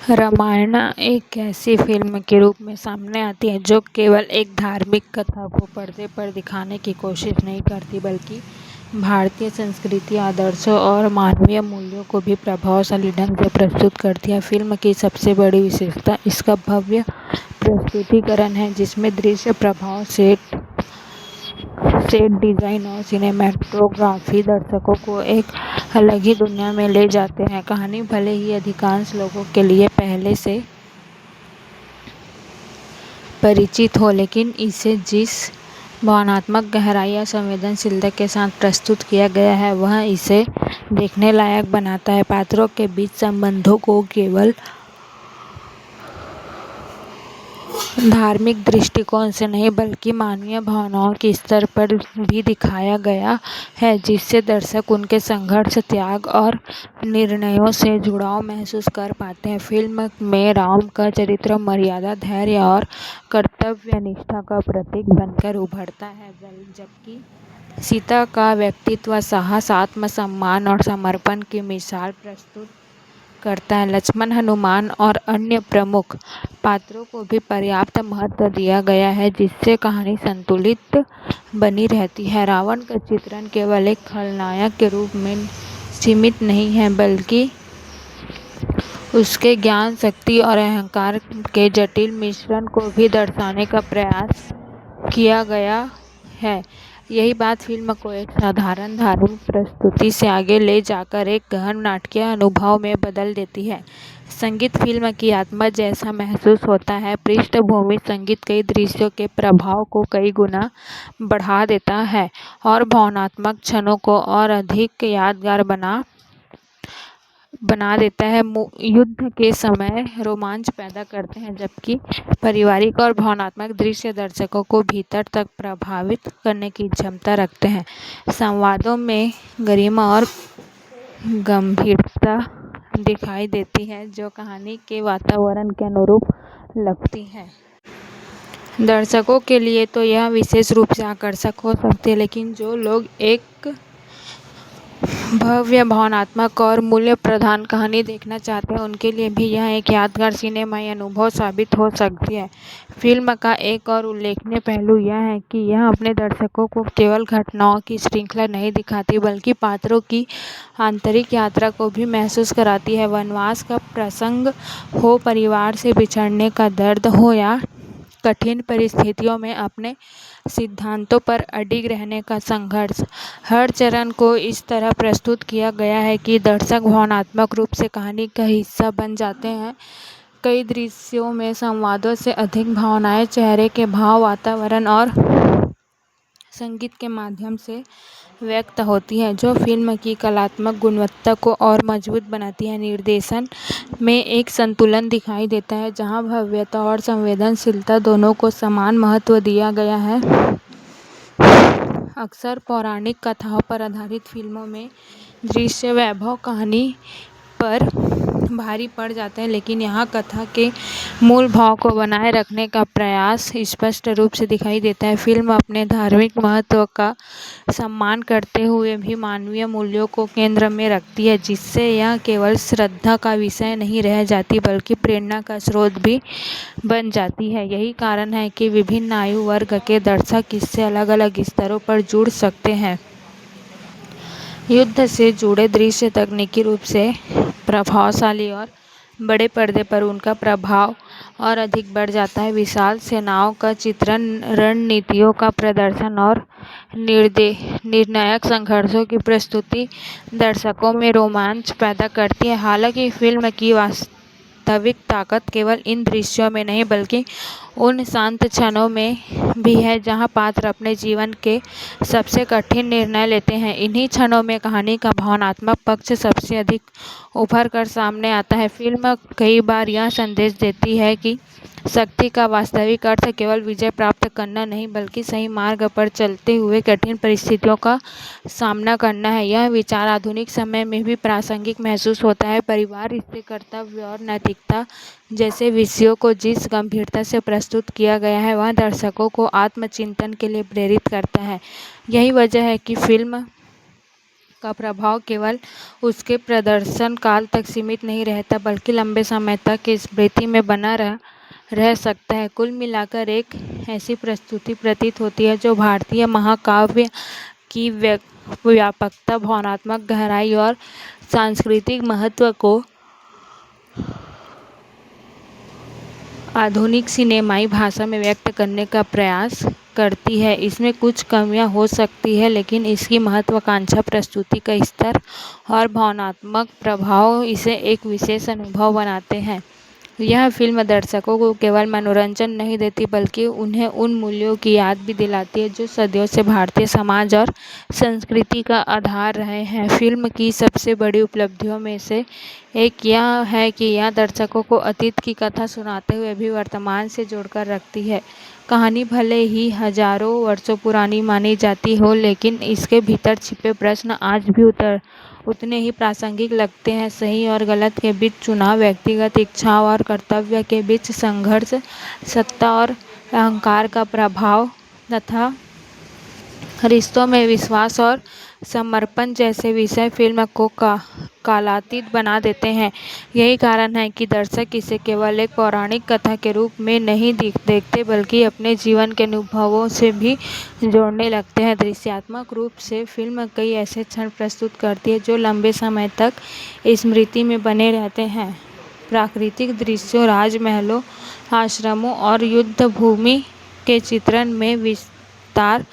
रामायण एक ऐसी फिल्म के रूप में सामने आती है जो केवल एक धार्मिक कथा को पर्दे पर दिखाने की कोशिश नहीं करती, बल्कि भारतीय संस्कृति, आदर्शों और मानवीय मूल्यों को भी प्रभावशाली ढंग से प्रस्तुत करती है। फिल्म की सबसे बड़ी विशेषता इसका भव्य प्रस्तुतिकरण है, जिसमें दृश्य प्रभाव, सेट डिजाइन और सिनेमैटोग्राफी दर्शकों को एक अलग ही दुनिया में ले जाते हैं। कहानी भले ही अधिकांश लोगों के लिए पहले से परिचित हो, लेकिन इसे जिस भावनात्मक गहराई या संवेदनशीलता के साथ प्रस्तुत किया गया है, वह इसे देखने लायक बनाता है। पात्रों के बीच संबंधों को केवल धार्मिक दृष्टिकोण से नहीं, बल्कि मानवीय भावनाओं के स्तर पर भी दिखाया गया है, जिससे दर्शक उनके संघर्ष, त्याग और निर्णयों से जुड़ाव महसूस कर पाते हैं। फिल्म में राम का चरित्र मर्यादा, धैर्य और कर्तव्यनिष्ठा का प्रतीक बनकर उभरता है, जबकि सीता का व्यक्तित्व साहस, आत्मसम्मान और समर्पण की मिसाल प्रस्तुत करता है। लक्ष्मण, हनुमान और अन्य प्रमुख पात्रों को भी पर्याप्त महत्व दिया गया है, जिससे कहानी संतुलित बनी रहती है। रावण का चित्रण केवल एक खलनायक के रूप में सीमित नहीं है, बल्कि उसके ज्ञान, शक्ति और अहंकार के जटिल मिश्रण को भी दर्शाने का प्रयास किया गया है। यही बात फिल्म को एक साधारण धार्मिक प्रस्तुति से आगे ले जाकर एक गहन नाटकीय अनुभव में बदल देती है। संगीत फिल्म की आत्मा जैसा महसूस होता है। पृष्ठभूमि संगीत कई दृश्यों के प्रभाव को कई गुना बढ़ा देता है और भावनात्मक क्षणों को और अधिक यादगार बना देता है। युद्ध के समय रोमांच पैदा करते हैं, जबकि पारिवारिक और भावनात्मक दृश्य दर्शकों को भीतर तक प्रभावित करने की क्षमता रखते हैं। संवादों में गरिमा और गंभीरता दिखाई देती है, जो कहानी के वातावरण के अनुरूप लगती है। दर्शकों के लिए तो यह विशेष रूप से आकर्षक हो सकती है, लेकिन जो लोग एक भव्य, भावनात्मक और मूल्य प्रधान कहानी देखना चाहते हैं, उनके लिए भी यह एक यादगार सिनेमाई अनुभव साबित हो सकती है। फिल्म का एक और उल्लेखनीय पहलू यह है कि यह अपने दर्शकों को केवल घटनाओं की श्रृंखला नहीं दिखाती, बल्कि पात्रों की आंतरिक यात्रा को भी महसूस कराती है। वनवास का प्रसंग हो, परिवार से बिछड़ने का दर्द हो, या कठिन परिस्थितियों में अपने सिद्धांतों पर अडिग रहने का संघर्ष, हर चरण को इस तरह प्रस्तुत किया गया है कि दर्शक भावनात्मक रूप से कहानी का हिस्सा बन जाते हैं। कई दृश्यों में संवादों से अधिक भावनाएं चेहरे के भाव, वातावरण और संगीत के माध्यम से व्यक्त होती हैं, जो फिल्म की कलात्मक गुणवत्ता को और मजबूत बनाती है। निर्देशन में एक संतुलन दिखाई देता है, जहां भव्यता और संवेदनशीलता दोनों को समान महत्व दिया गया है। अक्सर पौराणिक कथाओं पर आधारित फिल्मों में दृश्य वैभव कहानी पर भारी पड़ जाते हैं, लेकिन यहाँ कथा के मूल भाव को बनाए रखने का प्रयास स्पष्ट रूप से दिखाई देता है। फिल्म अपने धार्मिक महत्व का सम्मान करते हुए भी मानवीय मूल्यों को केंद्र में रखती है, जिससे यह केवल श्रद्धा का विषय नहीं रह जाती, बल्कि प्रेरणा का स्रोत भी बन जाती है। यही कारण है कि विभिन्न आयु वर्ग के दर्शक इससे अलग अलग स्तरों पर जुड़ सकते हैं। युद्ध से जुड़े दृश्य तकनीकी रूप से प्रभावशाली और बड़े पर्दे पर उनका प्रभाव और अधिक बढ़ जाता है। विशाल सेनाओं का चित्रण, रणनीतियों का प्रदर्शन और निर्णायक संघर्षों की प्रस्तुति दर्शकों में रोमांच पैदा करती है। हालांकि फिल्म की वास्तविक ताकत केवल इन दृश्यों में नहीं, बल्कि उन शांत क्षणों में भी है जहां पात्र अपने जीवन के सबसे कठिन निर्णय लेते हैं। इन्हीं क्षणों में कहानी का भावनात्मक पक्ष सबसे अधिक उभर कर सामने आता है। फिल्म कई बार यह संदेश देती है कि शक्ति का वास्तविक अर्थ केवल विजय प्राप्त करना नहीं, बल्कि सही मार्ग पर चलते हुए कठिन परिस्थितियों का सामना करना है। यह विचार आधुनिक समय में भी प्रासंगिक महसूस होता है। परिवार, रिश्ते, कर्तव्य और नैतिकता जैसे विषयों को जिस गंभीरता से प्रस्तुत किया गया है, वह दर्शकों को आत्मचिंतन के लिए प्रेरित करता है। यही वजह है कि फिल्म का प्रभाव केवल उसके प्रदर्शन काल तक सीमित नहीं रहता बल्कि लंबे समय तक स्मृति में बना रह सकता है। कुल मिलाकर एक ऐसी प्रस्तुति प्रतीत होती है जो भारतीय महाकाव्य की व्यापकता, भावनात्मक गहराई और सांस्कृतिक महत्व को आधुनिक सिनेमाई भाषा में व्यक्त करने का प्रयास करती है। इसमें कुछ कमियां हो सकती है, लेकिन इसकी महत्वाकांक्षा, प्रस्तुति का स्तर और भावनात्मक प्रभाव इसे एक विशेष अनुभव बनाते हैं। यह फिल्म दर्शकों को केवल मनोरंजन नहीं देती बल्कि उन्हें उन मूल्यों की याद भी दिलाती है जो सदियों से भारतीय समाज और संस्कृति का आधार रहे हैं। फिल्म की सबसे बड़ी उपलब्धियों में से एक यह है कि यह दर्शकों को अतीत की कथा सुनाते हुए भी वर्तमान से जोड़कर रखती है। कहानी भले ही हजारों वर्षों पुरानी मानी जाती हो, लेकिन इसके भीतर छिपे प्रश्न आज भी उतने ही प्रासंगिक लगते हैं। सही और गलत के बीच चुनाव, व्यक्तिगत इच्छाओं और कर्तव्य के बीच संघर्ष, सत्ता और अहंकार का प्रभाव तथा रिश्तों में विश्वास और समर्पण जैसे विषय फिल्म को कालातीत बना देते हैं। यही कारण है कि दर्शक इसे केवल एक पौराणिक कथा के रूप में नहीं देखते बल्कि अपने जीवन के अनुभवों से भी जोड़ने लगते हैं। दृश्यात्मक रूप से फिल्म कई ऐसे क्षण प्रस्तुत करती है जो लंबे समय तक स्मृति में बने रहते हैं। प्राकृतिक दृश्यों, राजमहलों, आश्रमों और युद्ध भूमि के चित्रण में विस्तार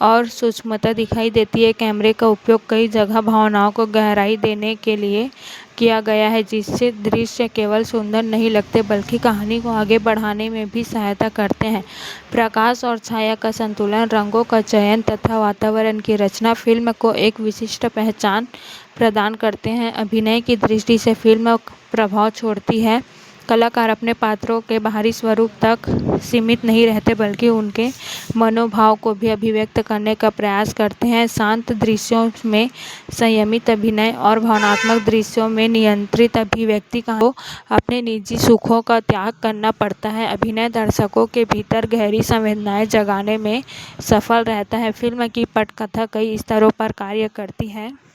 और सूक्ष्मता दिखाई देती है। कैमरे का उपयोग कई जगह भावनाओं को गहराई देने के लिए किया गया है, जिससे दृश्य केवल सुंदर नहीं लगते बल्कि कहानी को आगे बढ़ाने में भी सहायता करते हैं। प्रकाश और छाया का संतुलन, रंगों का चयन तथा वातावरण की रचना फिल्म को एक विशिष्ट पहचान प्रदान करते हैं। अभिनय की दृष्टि से फिल्म प्रभाव छोड़ती है। कलाकार अपने पात्रों के बाहरी स्वरूप तक सीमित नहीं रहते बल्कि उनके मनोभाव को भी अभिव्यक्त करने का प्रयास करते हैं। शांत दृश्यों में संयमित अभिनय और भावनात्मक दृश्यों में नियंत्रित अभिव्यक्ति को अपने निजी सुखों का त्याग करना पड़ता है। अभिनय दर्शकों के भीतर गहरी संवेदनाएं जगाने में सफल रहता है। फिल्म की पटकथा कई स्तरों पर कार्य करती है।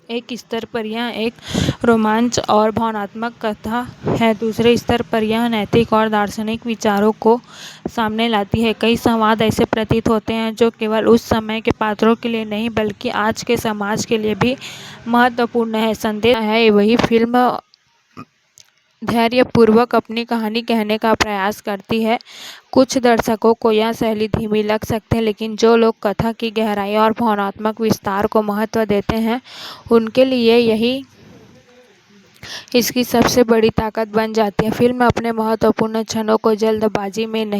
एक स्तर पर यह एक रोमांच और भावनात्मक कथा है, दूसरे स्तर पर यह नैतिक और दार्शनिक विचारों को सामने लाती है। कई संवाद ऐसे प्रतीत होते हैं जो केवल उस समय के पात्रों के लिए नहीं बल्कि आज के समाज के लिए भी महत्वपूर्ण है। संदेश है वही फिल्म धैर्यपूर्वक अपनी कहानी कहने का प्रयास करती है। कुछ दर्शकों को यह शैली धीमी लग सकती है, लेकिन जो लोग कथा की गहराई और भावनात्मक विस्तार को महत्व देते हैं उनके लिए यही इसकी सबसे बड़ी ताकत बन जाती है। फिल्म अपने महत्वपूर्ण क्षणों को जल्दबाजी में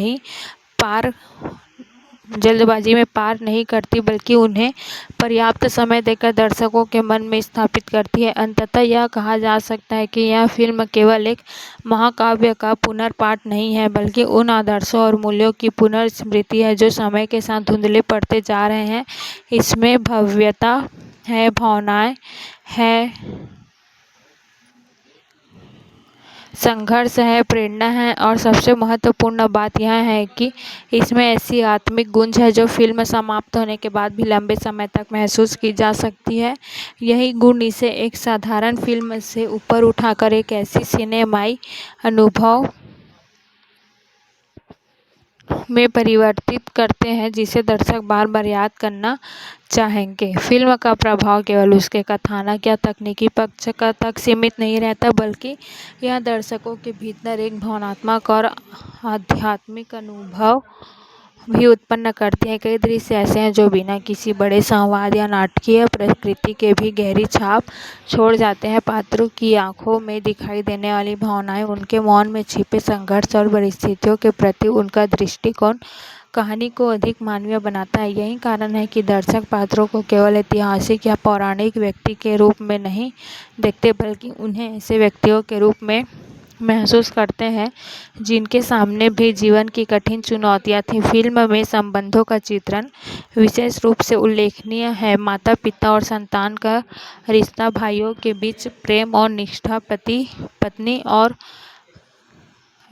पार नहीं करती बल्कि उन्हें पर्याप्त समय देकर दर्शकों के मन में स्थापित करती है। अंततः यह कहा जा सकता है कि यह फिल्म केवल एक महाकाव्य का पुनर्पाठ नहीं है बल्कि उन आदर्शों और मूल्यों की पुनर्स्मृति है जो समय के साथ धुंधले पड़ते जा रहे हैं। इसमें भव्यता है, भावनाएं है, संघर्ष है, प्रेरणा है और सबसे महत्वपूर्ण बात यह है कि इसमें ऐसी आत्मिक गूंज है जो फिल्म समाप्त होने के बाद भी लंबे समय तक महसूस की जा सकती है। यही गुण इसे एक साधारण फिल्म से ऊपर उठाकर एक ऐसी सिनेमाई अनुभव में परिवर्तित करते हैं जिसे दर्शक बार बार याद करना चाहेंगे। फिल्म का प्रभाव केवल उसके कथानक या तकनीकी पक्ष तक सीमित नहीं रहता बल्कि यह दर्शकों के भीतर एक भावनात्मक और आध्यात्मिक अनुभव भी उत्पन्न करती है। कई दृश्य ऐसे हैं जो बिना किसी बड़े संवाद या नाटकीय प्रकृति के भी गहरी छाप छोड़ जाते हैं। पात्रों की आंखों में दिखाई देने वाली भावनाएं, उनके मौन में छिपे संघर्ष और परिस्थितियों के प्रति उनका दृष्टिकोण कहानी को अधिक मानवीय बनाता है। यही कारण है कि दर्शक पात्रों को केवल ऐतिहासिक या पौराणिक व्यक्ति के रूप में नहीं देखते बल्कि उन्हें ऐसे व्यक्तियों के रूप में महसूस करते हैं जिनके सामने भी जीवन की कठिन चुनौतियां थीं। फिल्म में संबंधों का चित्रण विशेष रूप से उल्लेखनीय है। माता पिता और संतान का रिश्ता, भाइयों के बीच प्रेम और निष्ठा, पति पत्नी और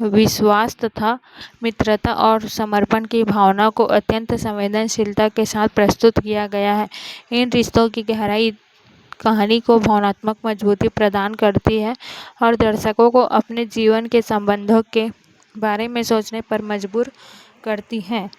विश्वास तथा मित्रता और समर्पण की भावना को अत्यंत संवेदनशीलता के साथ प्रस्तुत किया गया है। इन रिश्तों की गहराई कहानी को भावनात्मक मजबूती प्रदान करती है और दर्शकों को अपने जीवन के संबंधों के बारे में सोचने पर मजबूर करती है।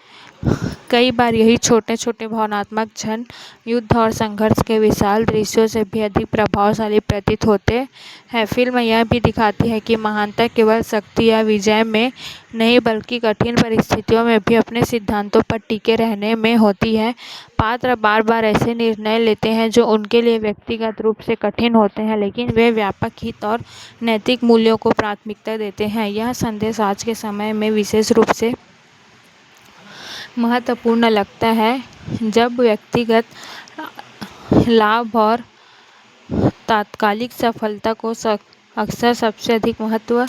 कई बार यही छोटे छोटे भावनात्मक क्षण युद्ध और संघर्ष के विशाल दृश्यों से भी अधिक प्रभावशाली प्रतीत होते हैं। फिल्म यह भी दिखाती है कि महानता केवल शक्ति या विजय में नहीं बल्कि कठिन परिस्थितियों में भी अपने सिद्धांतों पर टिके रहने में होती है। पात्र बार बार ऐसे निर्णय लेते हैं जो उनके लिए व्यक्तिगत रूप से कठिन होते हैं, लेकिन वे व्यापक हित और नैतिक मूल्यों को प्राथमिकता देते हैं। यह संदेश आज के समय में विशेष रूप से महत्वपूर्ण लगता है, जब व्यक्तिगत लाभ और तात्कालिक सफलता को अक्सर सबसे अधिक महत्व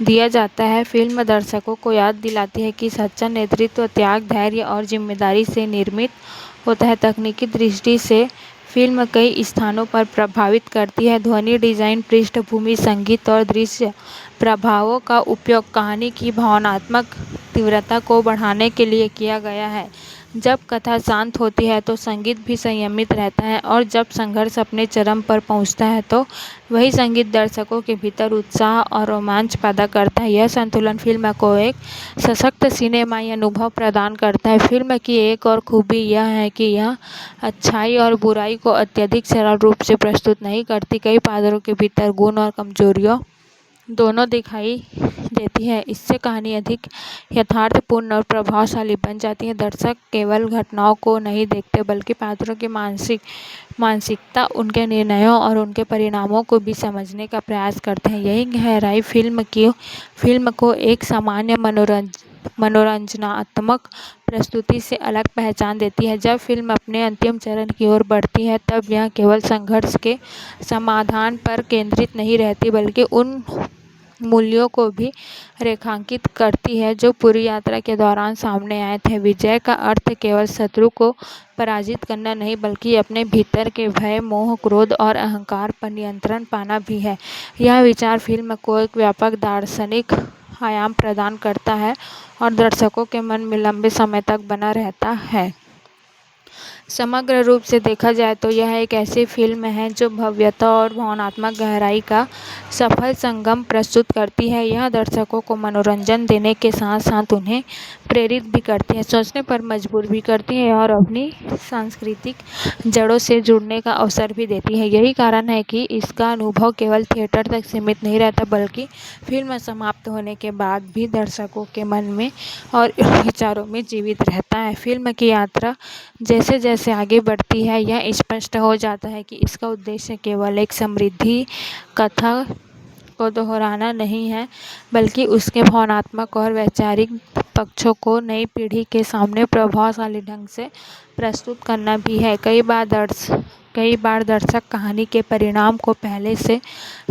दिया जाता है। फिल्म दर्शकों को याद दिलाती है कि सच्चा नेतृत्व त्याग, धैर्य और जिम्मेदारी से निर्मित होता है। तकनीकी दृष्टि से फिल्म कई स्थानों पर प्रभावित करती है। ध्वनि डिजाइन, पृष्ठभूमि संगीत और दृश्य प्रभावों का उपयोग कहानी की भावनात्मक तीव्रता को बढ़ाने के लिए किया गया है। जब कथा शांत होती है तो संगीत भी संयमित रहता है, और जब संघर्ष अपने चरम पर पहुंचता है तो वही संगीत दर्शकों के भीतर उत्साह और रोमांच पैदा करता है। यह संतुलन फिल्म को एक सशक्त सिनेमाई अनुभव प्रदान करता है। फिल्म की एक और खूबी यह है कि यह अच्छाई और बुराई को अत्यधिक सरल रूप से प्रस्तुत नहीं करती। कई पात्रों के भीतर गुण और कमजोरियों दोनों दिखाई देती है। इससे कहानी अधिक यथार्थपूर्ण और प्रभावशाली बन जाती है। दर्शक केवल घटनाओं को नहीं देखते बल्कि पात्रों की मानसिकता, उनके निर्णयों और उनके परिणामों को भी समझने का प्रयास करते हैं। यही गहराई फिल्म को एक सामान्य मनोरंजनात्मक प्रस्तुति से अलग पहचान देती है। जब फिल्म अपने अंतिम चरण की ओर बढ़ती है तब यह केवल संघर्ष के समाधान पर केंद्रित नहीं रहती बल्कि उन मूल्यों को भी रेखांकित करती है जो पूरी यात्रा के दौरान सामने आए थे। विजय का अर्थ केवल शत्रु को पराजित करना नहीं बल्कि अपने भीतर के भय, मोह, क्रोध और अहंकार पर नियंत्रण पाना भी है। यह विचार फिल्म को एक व्यापक दार्शनिक आयाम प्रदान करता है और दर्शकों के मन में लंबे समय तक बना रहता है। समग्र रूप से देखा जाए तो यह एक ऐसी फिल्म है जो भव्यता और भावनात्मक गहराई का सफल संगम प्रस्तुत करती है। यह दर्शकों को मनोरंजन देने के साथ साथ उन्हें प्रेरित भी करती है, सोचने पर मजबूर भी करती है और अपनी सांस्कृतिक जड़ों से जुड़ने का अवसर भी देती है। यही कारण है कि इसका अनुभव केवल थिएटर तक सीमित नहीं रहता बल्कि फिल्म समाप्त होने के बाद भी दर्शकों के मन में और विचारों में जीवित रहता है। फिल्म की यात्रा जैसे जैसे आगे बढ़ती है यह स्पष्ट हो जाता है कि इसका उद्देश्य केवल एक समृद्ध कथा को दोहराना नहीं है बल्कि उसके भावनात्मक और वैचारिक पक्षों को नई पीढ़ी के सामने प्रभावशाली ढंग से प्रस्तुत करना भी है। कई बार दर्शक कहानी के परिणाम को पहले से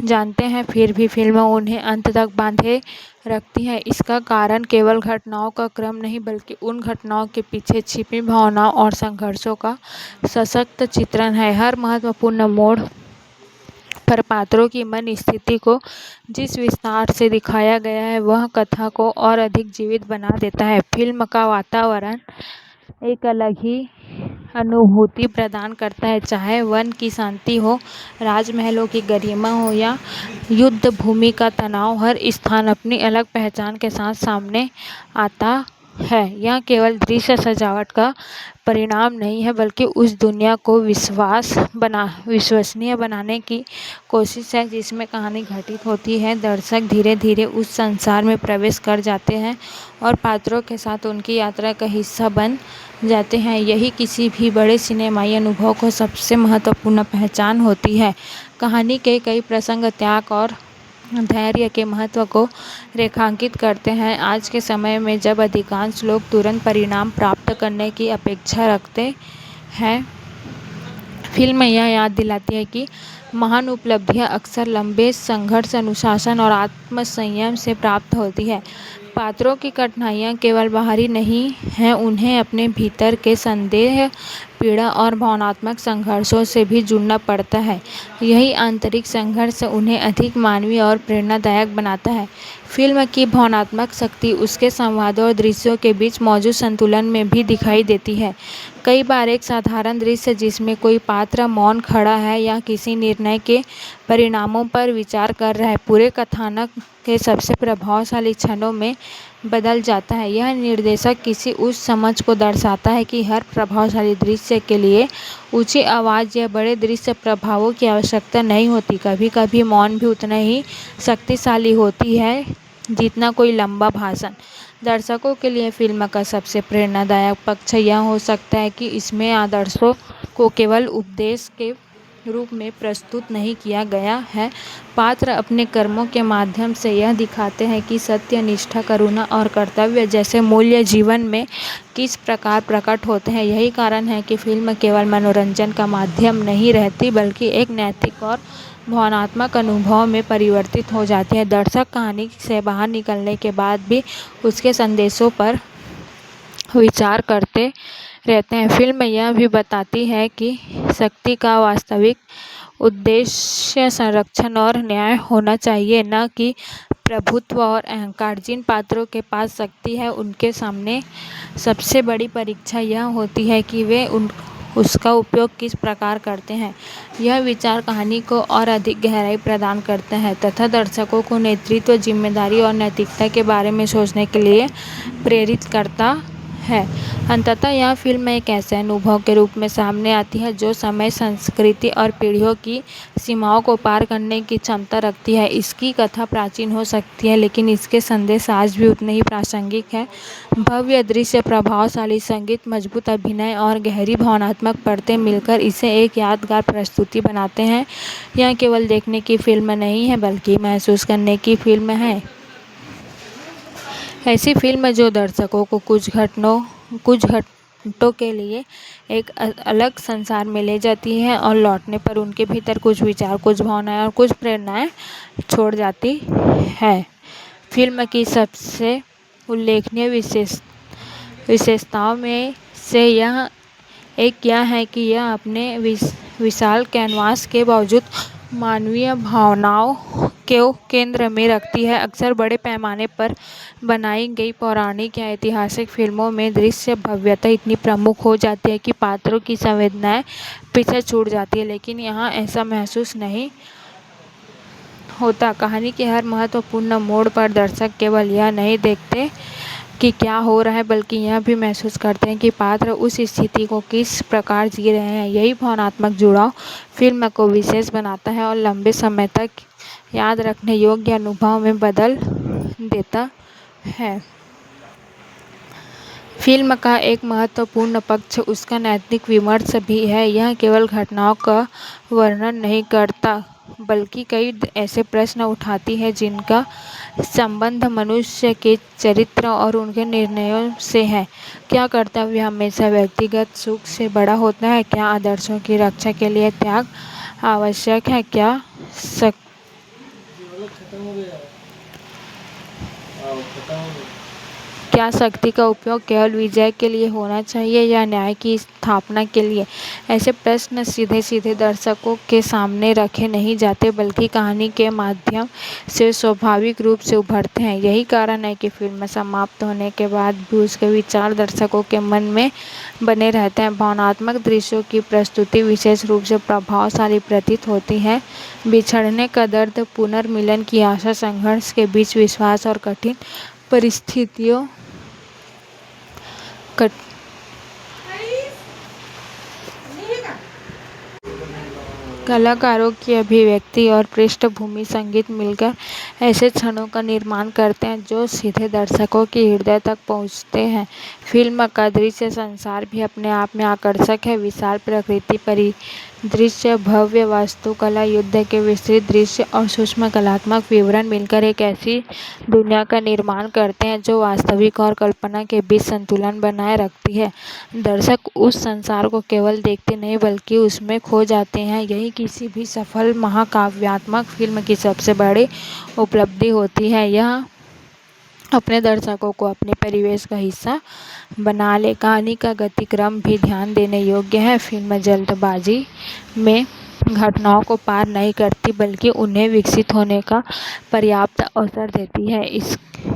जानते हैं, फिर भी फिल्म उन्हें अंत तक बांधे रखती है। इसका कारण केवल घटनाओं का क्रम नहीं बल्कि उन घटनाओं के पीछे छिपी भावनाओं और संघर्षों का सशक्त चित्रण है। हर महत्वपूर्ण मोड़ पर पात्रों की मन स्थिति को जिस विस्तार से दिखाया गया है वह कथा को और अधिक जीवित बना देता है। फिल्म का वातावरण एक अलग ही अनुभूति प्रदान करता है, चाहे वन की शांति हो, राजमहलों की गरिमा हो या युद्ध भूमि का तनाव। हर स्थान अपनी अलग पहचान के साथ सामने आता है। यह केवल दृश्य सजावट का परिणाम नहीं है बल्कि उस दुनिया को विश्वसनीय बनाने की कोशिश है जिसमें कहानी घटित होती है। दर्शक धीरे धीरे उस संसार में प्रवेश कर जाते हैं और पात्रों के साथ उनकी यात्रा का हिस्सा बन जाते हैं। यही किसी भी बड़े सिनेमाई अनुभव को सबसे महत्वपूर्ण पहचान होती है। कहानी के कई प्रसंग त्याग और धैर्य के महत्व को रेखांकित करते हैं। आज के समय में जब अधिकांश लोग तुरंत परिणाम प्राप्त करने की अपेक्षा रखते हैं, फिल्म यह याद दिलाती है कि महान उपलब्धियां अक्सर लंबे संघर्ष, अनुशासन और आत्मसंयम से प्राप्त होती है। पात्रों की कठिनाइयां केवल बाहरी नहीं हैं, उन्हें अपने भीतर के संदेह, पीड़ा और भावनात्मक संघर्षों से भी जुड़ना पड़ता है। यही आंतरिक संघर्ष उन्हें अधिक मानवीय और प्रेरणादायक बनाता है। फिल्म की भावनात्मक शक्ति उसके संवादों और दृश्यों के बीच मौजूद संतुलन में भी दिखाई देती है। कई बार एक साधारण दृश्य जिसमें कोई पात्र मौन खड़ा है या किसी निर्णय के परिणामों पर विचार कर रहा है, पूरे कथानक के सबसे प्रभावशाली क्षणों में बदल जाता है। यह निर्देशक किसी उस समझ को दर्शाता है कि हर प्रभावशाली दृश्य के लिए ऊंची आवाज़ या बड़े दृश्य प्रभावों की आवश्यकता नहीं होती। कभी-कभी मौन भी उतना ही शक्तिशाली होती है जितना कोई लंबा भाषण। दर्शकों के लिए फिल्म का सबसे प्रेरणादायक पक्ष यह हो सकता है कि इसमें आदर्शों को केवल उपदेश के रूप में प्रस्तुत नहीं किया गया है। पात्र अपने कर्मों के माध्यम से यह दिखाते हैं कि सत्य, निष्ठा, करुणा और कर्तव्य जैसे मूल्य जीवन में किस प्रकार प्रकट होते हैं। यही कारण है कि फिल्म केवल मनोरंजन का माध्यम नहीं रहती, बल्कि एक नैतिक और भावनात्मक अनुभव में परिवर्तित हो जाती है। दर्शक कहानी से बाहर निकलने के बाद भी उसके संदेशों पर विचार करते रहते हैं। फिल्म यह भी बताती है कि शक्ति का वास्तविक उद्देश्य संरक्षण और न्याय होना चाहिए, न कि प्रभुत्व और अहंकार। जिन पात्रों के पास शक्ति है, उनके सामने सबसे बड़ी परीक्षा यह होती है कि वे उसका उपयोग किस प्रकार करते हैं। यह विचार कहानी को और अधिक गहराई प्रदान करता है तथा दर्शकों को नेतृत्व, जिम्मेदारी और नैतिकता के बारे में सोचने के लिए प्रेरित करता है। अंततः यह फिल्म एक ऐसे अनुभव के रूप में सामने आती है जो समय, संस्कृति और पीढ़ियों की सीमाओं को पार करने की क्षमता रखती है। इसकी कथा प्राचीन हो सकती है, लेकिन इसके संदेश आज भी उतने ही प्रासंगिक है। भव्य दृश्य, प्रभावशाली संगीत, मजबूत अभिनय और गहरी भावनात्मक परतें मिलकर इसे एक यादगार प्रस्तुति बनाते हैं। यह केवल देखने की फिल्म नहीं है, बल्कि महसूस करने की फिल्म है। ऐसी फिल्म जो दर्शकों को कुछ घंटों के लिए एक अलग संसार में ले जाती है और लौटने पर उनके भीतर कुछ विचार, कुछ भावनाएं और कुछ प्रेरणाएं छोड़ जाती है। फिल्म की सबसे उल्लेखनीय विशेषताओं में से यह है कि यह अपने विशाल कैनवास के बावजूद मानवीय भावनाओं को केंद्र में रखती है। अक्सर बड़े पैमाने पर बनाई गई पौराणिक या ऐतिहासिक फिल्मों में दृश्य भव्यता इतनी प्रमुख हो जाती है कि पात्रों की संवेदनाएं पीछे छूट जाती है, लेकिन यहाँ ऐसा महसूस नहीं होता। कहानी के हर महत्वपूर्ण मोड़ पर दर्शक केवल यह नहीं देखते कि क्या हो रहा है, बल्कि यह भी महसूस करते हैं कि पात्र उस स्थिति को किस प्रकार जी रहे हैं। यही भावनात्मक जुड़ाव फिल्म को विशेष बनाता है और लंबे समय तक याद रखने योग्य अनुभव में बदल देता है। फिल्म का एक महत्वपूर्ण पक्ष उसका नैतिक विमर्श भी है। यह केवल घटनाओं का वर्णन नहीं करता, बल्कि कई ऐसे प्रश्न उठाती है जिनका संबंध मनुष्य के चरित्र और उनके निर्णयों से है। क्या कर्तव्य हमेशा व्यक्तिगत सुख से बड़ा होता है? क्या आदर्शों की रक्षा के लिए त्याग आवश्यक है? क्या शक्ति का उपयोग केवल विजय के लिए होना चाहिए या न्याय की स्थापना के लिए? ऐसे प्रश्न सीधे दर्शकों के सामने रखे नहीं जाते, बल्कि कहानी के माध्यम से स्वाभाविक रूप से उभरते हैं। यही कारण है कि फिल्म समाप्त होने के बाद भी उसके विचार दर्शकों के मन में बने रहते हैं। भावनात्मक दृश्यों की प्रस्तुति विशेष रूप से प्रभावशाली प्रतीत होती है। बिछड़ने का दर्द, पुनर्मिलन की आशा, संघर्ष के बीच विश्वास और कठिन परिस्थितियों कलाकारों की अभिव्यक्ति और पृष्ठभूमि संगीत मिलकर ऐसे क्षणों का निर्माण करते हैं जो सीधे दर्शकों के हृदय तक पहुंचते हैं। फिल्म का दृश्य संसार भी अपने आप में आकर्षक है। विशाल प्रकृति परिदृश्य, भव्य वास्तुकला, युद्ध के विस्तृत दृश्य और सूक्ष्म कलात्मक विवरण मिलकर एक ऐसी दुनिया का निर्माण करते हैं जो वास्तविक और कल्पना के बीच संतुलन बनाए रखती है। दर्शक उस संसार को केवल देखते नहीं, बल्कि उसमें खो जाते हैं। यही किसी भी सफल महाकाव्यात्मक फिल्म की सबसे बड़ी उपलब्धि होती है। यह अपने दर्शकों को अपने परिवेश का हिस्सा बना ले। कहानी का गतिक्रम भी ध्यान देने योग्य है। फिल्म जल्दबाजी में घटनाओं को पार नहीं करती बल्कि उन्हें विकसित होने का पर्याप्त अवसर देती है।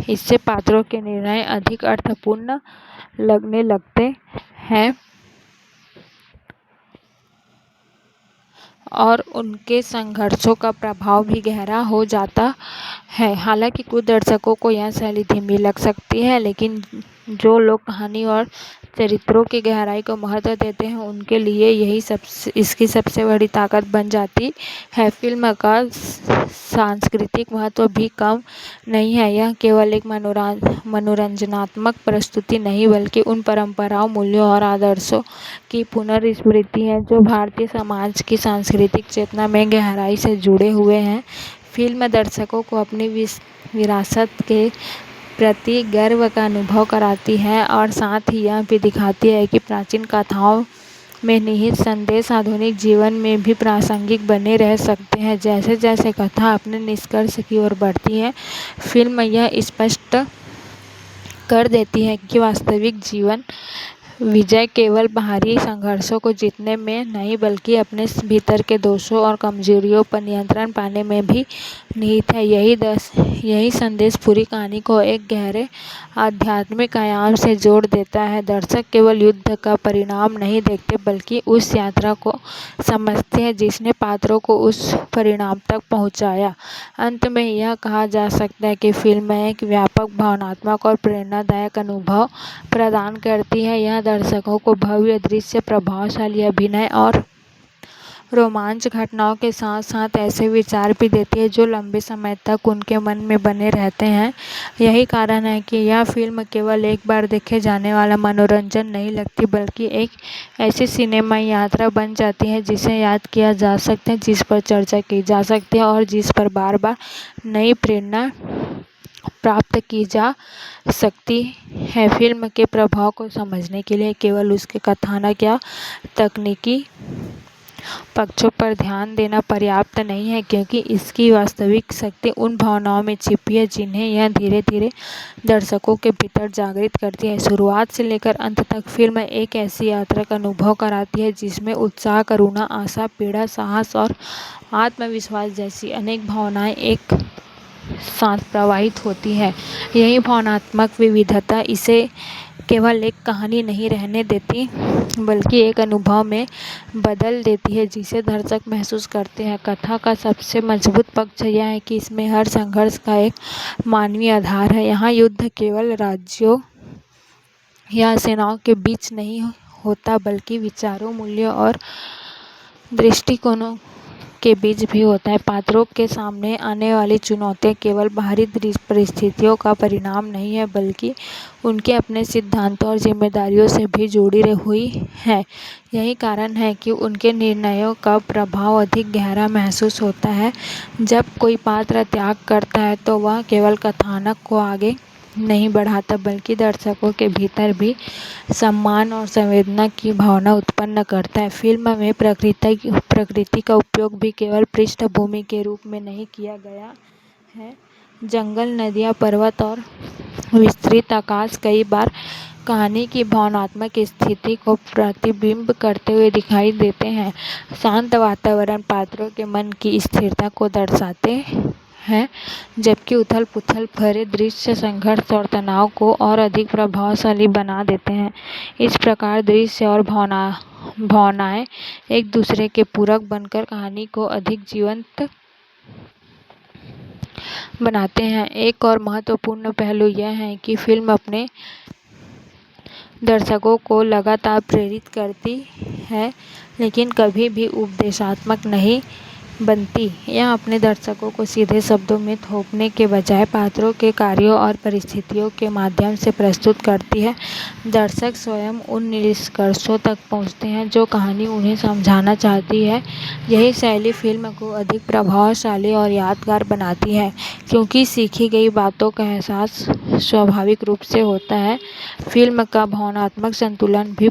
इससे पात्रों के निर्णय अधिक अर्थपूर्ण लगने लगते हैं और उनके संघर्षों का प्रभाव भी गहरा हो जाता है। हालांकि कुछ दर्शकों को यह शैली धीमी लग सकती है, लेकिन जो लोग कहानी और चरित्रों की गहराई को महत्व देते हैं उनके लिए इसकी सबसे बड़ी ताकत बन जाती है। फिल्म का सांस्कृतिक महत्व भी कम नहीं है। यह केवल एक मनोरंजनात्मक प्रस्तुति नहीं बल्कि उन परंपराओं, मूल्यों और आदर्शों की पुनर्स्मृति है जो भारतीय समाज की सांस्कृतिक चेतना में गहराई से जुड़े हुए हैं। फिल्म दर्शकों को अपनी विरासत के प्रति गर्व का अनुभव कराती है और साथ ही यह भी दिखाती है कि प्राचीन कथाओं में निहित संदेश आधुनिक जीवन में भी प्रासंगिक बने रह सकते हैं। जैसे जैसे कथा अपने निष्कर्ष की ओर बढ़ती है, फिल्म यह स्पष्ट कर देती है कि वास्तविक जीवन विजय केवल बाहरी संघर्षों को जीतने में नहीं बल्कि अपने भीतर के दोषों और कमजोरियों पर नियंत्रण पाने में भी निहित है। यही संदेश पूरी कहानी को एक गहरे आध्यात्मिक आयाम से जोड़ देता है। दर्शक केवल युद्ध का परिणाम नहीं देखते बल्कि उस यात्रा को समझते हैं जिसने पात्रों को उस परिणाम तक पहुंचाया। अंत में यह कहा जा सकता है कि फिल्म एक व्यापक, भावनात्मक और प्रेरणादायक अनुभव प्रदान करती है। यह दर्शकों को भव्य दृश्य, प्रभावशाली अभिनय और रोमांच घटनाओं के साथ साथ ऐसे विचार भी देती है जो लंबे समय तक उनके मन में बने रहते हैं। यही कारण है कि यह फिल्म केवल एक बार देखे जाने वाला मनोरंजन नहीं लगती बल्कि एक ऐसी सिनेमाई यात्रा बन जाती है जिसे याद किया जा सकता है, जिस पर चर्चा की जा सकती है और जिस पर बार बार नई प्रेरणा प्राप्त की जा सकती है। फिल्म के प्रभाव को समझने के लिए केवल उसके कथानक या तकनीकी पक्षों पर ध्यान देना पर्याप्त नहीं है, क्योंकि इसकी वास्तविक शक्ति उन भावनाओं में छिपी है जिन्हें यह धीरे धीरे दर्शकों के भीतर जागृत करती है। शुरुआत से लेकर अंत तक फिल्म एक ऐसी यात्रा का अनुभव कराती है जिसमें उत्साह, करुणा, आशा, पीड़ा, साहस और आत्मविश्वास जैसी अनेक भावनाएं एक साथ प्रवाहित होती है। यही भावनात्मक विविधता इसे केवल एक कहानी नहीं रहने देती बल्कि एक अनुभव में बदल देती है जिसे दर्शक महसूस करते हैं। कथा का सबसे मजबूत पक्ष यह है कि इसमें हर संघर्ष का एक मानवीय आधार है। यहाँ युद्ध केवल राज्यों या सेनाओं के बीच नहीं होता बल्कि विचारों, मूल्यों और दृष्टिकोणों के बीच भी होता है। पात्रों के सामने आने वाली चुनौतियाँ केवल बाहरी परिस्थितियों का परिणाम नहीं है बल्कि उनके अपने सिद्धांतों और जिम्मेदारियों से भी जुड़ी हुई है। यही कारण है कि उनके निर्णयों का प्रभाव अधिक गहरा महसूस होता है। जब कोई पात्र त्याग करता है तो वह केवल कथानक को आगे नहीं बढ़ाता बल्कि दर्शकों के भीतर भी सम्मान और संवेदना की भावना उत्पन्न करता है। फिल्म में प्रकृति का उपयोग भी केवल पृष्ठभूमि के रूप में नहीं किया गया है। जंगल, नदियाँ, पर्वत और विस्तृत आकाश कई बार कहानी की भावनात्मक स्थिति को प्रतिबिंब करते हुए दिखाई देते हैं। शांत वातावरण पात्रों के मन की स्थिरता को दर्शाते हैं, जबकि उथल-पुथल भरे दृश्य संघर्ष और तनाव को और अधिक प्रभावशाली बना देते हैं। इस प्रकार दृश्य और भावनाएं एक दूसरे के पूरक बनकर कहानी को अधिक जीवंत बनाते हैं। एक और महत्वपूर्ण पहलू यह है कि फिल्म अपने दर्शकों को लगातार प्रेरित करती है, लेकिन कभी भी उपदेशात्मक नहीं बनती। यह अपने दर्शकों को सीधे शब्दों में थोपने के बजाय पात्रों के कार्यों और परिस्थितियों के माध्यम से प्रस्तुत करती है। दर्शक स्वयं उन निष्कर्षों तक पहुंचते हैं जो कहानी उन्हें समझाना चाहती है। यही शैली फिल्म को अधिक प्रभावशाली और यादगार बनाती है, क्योंकि सीखी गई बातों का एहसास स्वाभाविक रूप से होता है। फिल्म का भावनात्मक संतुलन भी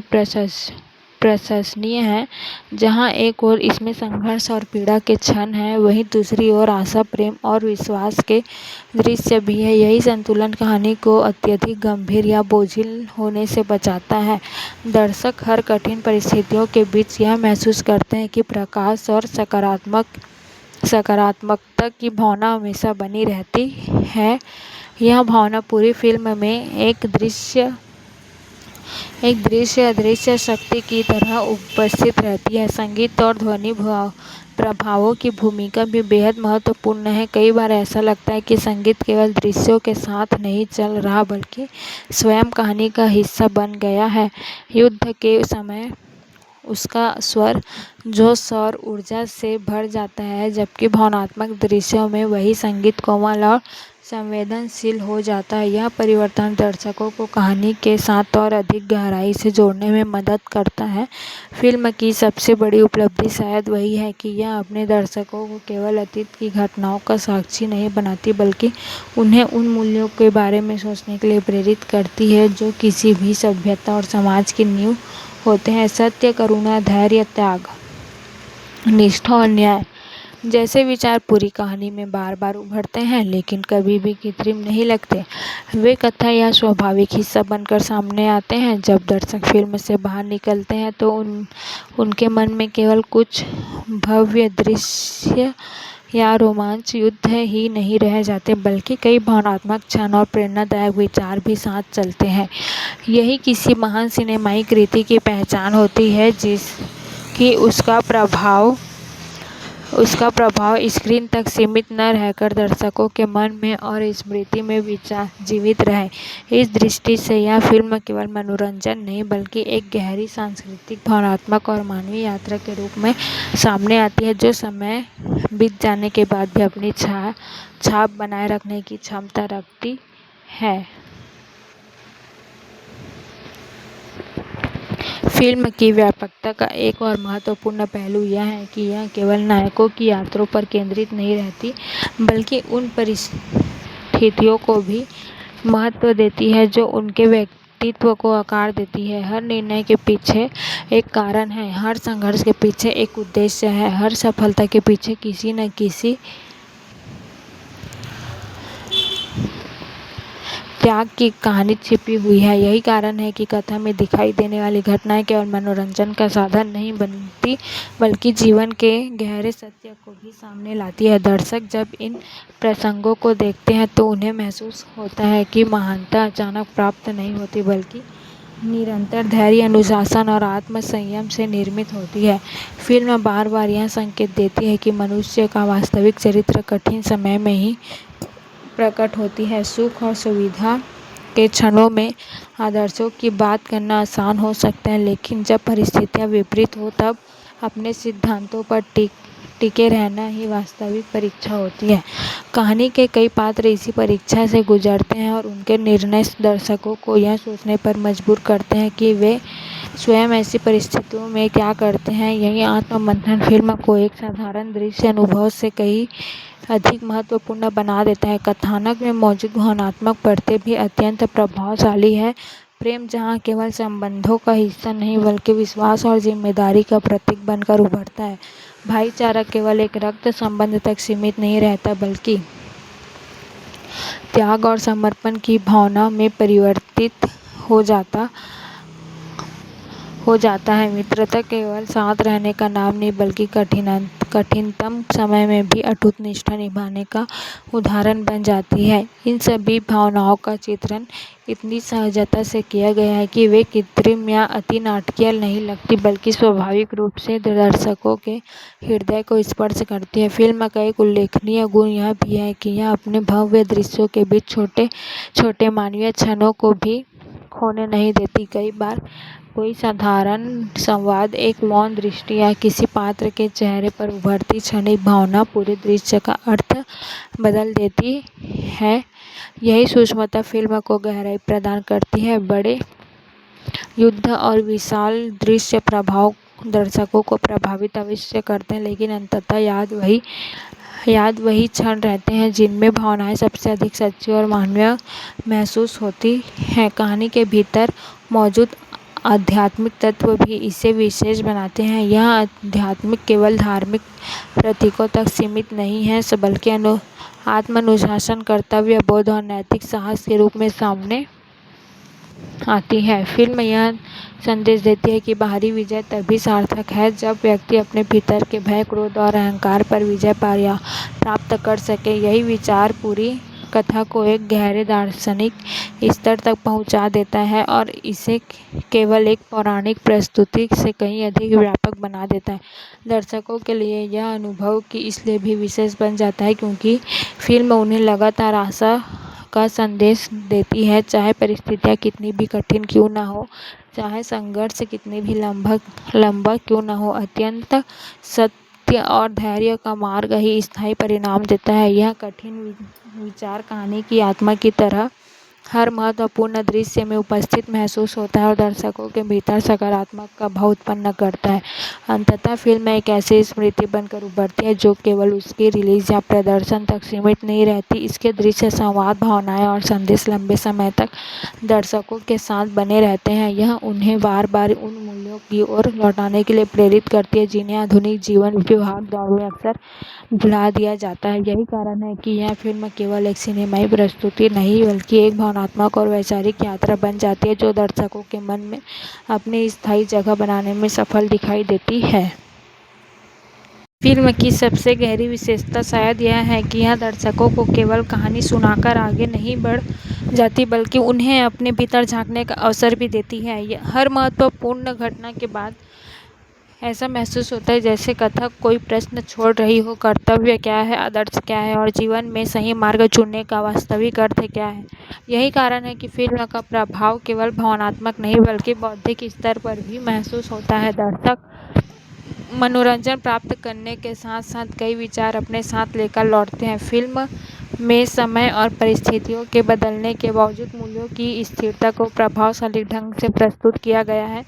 प्रशंसनीय है। जहां एक ओर इसमें संघर्ष और पीड़ा के क्षण हैं, वहीं दूसरी ओर आशा, प्रेम और विश्वास के दृश्य भी है। यही संतुलन कहानी को अत्यधिक गंभीर या बोझिल होने से बचाता है। दर्शक हर कठिन परिस्थितियों के बीच यह महसूस करते हैं कि प्रकाश और सकारात्मकता की भावना हमेशा बनी रहती है। यह भावना पूरी फिल्म में एक दृश्य अदृश्य शक्ति की तरह उपस्थित रहती है। संगीत और ध्वनि प्रभावों की भूमिका भी बेहद महत्वपूर्ण है। कई बार ऐसा लगता है कि संगीत केवल दृश्यों के साथ नहीं चल रहा, बल्कि स्वयं कहानी का हिस्सा बन गया है। युद्ध के समय उसका स्वर जोश और ऊर्जा से भर जाता है, जबकि भावनात्मक दृश्यों में वही संगीत कोमल और संवेदनशील हो जाता है। यह परिवर्तन दर्शकों को कहानी के साथ और अधिक गहराई से जोड़ने में मदद करता है। फिल्म की सबसे बड़ी उपलब्धि शायद वही है कि यह अपने दर्शकों को केवल अतीत की घटनाओं का साक्षी नहीं बनाती, बल्कि उन्हें उन मूल्यों के बारे में सोचने के लिए प्रेरित करती है जो किसी भी सभ्यता और समाज की नींव होते हैं। सत्य, करुणा, धैर्य, त्याग, निष्ठा और न्याय जैसे विचार पूरी कहानी में बार बार उभरते हैं, लेकिन कभी भी कृत्रिम नहीं लगते। वे कथा या स्वाभाविक हिस्सा बनकर सामने आते हैं। जब दर्शक फिल्म से बाहर निकलते हैं तो उनके मन में केवल कुछ भव्य दृश्य या रोमांच युद्ध ही नहीं रह जाते, बल्कि कई भावनात्मक क्षण और प्रेरणादायक विचार भी साथ चलते हैं। यही किसी महान सिनेमाई कृति की पहचान होती है, जिसकी उसका प्रभाव स्क्रीन तक सीमित न रहकर दर्शकों के मन में और स्मृति में जीवित रहे। इस दृष्टि से यह फिल्म केवल मनोरंजन नहीं, बल्कि एक गहरी सांस्कृतिक, भावनात्मक और मानवीय यात्रा के रूप में सामने आती है, जो समय बीत जाने के बाद भी अपनी छाप बनाए रखने की क्षमता रखती है। फिल्म की व्यापकता का एक और महत्वपूर्ण पहलू यह है कि यह केवल नायकों की यात्रा पर केंद्रित नहीं रहती, बल्कि उन परिस्थितियों को भी महत्व देती है जो उनके व्यक्तित्व को आकार देती है। हर निर्णय के पीछे एक कारण है, हर संघर्ष के पीछे एक उद्देश्य है, हर सफलता के पीछे किसी न किसी त्याग की कहानी छिपी हुई है। यही कारण है कि कथा में दिखाई देने वाली घटनाएं केवल मनोरंजन का साधन नहीं बनती, बल्कि जीवन के गहरे सत्य को भी सामने लाती है। दर्शक जब इन प्रसंगों को देखते हैं तो उन्हें महसूस होता है कि महानता अचानक प्राप्त नहीं होती, बल्कि निरंतर धैर्य, अनुशासन और आत्मसंयम से निर्मित होती है। फिल्म बार बार यह संकेत देती है कि मनुष्य का वास्तविक चरित्र कठिन समय में ही प्रकट होती है। सुख और सुविधा के क्षणों में आदर्शों की बात करना आसान हो सकता है, लेकिन जब परिस्थितियां विपरीत हो तब अपने सिद्धांतों पर टिके रहना ही वास्तविक परीक्षा होती है। कहानी के कई पात्र इसी परीक्षा से गुजरते हैं और उनके निर्णय दर्शकों को यह सोचने पर मजबूर करते हैं कि वे स्वयं ऐसी परिस्थितियों में क्या करते हैं। यही आत्ममंथन फिल्म को एक साधारण दृश्य अनुभव से कहीं अधिक महत्वपूर्ण बना देता है। कथानक में मौजूद भावनात्मक परतें भी अत्यंत प्रभावशाली है। प्रेम जहाँ केवल संबंधों का हिस्सा नहीं, बल्कि विश्वास और जिम्मेदारी का प्रतीक बनकर उभरता है। भाईचारा केवल एक रक्त संबंध तक सीमित नहीं रहता, बल्कि त्याग और समर्पण की भावना में परिवर्तित हो जाता है। मित्रता केवल साथ रहने का नाम नहीं, बल्कि कठिनतम समय में भी अटूट निष्ठा निभाने का उदाहरण बन जाती है। इन सभी भावनाओं का चित्रण इतनी सहजता से किया गया है कि वे कृत्रिम या अति नाटकीय नहीं लगती, बल्कि स्वाभाविक रूप से दर्शकों के हृदय को स्पर्श करती है। फिल्म का एक उल्लेखनीय गुण यह भी है कि यह अपने भव्य दृश्यों के बीच छोटे छोटे मानवीय क्षणों को भी खोने नहीं देती। कई बार कोई साधारण संवाद, एक मौन दृष्टि या किसी पात्र के चेहरे पर उभरती क्षणिक भावना पूरे दृश्य का अर्थ बदल देती है। यही सूक्ष्मता फिल्म को गहराई प्रदान करती है। बड़े युद्ध और विशाल दृश्य प्रभाव दर्शकों को प्रभावित अवश्य करते हैं, लेकिन अंततः याद वही क्षण रहते हैं जिनमें भावनाएं सबसे अधिक सच्ची और मानवीय महसूस होती हैं। कहानी के भीतर मौजूद आध्यात्मिक तत्व भी इसे विशेष बनाते हैं। यह आध्यात्मिक केवल धार्मिक प्रतीकों तक सीमित नहीं है, बल्कि आत्म-अनुशासन, कर्तव्य बोध और नैतिक साहस के रूप में सामने आती है। फिल्म यह संदेश देती है कि बाहरी विजय तभी सार्थक है जब व्यक्ति अपने भीतर के भय, क्रोध और अहंकार पर विजय प्राप्त कर सके। यही विचार पूरी कथा को एक गहरे दार्शनिक स्तर तक पहुंचा देता है और इसे केवल एक पौराणिक प्रस्तुति से कहीं अधिक व्यापक बना देता है। दर्शकों के लिए यह अनुभव की इसलिए भी विशेष बन जाता है क्योंकि फिल्म उन्हें लगातार आशा का संदेश देती है, चाहे परिस्थितियां कितनी भी कठिन क्यों ना हो, चाहे संघर्ष कितनी भी लंबा क्यों ना हो, अत्यंत सत्य और धैर्य का मार्ग ही स्थायी परिणाम देता है। यह कठिन विचार कहानी की आत्मा की तरह हर महत्वपूर्ण दृश्य में उपस्थित महसूस होता है और दर्शकों के भीतर सकारात्मक का भाव उत्पन्न करता है। अंततः फिल्म एक ऐसी स्मृति बनकर उभरती है जो केवल उसकी रिलीज या प्रदर्शन तक सीमित नहीं रहती। इसके दृश्य, संवाद, भावनाएं और संदेश लंबे समय तक दर्शकों के साथ बने रहते हैं। यह उन्हें बार बार उन मूल्यों की ओर लौटने के लिए प्रेरित करती है जिन्हें आधुनिक जीवन भाग-दौड़ में अक्सर भुला दिया जाता है। यही कारण है कि यह फिल्म केवल एक सिनेमाई प्रस्तुति नहीं बल्कि एक भावनात्मक और वैचारिक यात्रा बन जाती है जो दर्शकों के मन में अपनी स्थायी जगह बनाने में सफल दिखाई देती है। फिल्म की सबसे गहरी विशेषता शायद यह है कि यह दर्शकों को केवल कहानी सुनाकर आगे नहीं बढ़ जाती बल्कि उन्हें अपने भीतर झांकने का अवसर भी देती है। हर महत्वपूर्ण घटना के बाद ऐसा महसूस होता है जैसे कथा कोई प्रश्न छोड़ रही हो, कर्तव्य क्या है, आदर्श क्या है और जीवन में सही मार्ग चुनने का वास्तविक अर्थ क्या है। यही कारण है कि फिल्म का प्रभाव केवल भावनात्मक नहीं बल्कि बौद्धिक स्तर पर भी महसूस होता है। दर्शक मनोरंजन प्राप्त करने के साथ साथ कई विचार अपने साथ लेकर लौटते हैं। फिल्म में समय और परिस्थितियों के बदलने के बावजूद मूल्यों की स्थिरता को प्रभावशाली ढंग से प्रस्तुत किया गया है।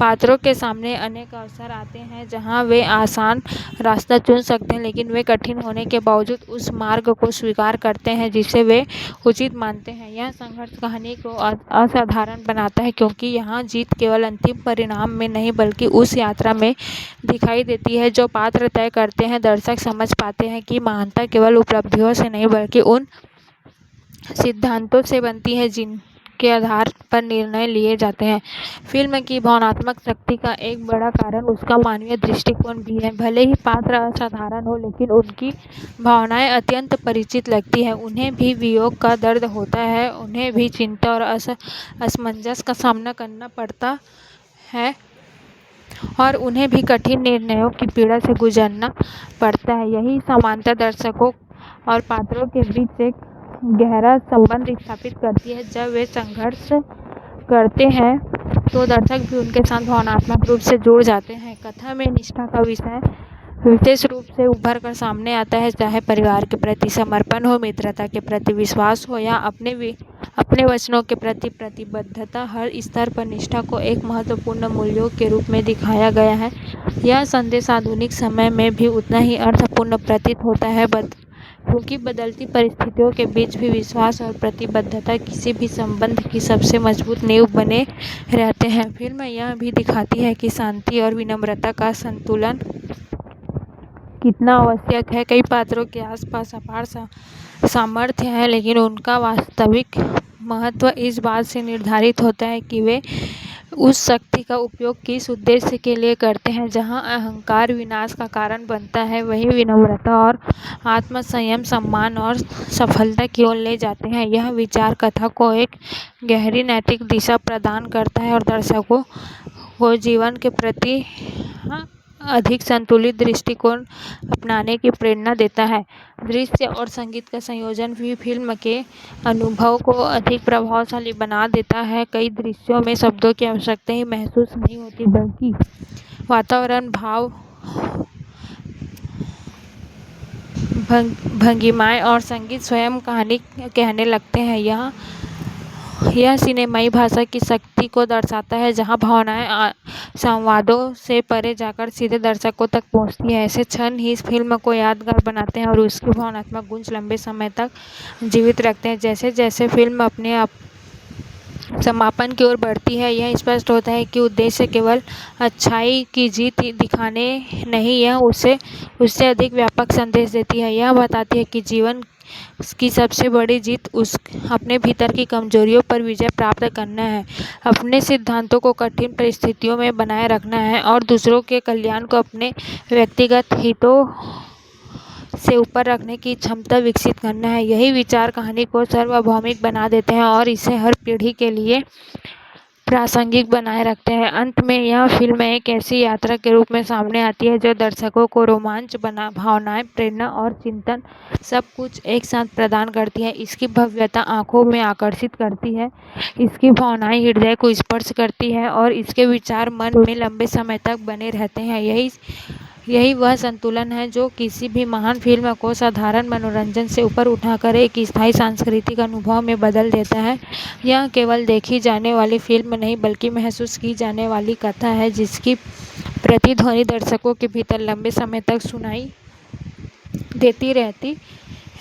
पात्रों के सामने अनेक अवसर आते हैं जहां वे आसान रास्ता चुन सकते हैं, लेकिन वे कठिन होने के बावजूद उस मार्ग को स्वीकार करते हैं जिसे वे उचित मानते हैं। यह संघर्ष कहानी को असाधारण बनाता है क्योंकि यहाँ जीत केवल अंतिम परिणाम में नहीं बल्कि उस यात्रा में दिखाई देती है जो पात्र तय करते हैं। दर्शक समझ पाते हैं कि महानता केवल उपलब्धियों से नहीं बल्कि उन सिद्धांतों से बनती है जिनके आधार पर निर्णय लिए जाते हैं। फिल्म की भावनात्मक शक्ति का एक बड़ा कारण उसका मानवीय दृष्टिकोण भी है। भले ही पात्र असाधारण हो, लेकिन उनकी भावनाएं अत्यंत परिचित लगती हैं। उन्हें भी वियोग का दर्द होता है, उन्हें भी चिंता और असमंजस का सामना करना पड़ता है और उन्हें भी कठिन निर्णयों की पीड़ा से गुजरना पड़ता है। यही समानता दर्शकों और पात्रों के बीच एक गहरा संबंध स्थापित करती है। जब वे संघर्ष करते हैं तो दर्शक भी उनके साथ भावनात्मक रूप से जुड़ जाते हैं। कथा में निष्ठा का विषय विशेष रूप से उभर कर सामने आता है, चाहे परिवार के प्रति समर्पण हो, मित्रता के प्रति विश्वास हो या अपने वचनों के प्रति प्रतिबद्धता। हर स्तर पर निष्ठा को एक महत्वपूर्ण मूल्यों के रूप में दिखाया गया है। यह संदेश आधुनिक समय में भी उतना ही अर्थपूर्ण प्रतीत होता है क्योंकि बदलती परिस्थितियों के बीच भी विश्वास और प्रतिबद्धता किसी भी संबंध की सबसे मजबूत नींव बने रहते हैं। फिल्म यह भी दिखाती है कि शांति और विनम्रता का संतुलन कितना आवश्यक है। कई पात्रों के आसपास अपार सामर्थ्य है, लेकिन उनका वास्तविक महत्व इस बात से निर्धारित होता है कि वे उस शक्ति का उपयोग किस उद्देश्य के लिए करते हैं। जहां अहंकार विनाश का कारण बनता है, वहीं विनम्रता और आत्मसंयम सम्मान और सफलता की ओर ले जाते हैं। यह विचार कथा को एक गहरी नैतिक दिशा प्रदान करता है और दर्शकों को जीवन के प्रति अधिक संतुलित दृष्टिकोण अपनाने की प्रेरणा देता है। दृश्य और संगीत का संयोजन भी फिल्म के अनुभव को अधिक प्रभावशाली बना देता है। कई दृश्यों में शब्दों की आवश्यकता ही महसूस नहीं होती बल्कि वातावरण, भाव, भंगिमाएं और संगीत स्वयं कहानी कहने लगते हैं। यह सिनेमाई भाषा की शक्ति को दर्शाता है जहां भावनाएं संवादों से परे जाकर सीधे दर्शकों तक पहुंचती है। ऐसे क्षण ही इस फिल्म को यादगार बनाते हैं और उसकी भावनात्मक गूंज लंबे समय तक जीवित रखते हैं। जैसे जैसे फिल्म समापन की ओर बढ़ती है। यह स्पष्ट होता है कि उद्देश्य केवल अच्छाई की जीत दिखाने नहीं, यह उससे अधिक व्यापक संदेश देती है। यह बताती है कि जीवन की सबसे बड़ी जीत अपने भीतर की कमजोरियों पर विजय प्राप्त करना है, अपने सिद्धांतों को कठिन परिस्थितियों में बनाए रखना है और दूसरों के कल्याण को अपने व्यक्तिगत हितों से ऊपर रखने की क्षमता विकसित करना है। यही विचार कहानी को सार्वभौमिक बना देते हैं और इसे हर पीढ़ी के लिए प्रासंगिक बनाए रखते हैं। अंत में यह फिल्म एक ऐसी यात्रा के रूप में सामने आती है जो दर्शकों को रोमांच, भावनाएं, प्रेरणा और चिंतन सब कुछ एक साथ प्रदान करती है। इसकी भव्यता आंखों में आकर्षित करती है, इसकी भावनाएं हृदय को स्पर्श करती है और इसके विचार मन में लंबे समय तक बने रहते हैं। यही वह संतुलन है जो किसी भी महान फिल्म को साधारण मनोरंजन से ऊपर उठाकर एक स्थायी सांस्कृतिक अनुभव में बदल देता है। यह केवल देखी जाने वाली फिल्म नहीं बल्कि महसूस की जाने वाली कथा है, जिसकी प्रतिध्वनि दर्शकों के भीतर लंबे समय तक सुनाई देती रहती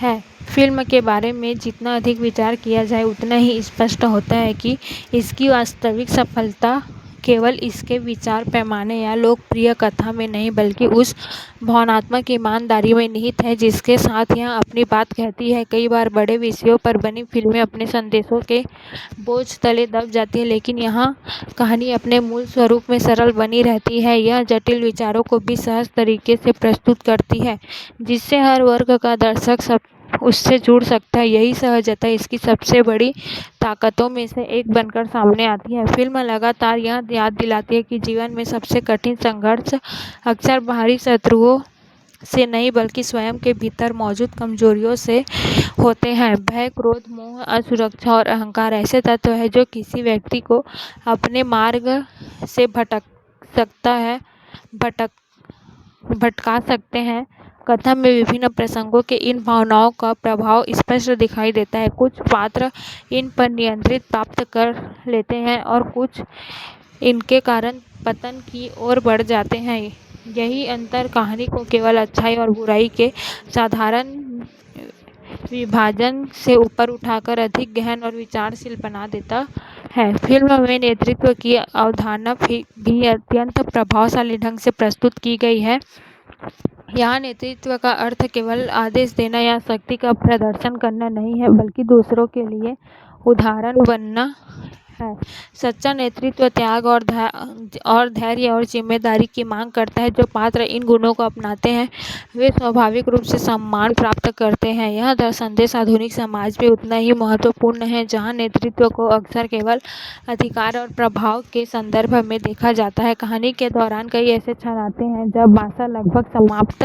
है। फिल्म के बारे में जितना अधिक विचार किया जाए उतना ही स्पष्ट होता है कि इसकी वास्तविक सफलता केवल इसके विचार पैमाने या लोकप्रिय कथा में नहीं बल्कि उस भावनात्मक ईमानदारी में निहित है जिसके साथ यह अपनी बात कहती है। कई बार बड़े विषयों पर बनी फिल्में अपने संदेशों के बोझ तले दब जाती है, लेकिन यहाँ कहानी अपने मूल स्वरूप में सरल बनी रहती है। यह जटिल विचारों को भी सहज तरीके से प्रस्तुत करती है जिससे हर वर्ग का दर्शक उससे जुड़ सकता है। यही सहजता इसकी सबसे बड़ी ताकतों में से एक बनकर सामने आती है। फिल्म लगातार यह याद दिलाती है कि जीवन में सबसे कठिन संघर्ष अक्सर बाहरी शत्रुओं से नहीं बल्कि स्वयं के भीतर मौजूद कमजोरियों से होते हैं। भय, क्रोध, मोह, असुरक्षा और अहंकार ऐसे तत्व हैं जो किसी व्यक्ति को अपने मार्ग से भटका सकते हैं। कथा में विभिन्न प्रसंगों के इन भावनाओं का प्रभाव स्पष्ट दिखाई देता है। कुछ पात्र इन पर नियंत्रण प्राप्त कर लेते हैं और कुछ इनके कारण पतन की ओर बढ़ जाते हैं। यही अंतर कहानी को केवल अच्छाई और बुराई के साधारण विभाजन से ऊपर उठाकर अधिक गहन और विचारशील बना देता है। फिल्म में नेतृत्व की अवधारणा भी अत्यंत प्रभावशाली ढंग से प्रस्तुत की गई है। यहाँ नेतृत्व का अर्थ केवल आदेश देना या शक्ति का प्रदर्शन करना नहीं है बल्कि दूसरों के लिए उदाहरण बनना है। सच्चा नेतृत्व त्याग और धैर्य और जिम्मेदारी की मांग करता है। जो पात्र इन गुणों को अपनाते हैं वे स्वाभाविक रूप से सम्मान प्राप्त करते हैं। यह संदेश आधुनिक समाज में उतना ही महत्वपूर्ण है जहां नेतृत्व को अक्सर केवल अधिकार और प्रभाव के संदर्भ में देखा जाता है। कहानी के दौरान कई ऐसे क्षण आते हैं जब आशा लगभग समाप्त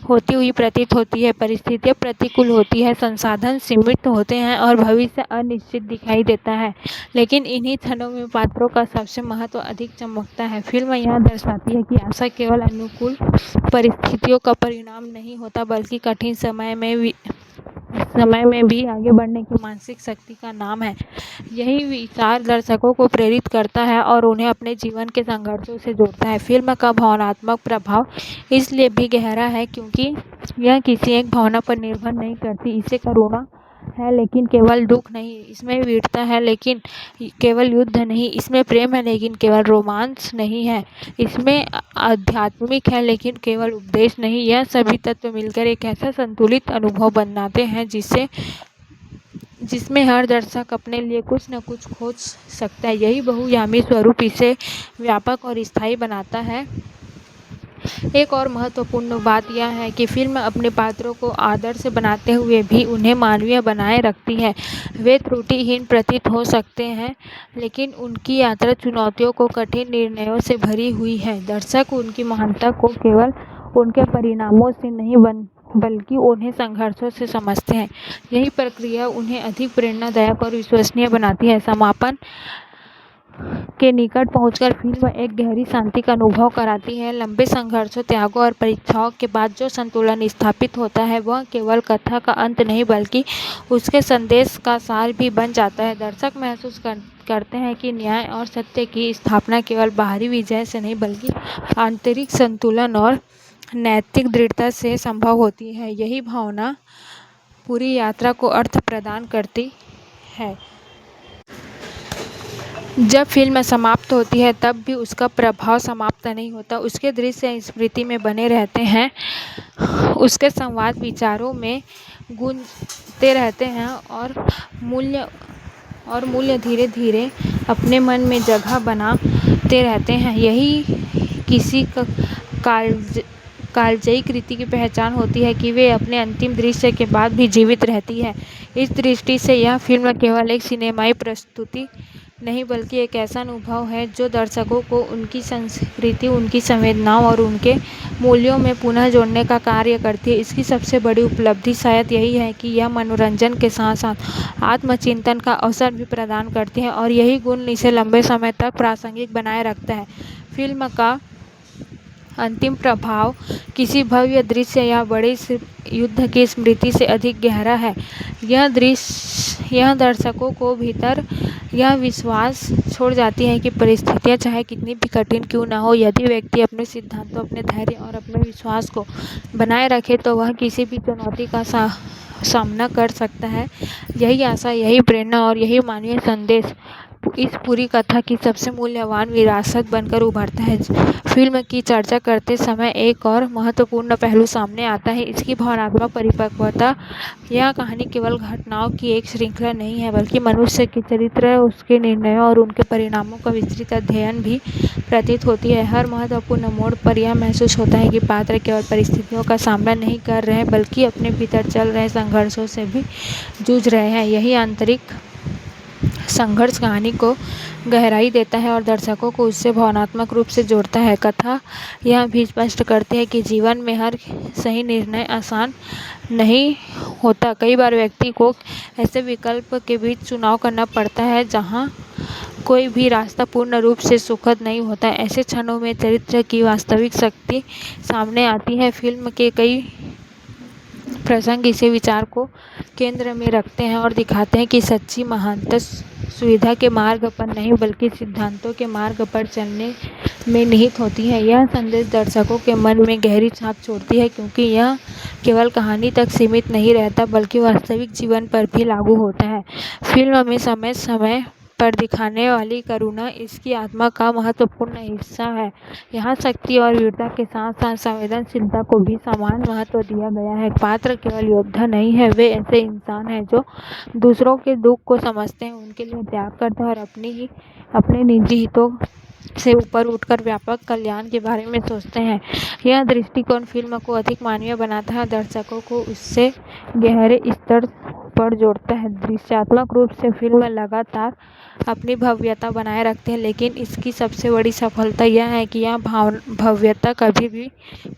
होती हुई प्रतीत होती है, परिस्थितियां प्रतिकूल होती है, संसाधन सीमित होते हैं और भविष्य अनिश्चित दिखाई देता है, लेकिन इन्हीं क्षणों में पात्रों का सबसे महत्व अधिक चमकता है। फिल्म यह दर्शाती है कि आशा केवल अनुकूल परिस्थितियों का परिणाम नहीं होता बल्कि कठिन समय में भी आगे बढ़ने की मानसिक शक्ति का नाम है। यही विचार दर्शकों को प्रेरित करता है और उन्हें अपने जीवन के संघर्षों से जोड़ता है। फिल्म का भावनात्मक प्रभाव इसलिए भी गहरा है क्योंकि यह किसी एक भावना पर निर्भर नहीं करती। इसे करुणा है लेकिन केवल दुख नहीं, इसमें वीरता है लेकिन केवल युद्ध नहीं, इसमें प्रेम है लेकिन केवल रोमांस नहीं है, इसमें आध्यात्मिक है लेकिन केवल उपदेश नहीं। यह सभी तत्व मिलकर एक ऐसा संतुलित अनुभव बनाते हैं जिसमें हर दर्शक अपने लिए कुछ न कुछ खोज सकता है। यही बहुआयामी स्वरूप इसे व्यापक और स्थायी बनाता है। एक और महत्वपूर्ण बात यह है कि फिल्म अपने पात्रों को आदर्श बनाते हुए भी उन्हें मानवीय बनाए रखती है। वे त्रुटिहीन प्रतीत हो सकते हैं लेकिन उनकी यात्रा चुनौतियों को कठिन निर्णयों से भरी हुई है। दर्शक उनकी महानता को केवल उनके परिणामों से नहीं बल्कि उन्हें संघर्षों से समझते हैं। यही प्रक्रिया उन्हें अधिक प्रेरणादायक और विश्वसनीय बनाती है। समापन के निकट पहुंचकर फिल्म एक गहरी शांति का अनुभव कराती है। लंबे संघर्षों, त्यागों और परीक्षाओं के बाद जो संतुलन स्थापित होता है वह केवल कथा का अंत नहीं बल्कि उसके संदेश का सार भी बन जाता है। दर्शक महसूस करते हैं कि न्याय और सत्य की स्थापना केवल बाहरी विजय से नहीं बल्कि आंतरिक संतुलन और नैतिक दृढ़ता से संभव होती है। यही भावना पूरी यात्रा को अर्थ प्रदान करती है। जब फ़िल्म समाप्त होती है तब भी उसका प्रभाव समाप्त नहीं होता। उसके दृश्य स्मृति में बने रहते हैं, उसके संवाद विचारों में गूंजते रहते हैं मूल्य और मूल्य धीरे-धीरे अपने मन में जगह बनाते रहते हैं। यही किसी कालजयी कृति की पहचान होती है कि वे अपने अंतिम दृश्य के बाद भी जीवित रहती है। इस दृष्टि से यह फ़िल्म केवल एक सिनेमाई प्रस्तुति नहीं बल्कि एक ऐसा अनुभव है जो दर्शकों को उनकी संस्कृति, उनकी संवेदनाओं और उनके मूल्यों में पुनः जोड़ने का कार्य करती है। इसकी सबसे बड़ी उपलब्धि शायद यही है कि यह मनोरंजन के साथ-साथ आत्मचिंतन का अवसर भी प्रदान करती है और यही गुण इसे लंबे समय तक प्रासंगिक बनाए रखता है। फ़िल्म का अंतिम प्रभाव किसी भव्य दृश्य या बड़े युद्ध की स्मृति से अधिक गहरा है। यह दर्शकों को भीतर यह विश्वास छोड़ जाती है कि परिस्थितियाँ चाहे कितनी भी कठिन क्यों न हो, यदि व्यक्ति अपने सिद्धांतों, अपने धैर्य और अपने विश्वास को बनाए रखे तो वह किसी भी चुनौती का सामना कर सकता है। यही आशा, यही प्रेरणा और यही मानवीय संदेश इस पूरी कथा की सबसे मूल्यवान विरासत बनकर उभरता है। फ़िल्म की चर्चा करते समय एक और महत्वपूर्ण पहलू सामने आता है, इसकी भावनात्मक परिपक्वता। यह कहानी केवल घटनाओं की एक श्रृंखला नहीं है, बल्कि मनुष्य के चरित्र, उसके निर्णयों और उनके परिणामों का विस्तृत अध्ययन भी प्रतीत होती है। हर महत्वपूर्ण मोड़ पर यह महसूस होता है कि पात्र केवल परिस्थितियों का सामना नहीं कर रहे हैं, बल्कि अपने भीतर चल रहे संघर्षों से भी जूझ रहे हैं। यही आंतरिक संघर्ष कहानी को गहराई देता है और दर्शकों को उससे भावनात्मक रूप से जोड़ता है। कथा यह भी स्पष्ट करती है कि जीवन में हर सही निर्णय आसान नहीं होता। कई बार व्यक्ति को ऐसे विकल्प के बीच चुनाव करना पड़ता है जहां कोई भी रास्ता पूर्ण रूप से सुखद नहीं होता। ऐसे क्षणों में चरित्र की वास्तविक शक्ति सामने आती है। फ़िल्म के कई प्रसंग इसी विचार को केंद्र में रखते हैं और दिखाते हैं कि सच्ची महानता सुविधा के मार्ग पर नहीं बल्कि सिद्धांतों के मार्ग पर चलने में निहित होती है। यह संदेश दर्शकों के मन में गहरी छाप छोड़ती है क्योंकि यह केवल कहानी तक सीमित नहीं रहता बल्कि वास्तविक जीवन पर भी लागू होता है। फ़िल्म में समय समय पर दिखाने वाली करुणा इसकी आत्मा का महत्वपूर्ण हिस्सा है। यहाँ शक्ति और वीरता के साथ साथ संवेदनशीलता को भी समान महत्व दिया गया है। पात्र केवल योद्धा नहीं है, वे ऐसे इंसान हैं जो दूसरों के दुख को समझते हैं, उनके लिए त्याग करते हैं और अपने निजी हितों से ऊपर उठकर व्यापक कल्याण के बारे में सोचते हैं। यह दृष्टिकोण फ़िल्म को अधिक मानवीय बनाता है, दर्शकों को उससे गहरे स्तर पर जोड़ता है। दृश्यात्मक रूप से फ़िल्म लगातार अपनी भव्यता बनाए रखते हैं, लेकिन इसकी सबसे बड़ी सफलता यह है कि यह भव्यता कभी भी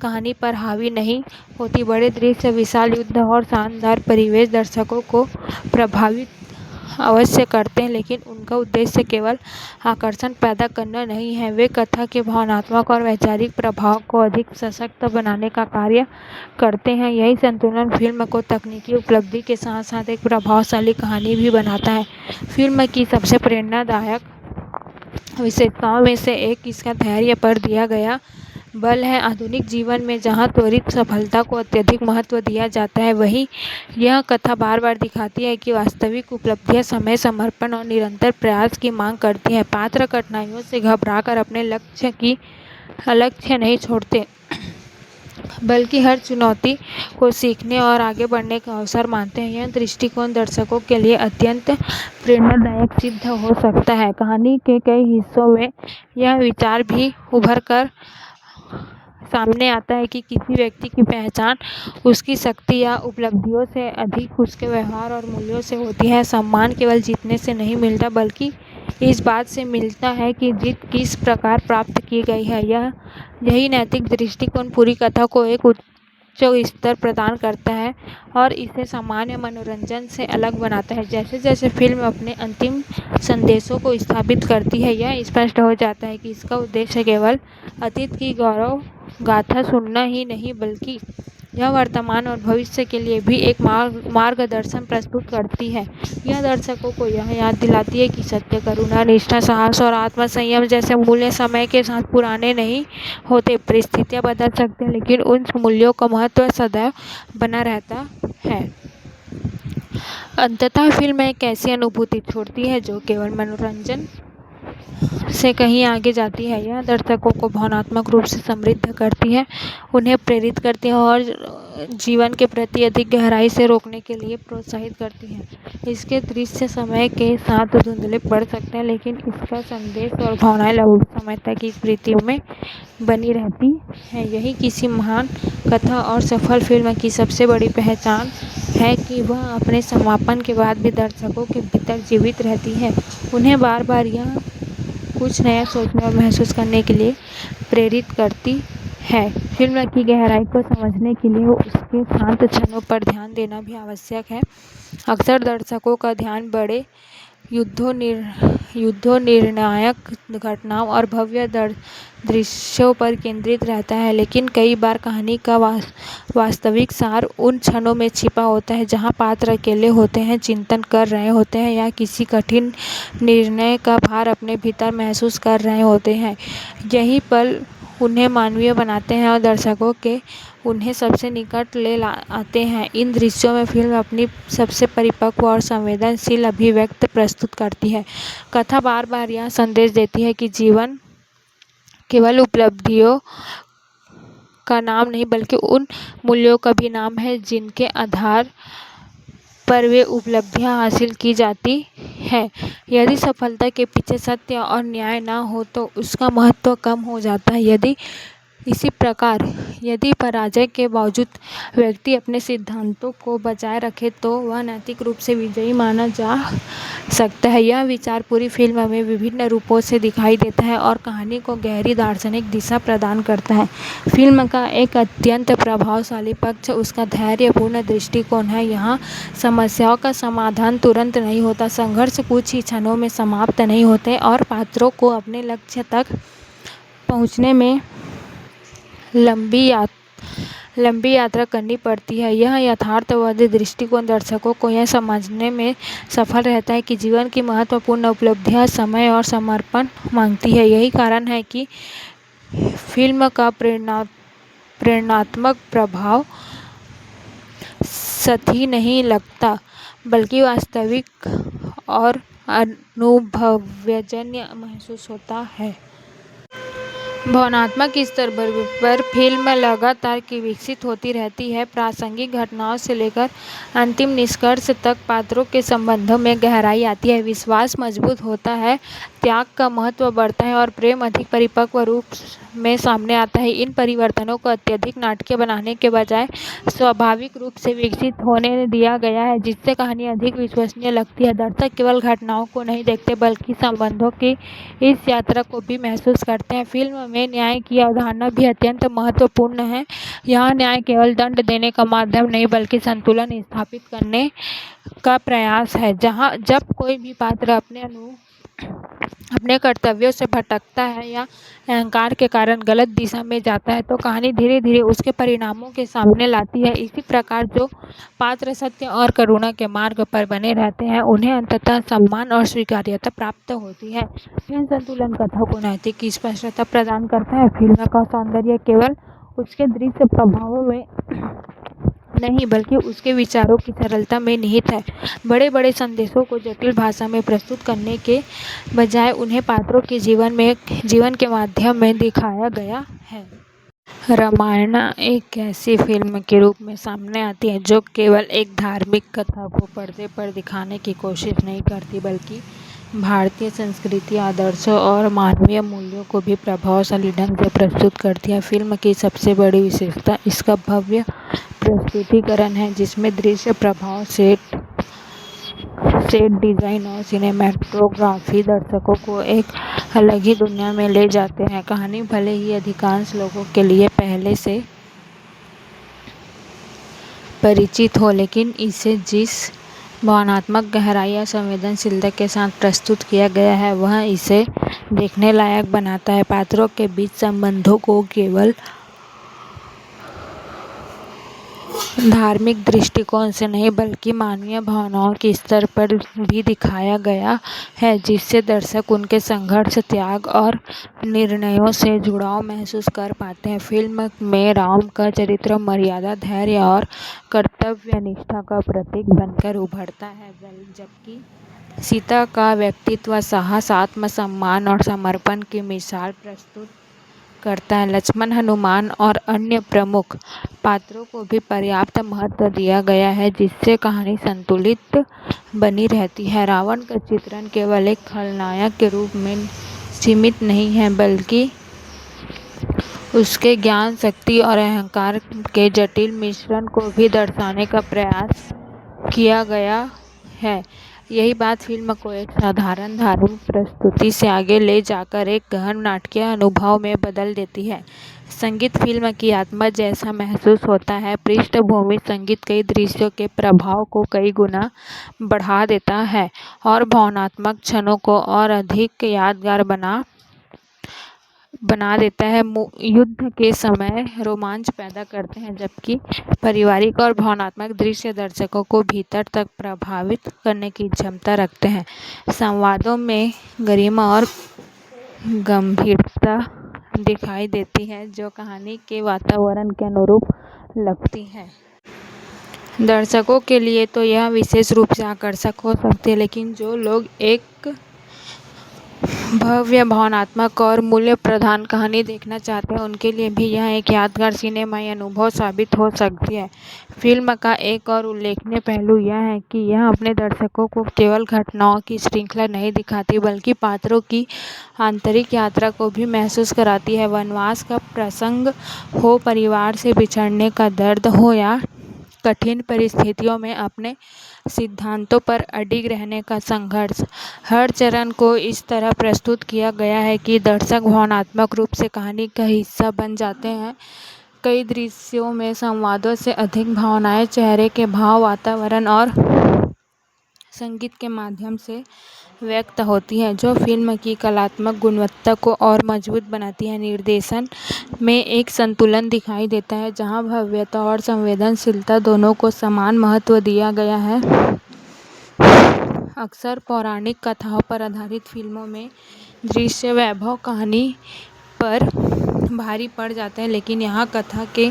कहानी पर हावी नहीं होती। बड़े दृश्य, विशाल युद्ध और शानदार परिवेश दर्शकों को प्रभावित अवश्य करते हैं, लेकिन उनका उद्देश्य केवल आकर्षण पैदा करना नहीं है। वे कथा के भावनात्मक और वैचारिक प्रभाव को अधिक सशक्त बनाने का कार्य करते हैं। यही संतुलन फ़िल्म को तकनीकी उपलब्धि के साथ साथ एक प्रभावशाली कहानी भी बनाता है। फ़िल्म की सबसे प्रेरणादायक विशेषताओं में से एक इसका धैर्य पर दिया गया बल है। आधुनिक जीवन में जहां त्वरित सफलता को अत्यधिक महत्व दिया जाता है, वहीं यह कथा बार बार दिखाती है कि वास्तविक उपलब्धियां समय, समर्पण और निरंतर प्रयास की मांग करती हैं। पात्र कठिनाइयों से घबराकर अपने लक्ष्य नहीं छोड़ते, बल्कि हर चुनौती को सीखने और आगे बढ़ने का अवसर मानते हैं। यह दृष्टिकोण दर्शकों के लिए अत्यंत प्रेरणादायक सिद्ध हो सकता है। कहानी के कई हिस्सों में यह विचार भी उभर कर सामने आता है कि किसी व्यक्ति की पहचान उसकी शक्ति या उपलब्धियों से अधिक उसके व्यवहार और मूल्यों से होती है। सम्मान केवल जीतने से नहीं मिलता बल्कि इस बात से मिलता है कि जीत किस प्रकार प्राप्त की गई है। यही नैतिक दृष्टिकोण पूरी कथा को एक उच्च स्तर प्रदान करता है और इसे सामान्य मनोरंजन से अलग बनाता है। जैसे जैसे फ़िल्म अपने अंतिम संदेशों को स्थापित करती है, यह स्पष्ट हो जाता है कि इसका उद्देश्य केवल अतीत की गौरव गाथा सुनना ही नहीं बल्कि यह वर्तमान और भविष्य के लिए भी एक मार्गदर्शन प्रस्तुत करती है। यह दर्शकों को यह याद दिलाती है कि सत्य, करुणा, निष्ठा, साहस और आत्मसंयम जैसे मूल्य समय के साथ पुराने नहीं होते। परिस्थितियाँ बदल सकती हैं, लेकिन उन मूल्यों का महत्व सदैव बना रहता है। अंततः फ़िल्म एक ऐसी अनुभूति छोड़ती है जो केवल मनोरंजन से कहीं आगे जाती है। यह दर्शकों को भावनात्मक रूप से समृद्ध करती है, उन्हें प्रेरित करती है और जीवन के प्रति अधिक गहराई से रोकने के लिए प्रोत्साहित करती है। इसके दृश्य समय के साथ धुंधले पड़ सकते हैं, लेकिन इसका संदेश और भावनाएं लंबे समय तक इस स्मृतियों में बनी रहती है। यही किसी महान कथा और सफल फिल्म की सबसे बड़ी पहचान है कि वह अपने समापन के बाद भी दर्शकों के भीतर जीवित रहती है, उन्हें बार बार यह कुछ नया सोचने और महसूस करने के लिए प्रेरित करती है। फिल्म की गहराई को समझने के लिए उसके शांत क्षणों पर ध्यान देना भी आवश्यक है। अक्सर दर्शकों का ध्यान बड़े युद्धों, निर्णायक घटनाओं और भव्य दृश्यों पर केंद्रित रहता है, लेकिन कई बार कहानी का वास्तविक सार उन क्षणों में छिपा होता है जहां पात्र अकेले होते हैं, चिंतन कर रहे होते हैं या किसी कठिन निर्णय का भार अपने भीतर महसूस कर रहे होते हैं। यही पल उन्हें मानवीय बनाते हैं और दर्शकों के उन्हें सबसे निकट ले आते हैं। इन दृश्यों में फिल्म अपनी सबसे परिपक्व और संवेदनशील अभिव्यक्ति प्रस्तुत करती है। कथा बार बार यह संदेश देती है कि जीवन केवल उपलब्धियों का नाम नहीं, बल्कि उन मूल्यों का भी नाम है जिनके आधार पर वे उपलब्धियां हासिल की जाती है। यदि सफलता के पीछे सत्य और न्याय न हो तो उसका महत्व कम हो जाता है। इसी प्रकार यदि पराजय के बावजूद व्यक्ति अपने सिद्धांतों को बचाए रखे तो वह नैतिक रूप से विजयी माना जा सकता है। यह विचार पूरी फिल्म में विभिन्न रूपों से दिखाई देता है और कहानी को गहरी दार्शनिक दिशा प्रदान करता है। फिल्म का एक अत्यंत प्रभावशाली पक्ष उसका धैर्यपूर्ण दृष्टिकोण है। यहाँ समस्याओं का समाधान तुरंत नहीं होता, संघर्ष कुछ ही क्षणों में समाप्त नहीं होते और पात्रों को अपने लक्ष्य तक पहुँचने में लंबी यात्रा करनी पड़ती है। यह यथार्थवादी दृष्टिकोण दर्शकों को यह समझने में सफल रहता है कि जीवन की महत्वपूर्ण उपलब्धियां समय और समर्पण मांगती है। यही कारण है कि फिल्म का प्रेरणात्मक प्रभाव सतही नहीं लगता, बल्कि वास्तविक और अनुभवजन्य महसूस होता है। भावनात्मक स्तर पर फिल्म लगातार विकसित होती रहती है। प्रासंगिक घटनाओं से लेकर अंतिम निष्कर्ष तक पात्रों के संबंधों में गहराई आती है, विश्वास मजबूत होता है, त्याग का महत्व बढ़ता है और प्रेम अधिक परिपक्व रूप में सामने आता है। इन परिवर्तनों को अत्यधिक नाटकीय बनाने के बजाय स्वाभाविक रूप से विकसित होने दिया गया है, जिससे कहानी अधिक विश्वसनीय लगती है। दर्शक केवल घटनाओं को नहीं देखते, बल्कि संबंधों की इस यात्रा को भी महसूस करते हैं। फिल्म में न्याय की अवधारणा भी अत्यंत महत्वपूर्ण है। यहाँ न्याय केवल दंड देने का माध्यम नहीं, बल्कि संतुलन स्थापित करने का प्रयास है। जब कोई भी पात्र अपने कर्तव्यों से भटकता है या अहंकार के कारण गलत दिशा में जाता है तो कहानी धीरे धीरे उसके परिणामों के सामने लाती है। इसी प्रकार जो पात्र सत्य और करुणा के मार्ग पर बने रहते हैं उन्हें अंततः सम्मान और स्वीकार्यता प्राप्त होती है। यह संतुलन कथा को नैतिक स्पष्टता प्रदान करता है। फिल्म का सौंदर्य केवल उसके दृश्य प्रभावों में नहीं, बल्कि उसके विचारों की सरलता में निहित है। बड़े बड़े संदेशों को जटिल भाषा में प्रस्तुत करने के बजाय उन्हें पात्रों के जीवन के माध्यम में दिखाया गया है। रामायण एक ऐसी फिल्म के रूप में सामने आती है जो केवल एक धार्मिक कथा को पर्दे पर दिखाने की कोशिश नहीं करती, बल्कि भारतीय संस्कृति, आदर्शों और मानवीय मूल्यों को भी प्रभावशाली ढंग से प्रस्तुत करती है। फिल्म की सबसे बड़ी विशेषता इसका भव्य प्रस्तुतिकरण है, जिसमें दृश्य प्रभाव, सेट डिजाइन और सिनेमैटोग्राफी दर्शकों को एक अलग ही दुनिया में ले जाते हैं। कहानी भले ही अधिकांश लोगों के लिए पहले से परिचित हो, लेकिन इसे जिस भावनात्मक गहराई या संवेदनशीलता के साथ प्रस्तुत किया गया है वह इसे देखने लायक बनाता है। पात्रों के बीच संबंधों को केवल धार्मिक दृष्टिकोण से नहीं, बल्कि मानवीय भावनाओं के स्तर पर भी दिखाया गया है, जिससे दर्शक उनके संघर्ष, त्याग और निर्णयों से जुड़ाव महसूस कर पाते हैं। फिल्म में राम का चरित्र मर्यादा, धैर्य और कर्तव्यनिष्ठा का प्रतीक बनकर उभरता है, जबकि सीता का व्यक्तित्व साहस, आत्मसम्मान और समर्पण की मिसाल प्रस्तुत करता है। लक्ष्मण, हनुमान और अन्य प्रमुख पात्रों को भी पर्याप्त महत्व दिया गया है, जिससे कहानी संतुलित बनी रहती है। रावण का चित्रण केवल एक खलनायक के रूप में सीमित नहीं है, बल्कि उसके ज्ञान, शक्ति और अहंकार के जटिल मिश्रण को भी दर्शाने का प्रयास किया गया है। यही बात फिल्म को एक साधारण धार्मिक प्रस्तुति से आगे ले जाकर एक गहन नाटकीय अनुभव में बदल देती है। संगीत फिल्म की आत्मा जैसा महसूस होता है। पृष्ठभूमि संगीत कई दृश्यों के प्रभाव को कई गुना बढ़ा देता है और भावनात्मक क्षणों को और अधिक यादगार बना देता है। युद्ध के समय रोमांच पैदा करते हैं, जबकि पारिवारिक और भावनात्मक दृश्य दर्शकों को भीतर तक प्रभावित करने की क्षमता रखते हैं। संवादों में गरिमा और गंभीरता दिखाई देती है, जो कहानी के वातावरण के अनुरूप लगती है। दर्शकों के लिए तो यह विशेष रूप से आकर्षक हो सकती है, लेकिन जो लोग एक भव्य, भावनात्मक और मूल्य प्रधान कहानी देखना चाहते हैं, उनके लिए भी यह एक यादगार सिनेमाई अनुभव साबित हो सकती है। फिल्म का एक और उल्लेखनीय पहलू यह है कि यह अपने दर्शकों को केवल घटनाओं की श्रृंखला नहीं दिखाती, बल्कि पात्रों की आंतरिक यात्रा को भी महसूस कराती है। वनवास का प्रसंग हो, परिवार से बिछड़ने का दर्द हो या कठिन परिस्थितियों में अपने सिद्धांतों पर अडिग रहने का संघर्ष, हर चरण को इस तरह प्रस्तुत किया गया है कि दर्शक भावनात्मक रूप से कहानी का हिस्सा बन जाते हैं। कई दृश्यों में संवादों से अधिक भावनाएं चेहरे के भाव, वातावरण और संगीत के माध्यम से व्यक्त होती है, जो फिल्म की कलात्मक गुणवत्ता को और मजबूत बनाती है। निर्देशन में एक संतुलन दिखाई देता है, जहां भव्यता और संवेदनशीलता दोनों को समान महत्व दिया गया है। अक्सर पौराणिक कथाओं पर आधारित फिल्मों में दृश्य वैभव कहानी पर भारी पड़ जाता है, लेकिन यहाँ कथा के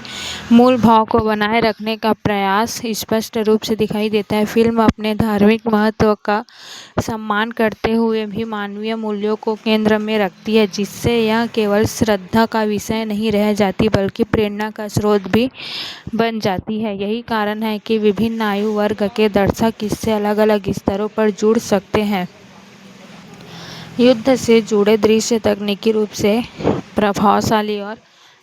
मूल भाव को बनाए रखने का प्रयास स्पष्ट रूप से दिखाई देता है। फिल्म अपने धार्मिक महत्व का सम्मान करते हुए भी मानवीय मूल्यों को केंद्र में रखती है, जिससे यह केवल श्रद्धा का विषय नहीं रह जाती, बल्कि प्रेरणा का स्रोत भी बन जाती है। यही कारण है कि विभिन्न आयु वर्ग के दर्शक इससे अलग-अलग स्तरों पर जुड़ सकते हैं। युद्ध से जुड़े दृश्य तकनीकी रूप से प्रभावशाली और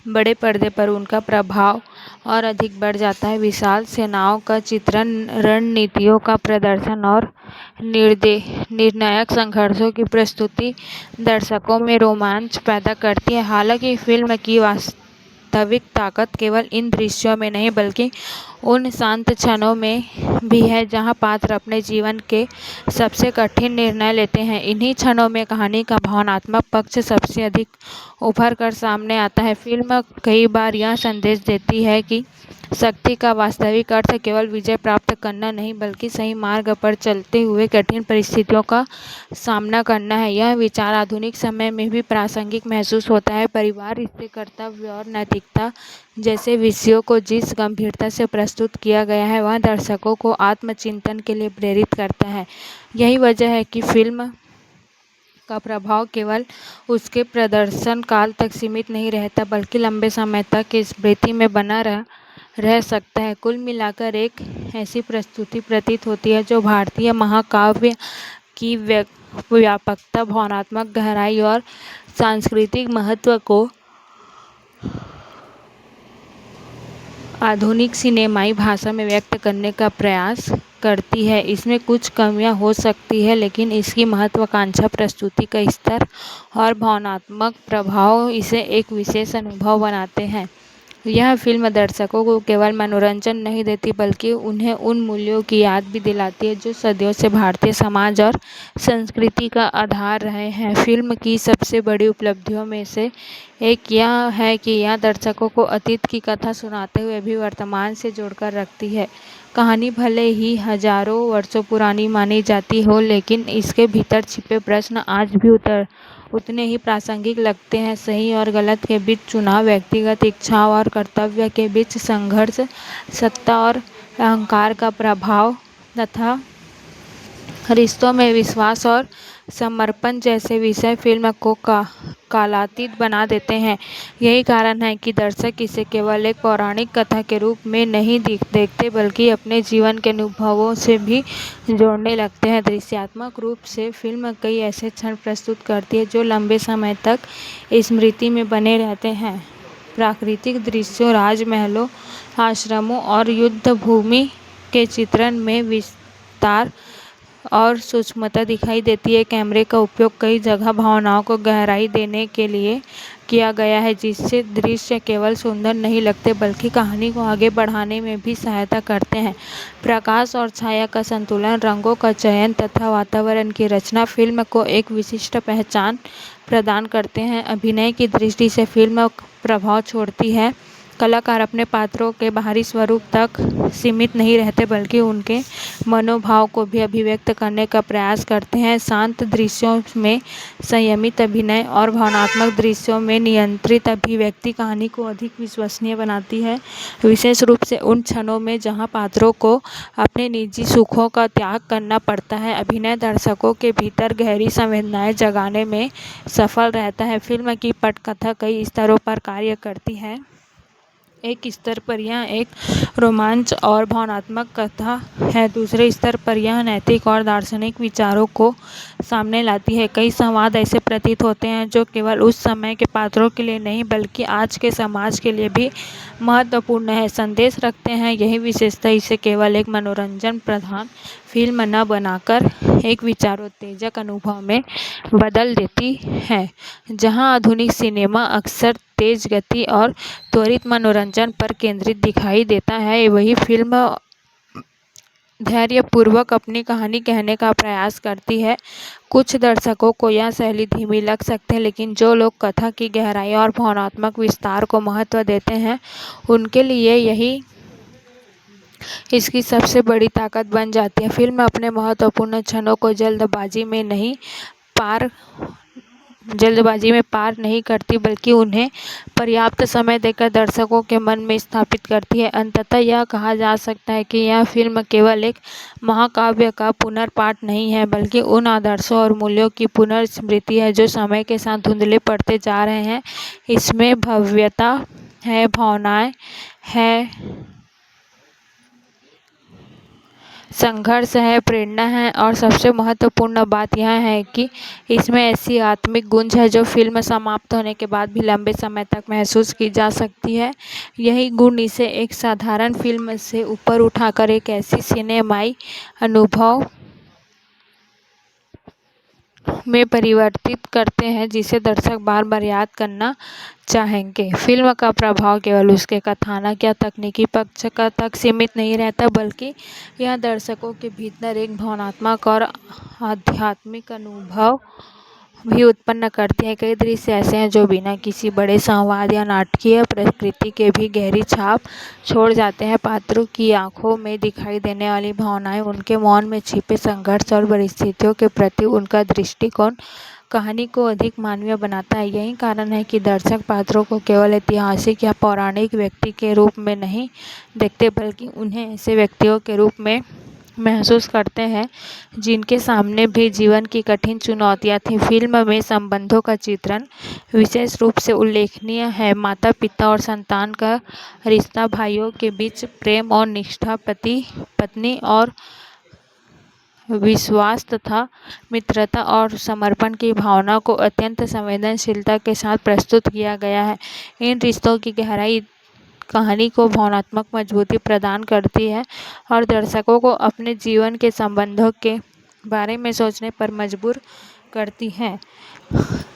बड़े पर्दे पर उनका प्रभाव और अधिक बढ़ जाता है। विशाल सेनाओं का चित्रण, रणनीतियों का प्रदर्शन और निर्णायक संघर्षों की प्रस्तुति दर्शकों में रोमांच पैदा करती है। हालांकि फिल्म की वास्तविक ताकत केवल इन दृश्यों में नहीं, बल्कि उन शांत क्षणों में भी है जहां पात्र अपने जीवन के सबसे कठिन निर्णय लेते हैं। इन्हीं क्षणों में कहानी का भावनात्मक पक्ष सबसे अधिक उभर कर सामने आता है। फिल्म कई बार यह संदेश देती है कि शक्ति का वास्तविक अर्थ केवल विजय प्राप्त करना नहीं, बल्कि सही मार्ग पर चलते हुए कठिन परिस्थितियों का सामना करना है। यह विचार आधुनिक समय में भी प्रासंगिक महसूस होता है। परिवार, रिश्ते, कर्तव्य और नैतिकता जैसे विषयों को जिस गंभीरता से प्रस्तुत किया गया है, वह दर्शकों को आत्मचिंतन के लिए प्रेरित करता है। यही वजह है कि फिल्म का प्रभाव केवल उसके प्रदर्शन काल तक सीमित नहीं रहता, बल्कि लंबे समय तक स्मृति में बना रह सकता है। कुल मिलाकर एक ऐसी प्रस्तुति प्रतीत होती है जो भारतीय महाकाव्य की व्यापकता, भावनात्मक गहराई और सांस्कृतिक महत्व को आधुनिक सिनेमाई भाषा में व्यक्त करने का प्रयास करती है। इसमें कुछ कमियां हो सकती है, लेकिन इसकी महत्वाकांक्षा, प्रस्तुति का स्तर और भावनात्मक प्रभाव इसे एक विशेष अनुभव बनाते हैं। यह फिल्म दर्शकों को केवल मनोरंजन नहीं देती, बल्कि उन्हें उन मूल्यों की याद भी दिलाती है जो सदियों से भारतीय समाज और संस्कृति का आधार रहे हैं। फिल्म की सबसे बड़ी उपलब्धियों में से एक यह है कि यह दर्शकों को अतीत की कथा सुनाते हुए भी वर्तमान से जोड़कर रखती है। कहानी भले ही हजारों वर्षों पुरानी मानी जाती हो, लेकिन इसके भीतर छिपे प्रश्न आज भी उतने ही प्रासंगिक लगते हैं। सही और गलत के बीच चुनाव, व्यक्तिगत इच्छाओं और कर्तव्य के बीच संघर्ष, सत्ता और अहंकार का प्रभाव तथा रिश्तों में विश्वास और समर्पण जैसे विषय फिल्म को कालातीत बना देते हैं। यही कारण है कि दर्शक इसे केवल एक पौराणिक कथा के रूप में नहीं देखते बल्कि अपने जीवन के अनुभवों से भी जोड़ने लगते हैं। दृश्यात्मक रूप से फिल्म कई ऐसे क्षण प्रस्तुत करती है जो लंबे समय तक स्मृति में बने रहते हैं। प्राकृतिक दृश्यों, राजमहलों, आश्रमों और युद्ध भूमि के चित्रण में विस्तार और सूक्ष्मता दिखाई देती है। कैमरे का उपयोग कई जगह भावनाओं को गहराई देने के लिए किया गया है, जिससे दृश्य केवल सुंदर नहीं लगते बल्कि कहानी को आगे बढ़ाने में भी सहायता करते हैं। प्रकाश और छाया का संतुलन, रंगों का चयन तथा वातावरण की रचना फिल्म को एक विशिष्ट पहचान प्रदान करते हैं। अभिनय की दृष्टि से फिल्म प्रभाव छोड़ती है। कलाकार अपने पात्रों के बाहरी स्वरूप तक सीमित नहीं रहते बल्कि उनके मनोभाव को भी अभिव्यक्त करने का प्रयास करते हैं। शांत दृश्यों में संयमित अभिनय और भावनात्मक दृश्यों में नियंत्रित अभिव्यक्ति कहानी को अधिक विश्वसनीय बनाती है, विशेष रूप से उन क्षणों में जहां पात्रों को अपने निजी सुखों का त्याग करना पड़ता है। अभिनय दर्शकों के भीतर गहरी संवेदनाएं जगाने में सफल रहता है। फिल्म की पटकथा कई स्तरों पर कार्य करती है। एक स्तर पर यह एक रोमांच और भावनात्मक कथा है, दूसरे स्तर पर यह नैतिक और दार्शनिक विचारों को सामने लाती है। कई संवाद ऐसे प्रतीत होते हैं जो केवल उस समय के पात्रों के लिए नहीं बल्कि आज के समाज के लिए भी महत्वपूर्ण है, संदेश रखते हैं। यही विशेषता इसे केवल एक मनोरंजन प्रधान फिल्म न बनाकर एक विचारोत्तेजक अनुभव में बदल देती है। जहां आधुनिक सिनेमा अक्सर तेज गति और त्वरित मनोरंजन पर केंद्रित दिखाई देता है, वही फिल्म धैर्यपूर्वक अपनी कहानी कहने का प्रयास करती है। कुछ दर्शकों को यह शैली धीमी लग सकती है, लेकिन जो लोग कथा की गहराई और भावनात्मक विस्तार को महत्व देते हैं, उनके लिए यही इसकी सबसे बड़ी ताकत बन जाती है। फिल्म अपने महत्वपूर्ण क्षणों को जल्दबाजी में पार नहीं करती बल्कि उन्हें पर्याप्त समय देकर दर्शकों के मन में स्थापित करती है। अंततः यह कहा जा सकता है कि यह फिल्म केवल एक महाकाव्य का पुनर्पाठ नहीं है बल्कि उन आदर्शों और मूल्यों की पुनर्स्मृति है जो समय के साथ धुंधले पड़ते जा रहे हैं। इसमें भव्यता है, भावनाएं है, संघर्ष है, प्रेरणा है और सबसे महत्वपूर्ण बात यह है कि इसमें ऐसी आत्मिक गूंज है जो फिल्म समाप्त होने के बाद भी लंबे समय तक महसूस की जा सकती है। यही गुण इसे एक साधारण फिल्म से ऊपर उठाकर एक ऐसी सिनेमाई अनुभव में परिवर्तित करते हैं जिसे दर्शक बार बार याद करना चाहेंगे। फिल्म का प्रभाव केवल उसके कथानक या तकनीकी पक्ष तक सीमित नहीं रहता बल्कि यह दर्शकों के भीतर एक भावनात्मक और आध्यात्मिक अनुभव भी उत्पन्न करती है। कई दृश्य ऐसे हैं जो बिना किसी बड़े संवाद या नाटकीय प्रकृति के भी गहरी छाप छोड़ जाते हैं। पात्रों की आंखों में दिखाई देने वाली भावनाएं, उनके मौन में छिपे संघर्ष और परिस्थितियों के प्रति उनका दृष्टिकोण कहानी को अधिक मानवीय बनाता है। यही कारण है कि दर्शक पात्रों को केवल ऐतिहासिक या पौराणिक व्यक्ति के रूप में नहीं देखते बल्कि उन्हें ऐसे व्यक्तियों के रूप में महसूस करते हैं जिनके सामने भी जीवन की कठिन चुनौतियां थीं। फिल्म में संबंधों का चित्रण विशेष रूप से उल्लेखनीय है। माता पिता और संतान का रिश्ता, भाइयों के बीच प्रेम और निष्ठा, पति पत्नी और विश्वास तथा मित्रता और समर्पण की भावना को अत्यंत संवेदनशीलता के साथ प्रस्तुत किया गया है। इन रिश्तों की गहराई कहानी को भावनात्मक मजबूती प्रदान करती है और दर्शकों को अपने जीवन के संबंधों के बारे में सोचने पर मजबूर करती है।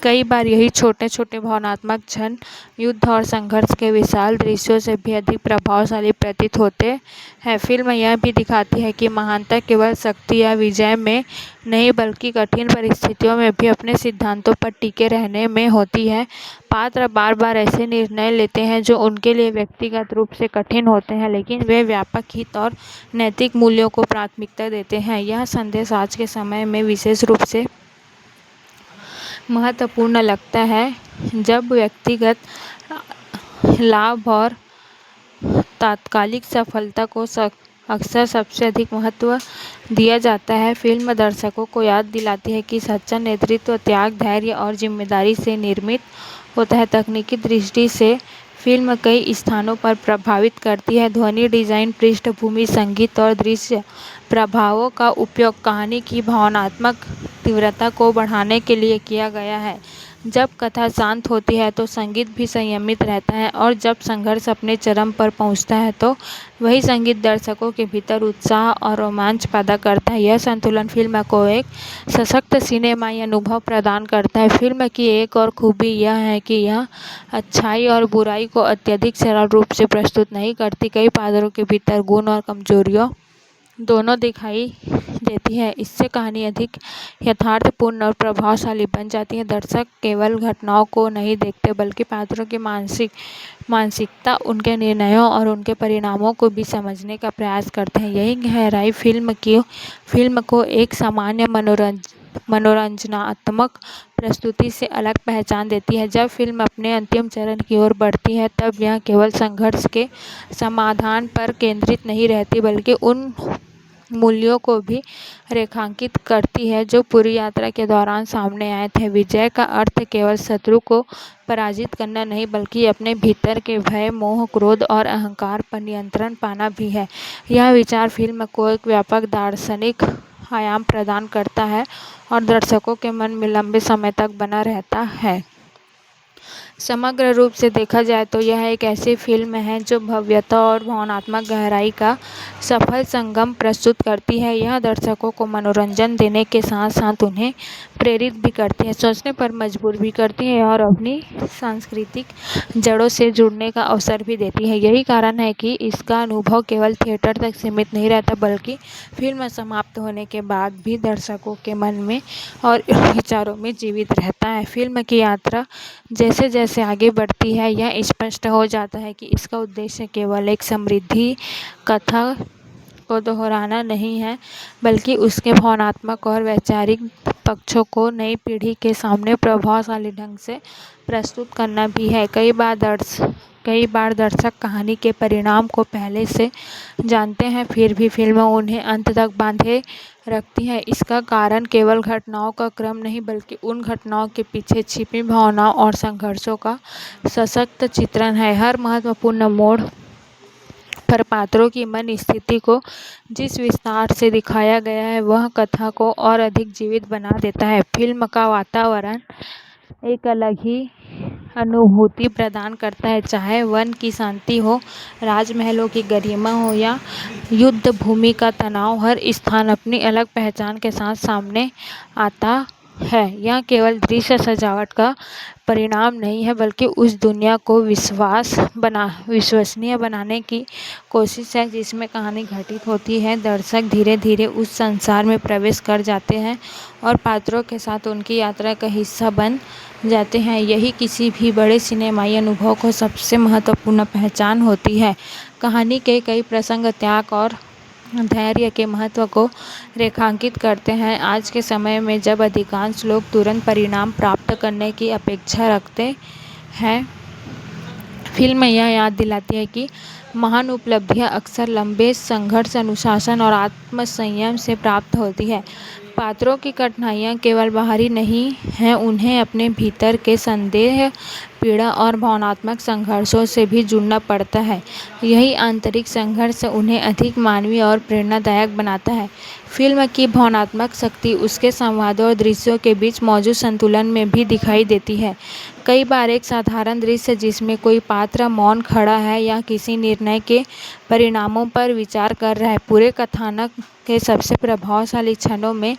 कई बार यही छोटे छोटे भावनात्मक क्षण युद्ध और संघर्ष के विशाल दृश्यों से भी अधिक प्रभावशाली प्रतीत होते हैं। फिल्म यह भी दिखाती है कि महानता केवल शक्ति या विजय में नहीं बल्कि कठिन परिस्थितियों में भी अपने सिद्धांतों पर टिके रहने में होती है। पात्र बार बार ऐसे निर्णय लेते हैं जो उनके लिए व्यक्तिगत रूप से कठिन होते हैं, लेकिन वे व्यापक हित और नैतिक मूल्यों को प्राथमिकता देते हैं। यह संदेश आज के समय में विशेष रूप से महत्वपूर्ण लगता है जब व्यक्तिगत लाभ और तात्कालिक सफलता को अक्सर सबसे अधिक महत्व दिया जाता है। फिल्म दर्शकों को याद दिलाती है कि सच्चा नेतृत्व त्याग, धैर्य और जिम्मेदारी से निर्मित होता है। तकनीकी दृष्टि से फिल्म कई स्थानों पर प्रभावित करती है। ध्वनि डिजाइन, पृष्ठभूमि संगीत और दृश्य प्रभावों का उपयोग कहानी की भावनात्मक तीव्रता को बढ़ाने के लिए किया गया है। जब कथा शांत होती है तो संगीत भी संयमित रहता है, और जब संघर्ष अपने चरम पर पहुंचता है तो वही संगीत दर्शकों के भीतर उत्साह और रोमांच पैदा करता है। यह संतुलन फिल्म को एक सशक्त सिनेमाई अनुभव प्रदान करता है। फिल्म की एक और खूबी यह है कि यह अच्छाई और बुराई को अत्यधिक सरल रूप से प्रस्तुत नहीं करती। कई पात्रों के भीतर गुण और कमजोरियों दोनों दिखाई देती है। इससे कहानी अधिक यथार्थपूर्ण और प्रभावशाली बन जाती है। दर्शक केवल घटनाओं को नहीं देखते, बल्कि पात्रों की मानसिकता, उनके निर्णयों और उनके परिणामों को भी समझने का प्रयास करते हैं। यही गहराई फिल्म को एक सामान्य मनोरंजनात्मक प्रस्तुति से अलग पहचान देती है। जब फिल्म अपने अंतिम चरण की ओर बढ़ती है, तब यह केवल संघर्ष के समाधान पर केंद्रित नहीं रहती, बल्कि उन मूल्यों को भी रेखांकित करती है जो पूरी यात्रा के दौरान सामने आए थे। विजय का अर्थ केवल शत्रु को पराजित करना नहीं, बल्कि अपने भीतर के भय, मोह, क्रोध और अहंकार पर नियंत्रण पाना भी है। यह विचार फिल्म को एक व्यापक दार्शनिक आयाम प्रदान करता है और दर्शकों के मन में लंबे समय तक बना रहता है। समग्र रूप से देखा जाए तो यह एक ऐसी फिल्म है जो भव्यता और भावनात्मक गहराई का सफल संगम प्रस्तुत करती है। यह दर्शकों को मनोरंजन देने के साथ साथ उन्हें प्रेरित भी करती है, सोचने पर मजबूर भी करती है और अपनी सांस्कृतिक जड़ों से जुड़ने का अवसर भी देती है। यही कारण है कि इसका अनुभव केवल थिएटर तक सीमित नहीं रहता, बल्कि फिल्म समाप्त होने के बाद भी दर्शकों के मन में और विचारों में जीवित रहता है। फिल्म की यात्रा जैसे जैसे आगे बढ़ती है, यह स्पष्ट हो जाता है कि इसका उद्देश्य केवल एक समृद्ध कथा को दोहराना नहीं है, बल्कि उसके भावनात्मक और वैचारिक पक्षों को नई पीढ़ी के सामने प्रभावशाली ढंग से प्रस्तुत करना भी है। कई बार दर्शक कहानी के परिणाम को पहले से जानते हैं, फिर भी फिल्म उन्हें अंत तक बांधे रखती है। इसका कारण केवल घटनाओं का क्रम नहीं, बल्कि उन घटनाओं के पीछे छिपी भावनाओं और संघर्षों का सशक्त चित्रण है। हर महत्वपूर्ण मोड़ पर पात्रों की मन स्थिति को जिस विस्तार से दिखाया गया है, वह कथा को और अधिक जीवित बना देता है। फिल्म का वातावरण एक अलग ही अनुभूति प्रदान करता है, चाहे वन की शांति हो, राजमहलों की गरिमा हो या युद्ध भूमि का तनाव। हर स्थान अपनी अलग पहचान के साथ सामने आता है। यह केवल दृश्य सजावट का परिणाम नहीं है, बल्कि उस दुनिया को विश्वसनीय बनाने की कोशिश है जिसमें कहानी घटित होती है। दर्शक धीरे धीरे उस संसार में प्रवेश कर जाते हैं और पात्रों के साथ उनकी यात्रा का हिस्सा बन जाते हैं। यही किसी भी बड़े सिनेमाई अनुभव को सबसे महत्वपूर्ण पहचान होती है। कहानी के कई प्रसंग त्याग और धैर्य के महत्व को रेखांकित करते हैं। आज के समय में जब अधिकांश लोग तुरंत परिणाम प्राप्त करने की अपेक्षा रखते हैं, फिल्म यह याद दिलाती है कि महान उपलब्धियां अक्सर लंबे संघर्ष, अनुशासन और आत्मसंयम से प्राप्त होती है। पात्रों की कठिनाइयाँ केवल बाहरी नहीं हैं, उन्हें अपने भीतर के संदेह, पीड़ा और भावनात्मक संघर्षों से भी जुड़ना पड़ता है। यही आंतरिक संघर्ष उन्हें अधिक मानवीय और प्रेरणादायक बनाता है। फिल्म की भावनात्मक शक्ति उसके संवादों और दृश्यों के बीच मौजूद संतुलन में भी दिखाई देती है। कई बार एक साधारण दृश्य जिसमें कोई पात्र मौन खड़ा है या किसी निर्णय के परिणामों पर विचार कर रहा है, पूरे कथानक के सबसे प्रभावशाली क्षणों में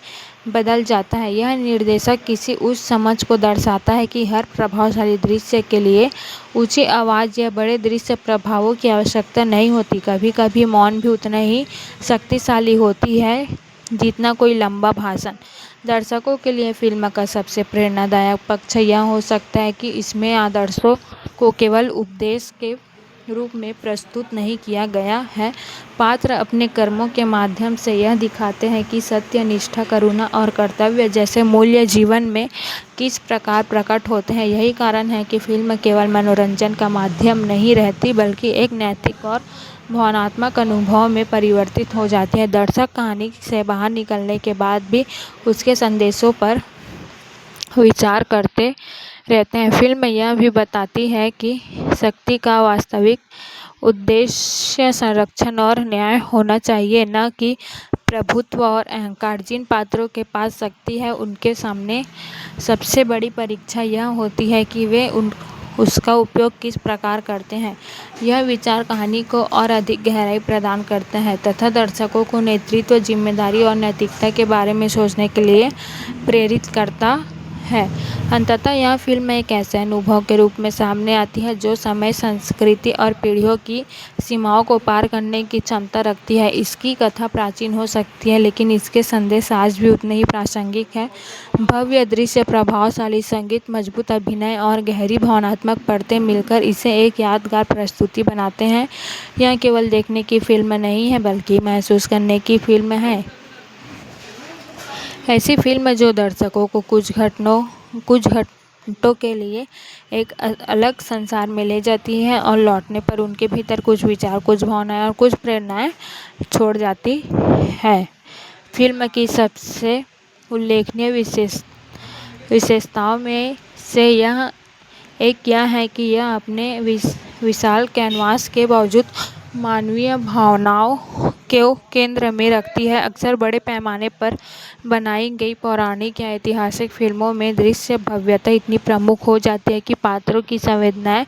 बदल जाता है। यह निर्देशक किसी उस समझ को दर्शाता है कि हर प्रभावशाली दृश्य के लिए ऊंची आवाज़ या बड़े दृश्य प्रभावों की आवश्यकता नहीं होती। कभी कभी मौन भी उतना ही शक्तिशाली होती है जितना कोई लंबा भाषण। दर्शकों के लिए फिल्म का सबसे प्रेरणादायक पक्ष यह हो सकता है कि इसमें आदर्शों को केवल उपदेश के रूप में प्रस्तुत नहीं किया गया है। पात्र अपने कर्मों के माध्यम से यह दिखाते हैं कि सत्य, निष्ठा, करुणा और कर्तव्य जैसे मूल्य जीवन में किस प्रकार प्रकट होते हैं। यही कारण है कि फिल्म केवल मनोरंजन का माध्यम नहीं रहती, बल्कि एक नैतिक और भावनात्मक अनुभव में परिवर्तित हो जाती है। दर्शक कहानी से बाहर निकलने के बाद भी उसके संदेशों पर विचार करते रहते हैं। फिल्म यह भी बताती है कि शक्ति का वास्तविक उद्देश्य संरक्षण और न्याय होना चाहिए, न कि प्रभुत्व और अहंकार। जिन पात्रों के पास शक्ति है, उनके सामने सबसे बड़ी परीक्षा यह होती है कि वे उसका उपयोग किस प्रकार करते हैं। यह विचार कहानी को और अधिक गहराई प्रदान करता है तथा दर्शकों को नेतृत्व, जिम्मेदारी और नैतिकता के बारे में सोचने के लिए प्रेरित करता है। अंततः यह फिल्म एक ऐसे अनुभव के रूप में सामने आती है जो समय, संस्कृति और पीढ़ियों की सीमाओं को पार करने की क्षमता रखती है। इसकी कथा प्राचीन हो सकती है, लेकिन इसके संदेश आज भी उतने ही प्रासंगिक हैं। भव्य दृश्य, प्रभावशाली संगीत, मजबूत अभिनय और गहरी भावनात्मक परतें मिलकर इसे एक यादगार प्रस्तुति बनाते हैं। यह केवल देखने की फिल्म नहीं है, बल्कि महसूस करने की फिल्म है। ऐसी फिल्म जो दर्शकों को कुछ घंटों के लिए एक अलग संसार में ले जाती है और लौटने पर उनके भीतर कुछ विचार, कुछ भावनाएं और कुछ प्रेरणाएं छोड़ जाती है। फिल्म की सबसे उल्लेखनीय विशेषताओं में से यह है कि यह अपने विशाल कैनवास के बावजूद मानवीय भावनाओं को केंद्र में रखती है। अक्सर बड़े पैमाने पर बनाई गई पौराणिक या ऐतिहासिक फिल्मों में दृश्य भव्यता इतनी प्रमुख हो जाती है कि पात्रों की संवेदनाएं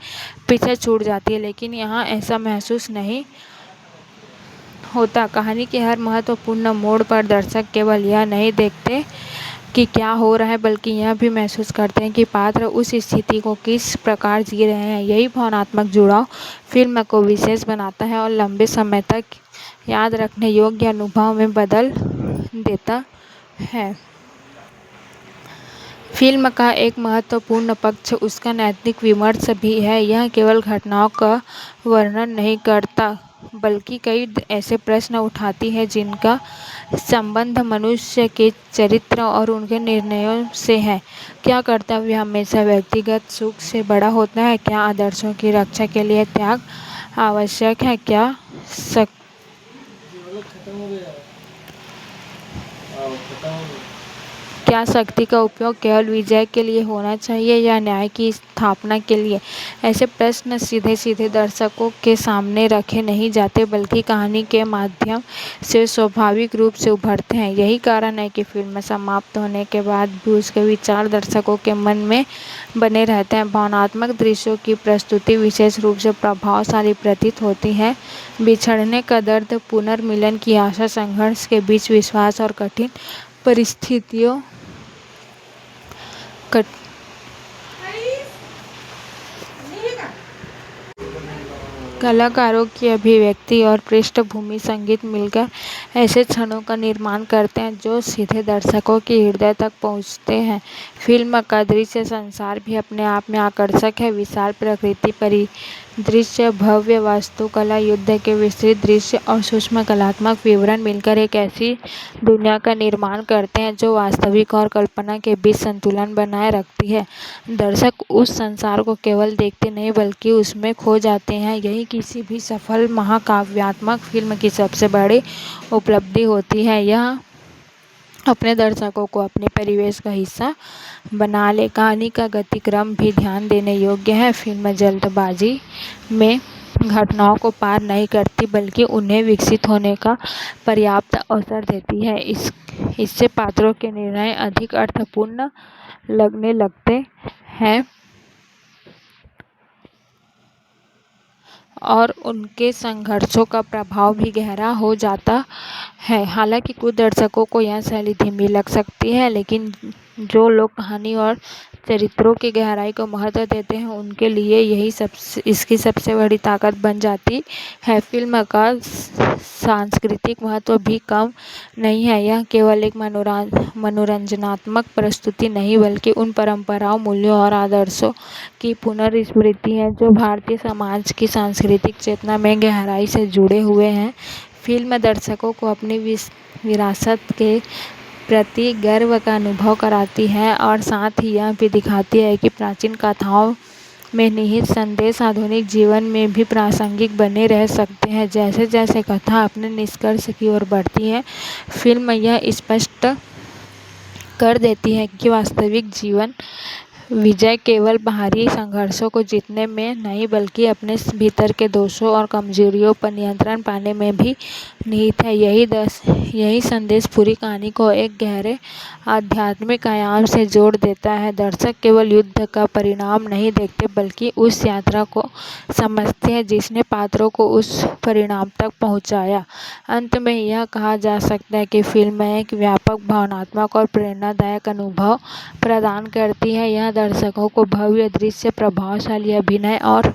पीछे छूट जाती है, लेकिन यहाँ ऐसा महसूस नहीं होता। कहानी के हर महत्वपूर्ण मोड़ पर दर्शक केवल यह नहीं देखते कि क्या हो रहा है, बल्कि यह भी महसूस करते हैं कि पात्र उस स्थिति को किस प्रकार जी रहे हैं। यही भावनात्मक जुड़ाव फिल्म को विशेष बनाता है और लंबे समय तक याद रखने योग्य अनुभव में बदल देता है। फिल्म का एक महत्वपूर्ण पक्ष उसका नैतिक विमर्श भी है। यह केवल घटनाओं का वर्णन नहीं करता, बल्कि कई ऐसे प्रश्न उठाती है जिनका संबंध मनुष्य के चरित्र और उनके निर्णयों से है। क्या कर्तव्य हमेशा व्यक्तिगत सुख से बड़ा होता है? क्या आदर्शों की रक्षा के लिए त्याग आवश्यक है? क्या शक्ति का उपयोग केवल विजय के लिए होना चाहिए या न्याय की स्थापना के लिए? ऐसे प्रश्न सीधे सीधे दर्शकों के सामने रखे नहीं जाते, बल्कि कहानी के माध्यम से स्वाभाविक रूप से उभरते हैं। यही कारण है कि फिल्म समाप्त होने के बाद भी उसके विचार दर्शकों के मन में बने रहते हैं। भावनात्मक दृश्यों की प्रस्तुति विशेष रूप से प्रभावशाली प्रतीत होती है। बिछड़ने का दर्द, पुनर्मिलन की आशा, संघर्ष के बीच विश्वास और कठिन परिस्थितियों कलाकारों की अभिव्यक्ति और पृष्ठभूमि संगीत मिलकर ऐसे क्षणों का निर्माण करते हैं जो सीधे दर्शकों के हृदय तक पहुंचते हैं। फिल्म का दृश्य संसार भी अपने आप में आकर्षक है। विशाल प्रकृति परिदृश्य, भव्य वास्तुकला, युद्ध के विस्तृत दृश्य और सूक्ष्म कलात्मक विवरण मिलकर एक ऐसी दुनिया का निर्माण करते हैं जो वास्तविक और कल्पना के बीच संतुलन बनाए रखती है। दर्शक उस संसार को केवल देखते नहीं, बल्कि उसमें खो जाते हैं। यही किसी भी सफल महाकाव्यात्मक फिल्म की सबसे बड़ी उपलब्धि होती है। यह अपने दर्शकों को अपने परिवेश का हिस्सा बना ले। कहानी का गतिक्रम भी ध्यान देने योग्य है। फिल्म जल्दबाजी में घटनाओं को पार नहीं करती, बल्कि उन्हें विकसित होने का पर्याप्त अवसर देती है। इससे पात्रों के निर्णय अधिक अर्थपूर्ण लगने लगते हैं और उनके संघर्षों का प्रभाव भी गहरा हो जाता है। हालांकि कुछ दर्शकों को यह शैली धीमी लग सकती है, लेकिन जो लोग कहानी और चरित्रों की गहराई को महत्व देते हैं उनके लिए यही इसकी सबसे बड़ी ताकत बन जाती है। फिल्म का सांस्कृतिक महत्व भी कम नहीं है। यह केवल एक मनोरंजनात्मक प्रस्तुति नहीं बल्कि उन परंपराओं, मूल्यों और आदर्शों की पुनर्स्मृति है जो भारतीय समाज की सांस्कृतिक चेतना में गहराई से जुड़े हुए हैं। फिल्म दर्शकों को अपनी विरासत के प्रति गर्व का अनुभव कराती है और साथ ही यह भी दिखाती है कि प्राचीन कथाओं में निहित संदेश आधुनिक जीवन में भी प्रासंगिक बने रह सकते हैं। जैसे जैसे कथा अपने निष्कर्ष की ओर बढ़ती है, फिल्म यह स्पष्ट कर देती है कि वास्तविक जीवन विजय केवल बाहरी संघर्षों को जीतने में नहीं बल्कि अपने भीतर के दोषों और कमजोरियों पर नियंत्रण पाने में भी निहित है। यही संदेश पूरी कहानी को एक गहरे आध्यात्मिक आयाम से जोड़ देता है। दर्शक केवल युद्ध का परिणाम नहीं देखते बल्कि उस यात्रा को समझते हैं जिसने पात्रों को उस परिणाम तक पहुंचाया। अंत में यह कहा जा सकता है कि फिल्म एक व्यापक, भावनात्मक और प्रेरणादायक अनुभव प्रदान करती है। यह दर्शकों को भव्य दृश्य, प्रभावशाली अभिनय और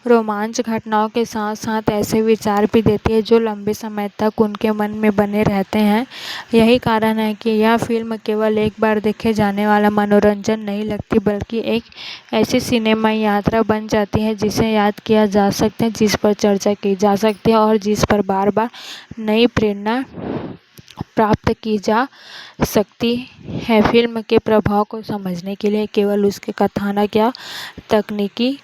रोमांच घटनाओं के साथ साथ ऐसे विचार भी देती है जो लंबे समय तक उनके मन में बने रहते हैं। यही कारण है कि यह फिल्म केवल एक बार देखे जाने वाला मनोरंजन नहीं लगती बल्कि एक ऐसी सिनेमाई यात्रा बन जाती है जिसे याद किया जा सकता है, जिस पर चर्चा की जा सकती है और जिस पर बार बार नई प्रेरणा प्राप्त की जा सकती है। फिल्म के प्रभाव को समझने के लिए केवल उसके कथानक या तकनीकी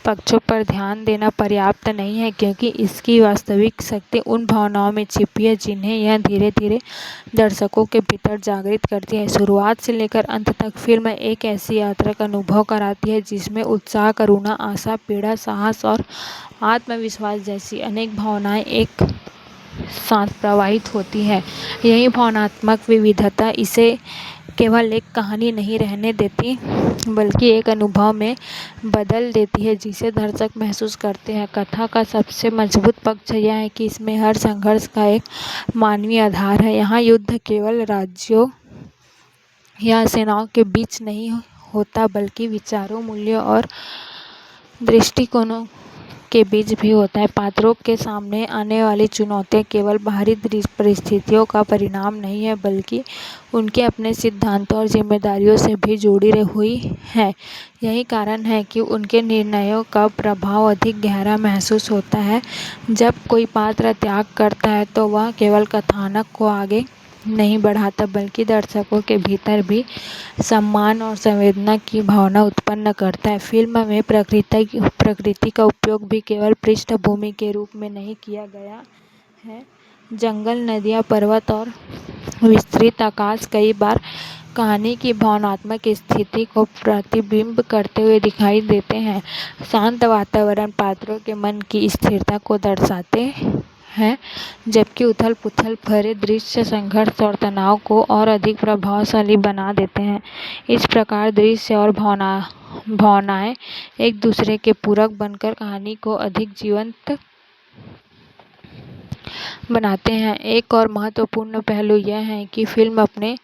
पक्षों पर ध्यान देना पर्याप्त नहीं है, क्योंकि इसकी वास्तविक शक्ति उन भावनाओं में छिपी है जिन्हें यह धीरे धीरे दर्शकों के भीतर जागृत करती है। शुरुआत से लेकर अंत तक फिल्म एक ऐसी यात्रा का अनुभव कराती है जिसमें उत्साह, करुणा, आशा, पीड़ा, साहस और आत्मविश्वास जैसी अनेक भावनाएं एक साथ प्रवाहित होती है। यही भावनात्मक विविधता इसे केवल एक कहानी नहीं रहने देती बल्कि एक अनुभव में बदल देती है जिसे दर्शक महसूस करते हैं। कथा का सबसे मजबूत पक्ष यह है कि इसमें हर संघर्ष का एक मानवीय आधार है। यहाँ युद्ध केवल राज्यों या सेनाओं के बीच नहीं होता बल्कि विचारों, मूल्यों और दृष्टिकोणों के बीच भी होता है। पात्रों के सामने आने वाली चुनौतियां केवल बाहरी परिस्थितियों का परिणाम नहीं है बल्कि उनके अपने सिद्धांतों और जिम्मेदारियों से भी जुड़ी हुई है। यही कारण है कि उनके निर्णयों का प्रभाव अधिक गहरा महसूस होता है। जब कोई पात्र त्याग करता है तो वह केवल कथानक को आगे नहीं बढ़ाता बल्कि दर्शकों के भीतर भी सम्मान और संवेदना की भावना उत्पन्न करता है। फिल्म में प्रकृति का उपयोग भी केवल पृष्ठभूमि के रूप में नहीं किया गया है। जंगल, नदियाँ, पर्वत और विस्तृत आकाश कई बार कहानी की भावनात्मक स्थिति को प्रतिबिंब करते हुए दिखाई देते हैं। शांत वातावरण पात्रों के मन की स्थिरता को दर्शाते हैं, जबकि उथल-पुथल भरे दृश्य संघर्ष और तनाव को और अधिक प्रभावशाली बना देते हैं। इस प्रकार दृश्य और भावनाएं एक दूसरे के पूरक बनकर कहानी को अधिक जीवंत बनाते हैं। एक और महत्वपूर्ण पहलू यह है कि फिल्म अपने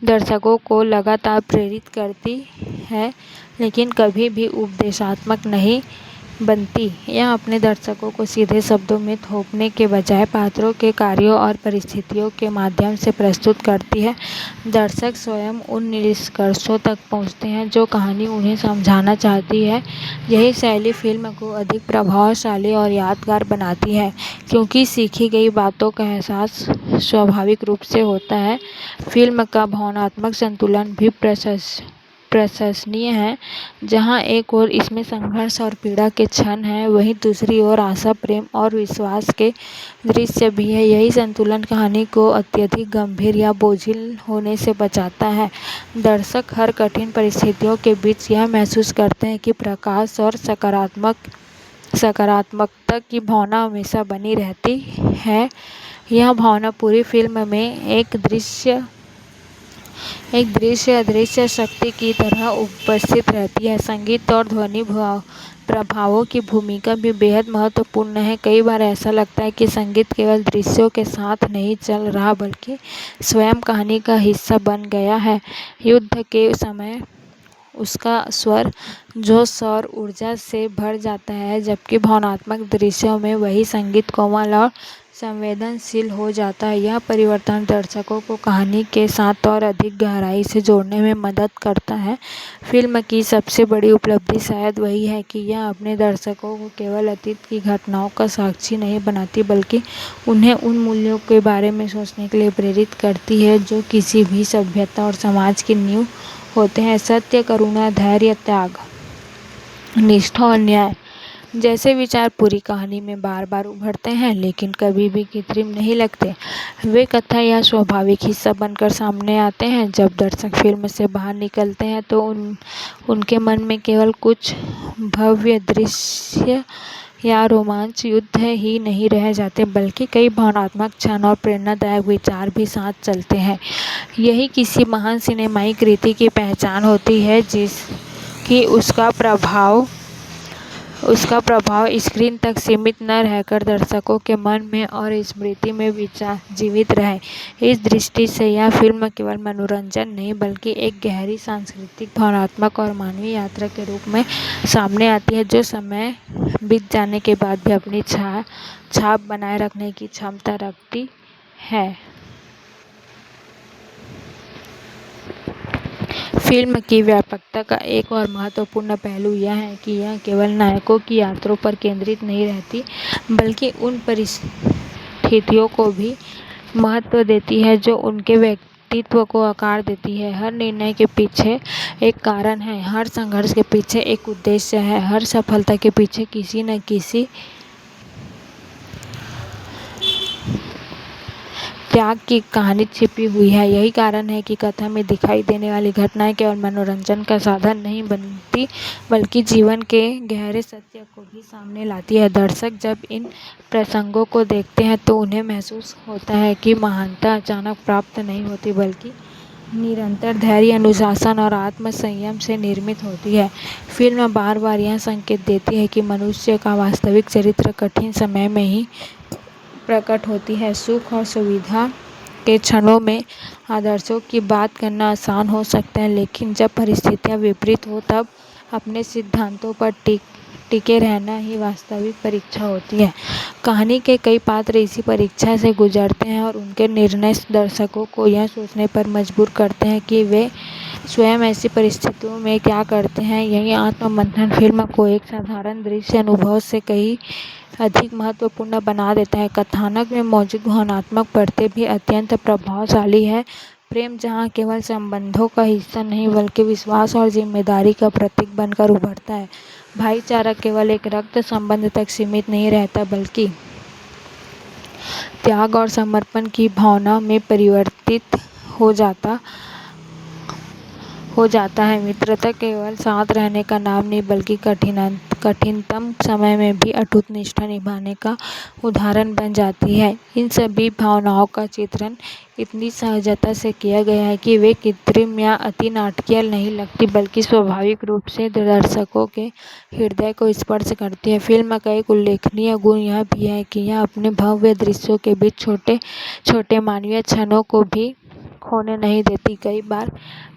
दर्शकों को लगातार प्रेरित करती है, लेकिन कभी भी उपदेशात्मक नहीं बनती। यह अपने दर्शकों को सीधे शब्दों में थोपने के बजाय पात्रों के कार्यों और परिस्थितियों के माध्यम से प्रस्तुत करती है। दर्शक स्वयं उन निष्कर्षों तक पहुंचते हैं जो कहानी उन्हें समझाना चाहती है। यही शैली फिल्म को अधिक प्रभावशाली और यादगार बनाती है, क्योंकि सीखी गई बातों का एहसास स्वाभाविक रूप से होता है। फिल्म का भावनात्मक संतुलन भी प्रशंसनीय है। जहाँ एक ओर इसमें संघर्ष और पीड़ा के क्षण हैं, वहीं दूसरी ओर आशा, प्रेम और विश्वास के दृश्य भी है। यही संतुलन कहानी को अत्यधिक गंभीर या बोझिल होने से बचाता है। दर्शक हर कठिन परिस्थितियों के बीच यह महसूस करते हैं कि प्रकाश और सकारात्मकता की भावना हमेशा बनी रहती है। यह भावना पूरी फिल्म में एक दृश्य एक दृश्य अदृश्य शक्ति की तरह उपस्थित रहती है। संगीत और ध्वनि प्रभावों की भूमिका भी बेहद महत्वपूर्ण है। कई बार ऐसा लगता है कि संगीत केवल दृश्यों के साथ नहीं चल रहा बल्कि स्वयं कहानी का हिस्सा बन गया है। युद्ध के समय उसका स्वर जोश और ऊर्जा से भर जाता है, जबकि भावनात्मक दृश्यों में वही संगीत कोमल और संवेदनशील हो जाता है। यह परिवर्तन दर्शकों को कहानी के साथ और अधिक गहराई से जोड़ने में मदद करता है। फिल्म की सबसे बड़ी उपलब्धि शायद वही है कि यह अपने दर्शकों को केवल अतीत की घटनाओं का साक्षी नहीं बनाती, बल्कि उन्हें उन मूल्यों के बारे में सोचने के लिए प्रेरित करती है जो किसी भी सभ्यता और समाज की नींव होते हैं। सत्य, करुणा, धैर्य, त्याग, निष्ठा और न्याय जैसे विचार पूरी कहानी में बार बार उभरते हैं, लेकिन कभी भी कृत्रिम नहीं लगते। वे कथा या स्वाभाविक हिस्सा बनकर सामने आते हैं। जब दर्शक फिल्म से बाहर निकलते हैं तो उनके मन में केवल कुछ भव्य दृश्य या रोमांच युद्ध ही नहीं रह जाते, बल्कि कई भावनात्मक क्षण और प्रेरणादायक विचार भी साथ चलते हैं। यही किसी महान सिनेमाई कृति की पहचान होती है, जिसकी उसका प्रभाव स्क्रीन तक सीमित न रहकर दर्शकों के मन में और स्मृति में जीवित रहे। इस दृष्टि से यह फिल्म केवल मनोरंजन नहीं बल्कि एक गहरी सांस्कृतिक, भावनात्मक और मानवीय यात्रा के रूप में सामने आती है, जो समय बीत जाने के बाद भी अपनी छाप बनाए रखने की क्षमता रखती है। फिल्म की व्यापकता का एक और महत्वपूर्ण पहलू यह है कि यह केवल नायकों की यात्रा पर केंद्रित नहीं रहती, बल्कि उन परिस्थितियों को भी महत्व देती है जो उनके व्यक्तित्व को आकार देती है। हर निर्णय के पीछे एक कारण है, हर संघर्ष के पीछे एक उद्देश्य है, हर सफलता के पीछे किसी न किसी त्याग की कहानी छिपी हुई है। यही कारण है कि कथा में दिखाई देने वाली घटनाएं केवल मनोरंजन का साधन नहीं बनती, बल्कि जीवन के गहरे सत्य को भी सामने लाती है। दर्शक जब इन प्रसंगों को देखते हैं तो उन्हें महसूस होता है कि महानता अचानक प्राप्त नहीं होती, बल्कि निरंतर धैर्य, अनुशासन और आत्मसंयम से निर्मित होती है। फिल्म बार बार यह संकेत देती है कि मनुष्य का वास्तविक चरित्र कठिन समय में ही प्रकट होती है। सुख और सुविधा के क्षणों में आदर्शों की बात करना आसान हो सकता है, लेकिन जब परिस्थितियां विपरीत हो तब अपने सिद्धांतों पर टिके रहना ही वास्तविक परीक्षा होती है। कहानी के कई पात्र इसी परीक्षा से गुजरते हैं और उनके निर्णय दर्शकों को यह सोचने पर मजबूर करते हैं कि वे स्वयं ऐसी परिस्थितियों में क्या करते हैं। यही आत्ममंथन फिल्म को एक साधारण दृश्य अनुभव से कहीं अधिक महत्वपूर्ण बना देता है। कथानक में मौजूद भावनात्मक परतें भी अत्यंत प्रभावशाली है। प्रेम जहाँ केवल संबंधों का हिस्सा नहीं बल्कि विश्वास और जिम्मेदारी का प्रतीक बनकर उभरता है। भाईचारा केवल एक रक्त संबंध तक सीमित नहीं रहता, बल्कि त्याग और समर्पण की भावना में परिवर्तित हो जाता है। मित्रता केवल साथ रहने का नाम नहीं बल्कि कठिनतम समय में भी अटूट निष्ठा निभाने का उदाहरण बन जाती है। इन सभी भावनाओं का चित्रण इतनी सहजता से किया गया है कि वे कृत्रिम या अति नाटकीय नहीं लगती, बल्कि स्वाभाविक रूप से दर्शकों के हृदय को स्पर्श करती है। फिल्म का एक उल्लेखनीय गुण यह भी है कि यह अपने भव्य दृश्यों के बीच छोटे छोटे मानवीय क्षणों को भी खोने नहीं देती। कई बार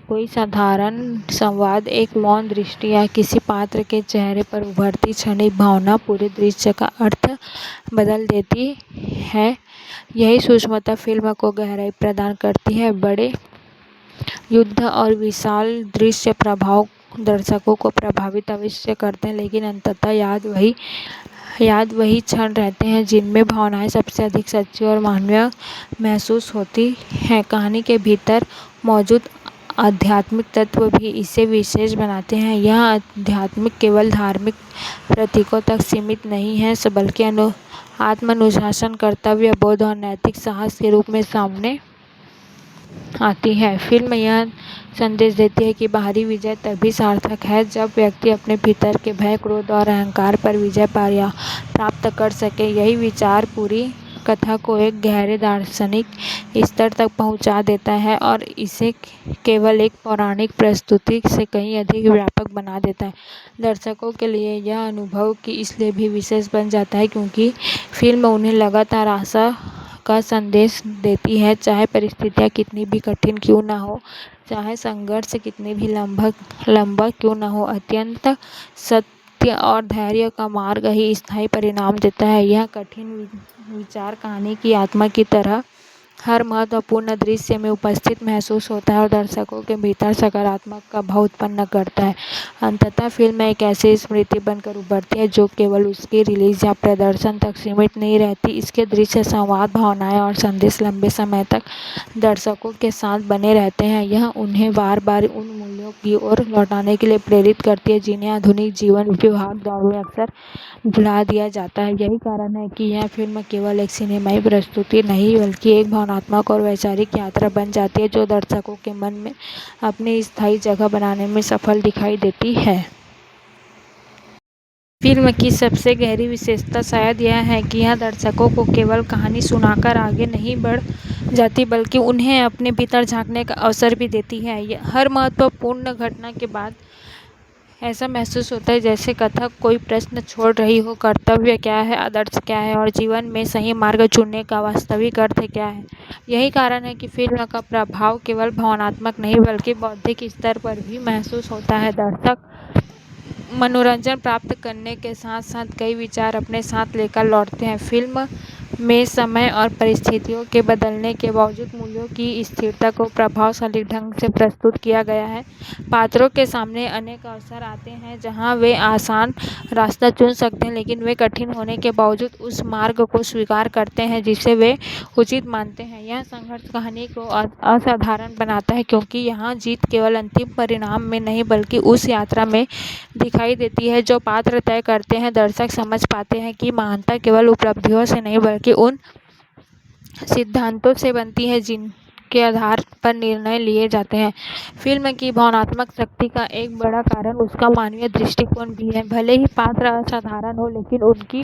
कोई साधारण संवाद, एक मौन दृष्टि या किसी पात्र के चेहरे पर उभरती क्षणिक भावना पूरे दृश्य का अर्थ बदल देती है। यही सूक्ष्मता फिल्म को गहराई प्रदान करती है। बड़े युद्ध और विशाल दृश्य प्रभाव दर्शकों को प्रभावित अवश्य करते हैं, लेकिन अंततः याद वही क्षण रहते हैं जिनमें भावनाएं सबसे अधिक सच्ची और मानवीय महसूस होती हैं। कहानी के भीतर मौजूद आध्यात्मिक तत्व भी इसे विशेष बनाते हैं। यह आध्यात्मिक केवल धार्मिक प्रतीकों तक सीमित नहीं है, बल्कि आत्मानुशासन, कर्तव्य बोध और नैतिक साहस के रूप में सामने आती है। फिल्म यह संदेश देती है कि बाहरी विजय तभी सार्थक है जब व्यक्ति अपने भीतर के भय, क्रोध और अहंकार पर विजय प्राप्त कर सके। यही विचार पूरी कथा को एक गहरे दार्शनिक स्तर तक पहुंचा देता है और इसे केवल एक पौराणिक प्रस्तुति से कहीं अधिक व्यापक बना देता है। दर्शकों के लिए यह अनुभव की इसलिए भी विशेष बन जाता है क्योंकि फिल्म उन्हें लगातार आशा का संदेश देती है, चाहे परिस्थितियां कितनी भी कठिन क्यों ना हो, चाहे संघर्ष कितनी भी लंबा क्यों ना हो, अत्यंत सत्य और धैर्य का मार्ग ही स्थायी परिणाम देता है। यह कठिन विचार कहानी की आत्मा की तरह हर महत्वपूर्ण दृश्य में उपस्थित महसूस होता है और दर्शकों के भीतर सकारात्मक का भाव उत्पन्न करता है। अंततः फिल्म एक ऐसी स्मृति बनकर उभरती है जो केवल उसकी रिलीज या प्रदर्शन तक सीमित नहीं रहती। इसके दृश्य, संवाद, भावनाएं और संदेश लंबे समय तक दर्शकों के साथ बने रहते हैं। यह उन्हें बार बार उन मूल्यों की ओर लौटने के लिए प्रेरित करती है जिन्हें आधुनिक जीवन की भाग-दौड़ में अक्सर भुला दिया जाता है। यही कारण है कि यह फिल्म केवल एक सिनेमाई प्रस्तुति नहीं बल्कि एक भावनात्मक और वैचारिक यात्रा बन जाती है जो दर्शकों के मन में अपनी स्थायी जगह बनाने में सफल दिखाई देती है। फिल्म की सबसे गहरी विशेषता शायद यह है कि यह दर्शकों को केवल कहानी सुनाकर आगे नहीं बढ़ जाती बल्कि उन्हें अपने भीतर झांकने का अवसर भी देती है। हर महत्वपूर्ण घटना के बाद ऐसा महसूस होता है जैसे कथा कोई प्रश्न छोड़ रही हो, कर्तव्य क्या है, आदर्श क्या है और जीवन में सही मार्ग चुनने का वास्तविक अर्थ क्या है। यही कारण है कि फिल्म का प्रभाव केवल भावनात्मक नहीं बल्कि बौद्धिक स्तर पर भी महसूस होता है। दर्शक मनोरंजन प्राप्त करने के साथ साथ कई विचार अपने साथ लेकर लौटते हैं। फिल्म में समय और परिस्थितियों के बदलने के बावजूद मूल्यों की स्थिरता को प्रभावशाली ढंग से प्रस्तुत किया गया है। पात्रों के सामने अनेक अवसर आते हैं जहां वे आसान रास्ता चुन सकते हैं, लेकिन वे कठिन होने के बावजूद उस मार्ग को स्वीकार करते हैं जिसे वे उचित मानते हैं। यह संघर्ष कहानी को असाधारण बनाता है क्योंकि यहाँ जीत केवल अंतिम परिणाम में नहीं बल्कि उस यात्रा में दिखाई देती है जो पात्र तय करते हैं। दर्शक समझ पाते हैं कि महानता केवल उपलब्धियों से नहीं बल्कि उन सिद्धांतों से बनती है जिनके आधार पर निर्णय लिए जाते हैं। फिल्म की भावनात्मक शक्ति का एक बड़ा कारण उसका मानवीय दृष्टिकोण भी है। भले ही पात्र असाधारण हो लेकिन उनकी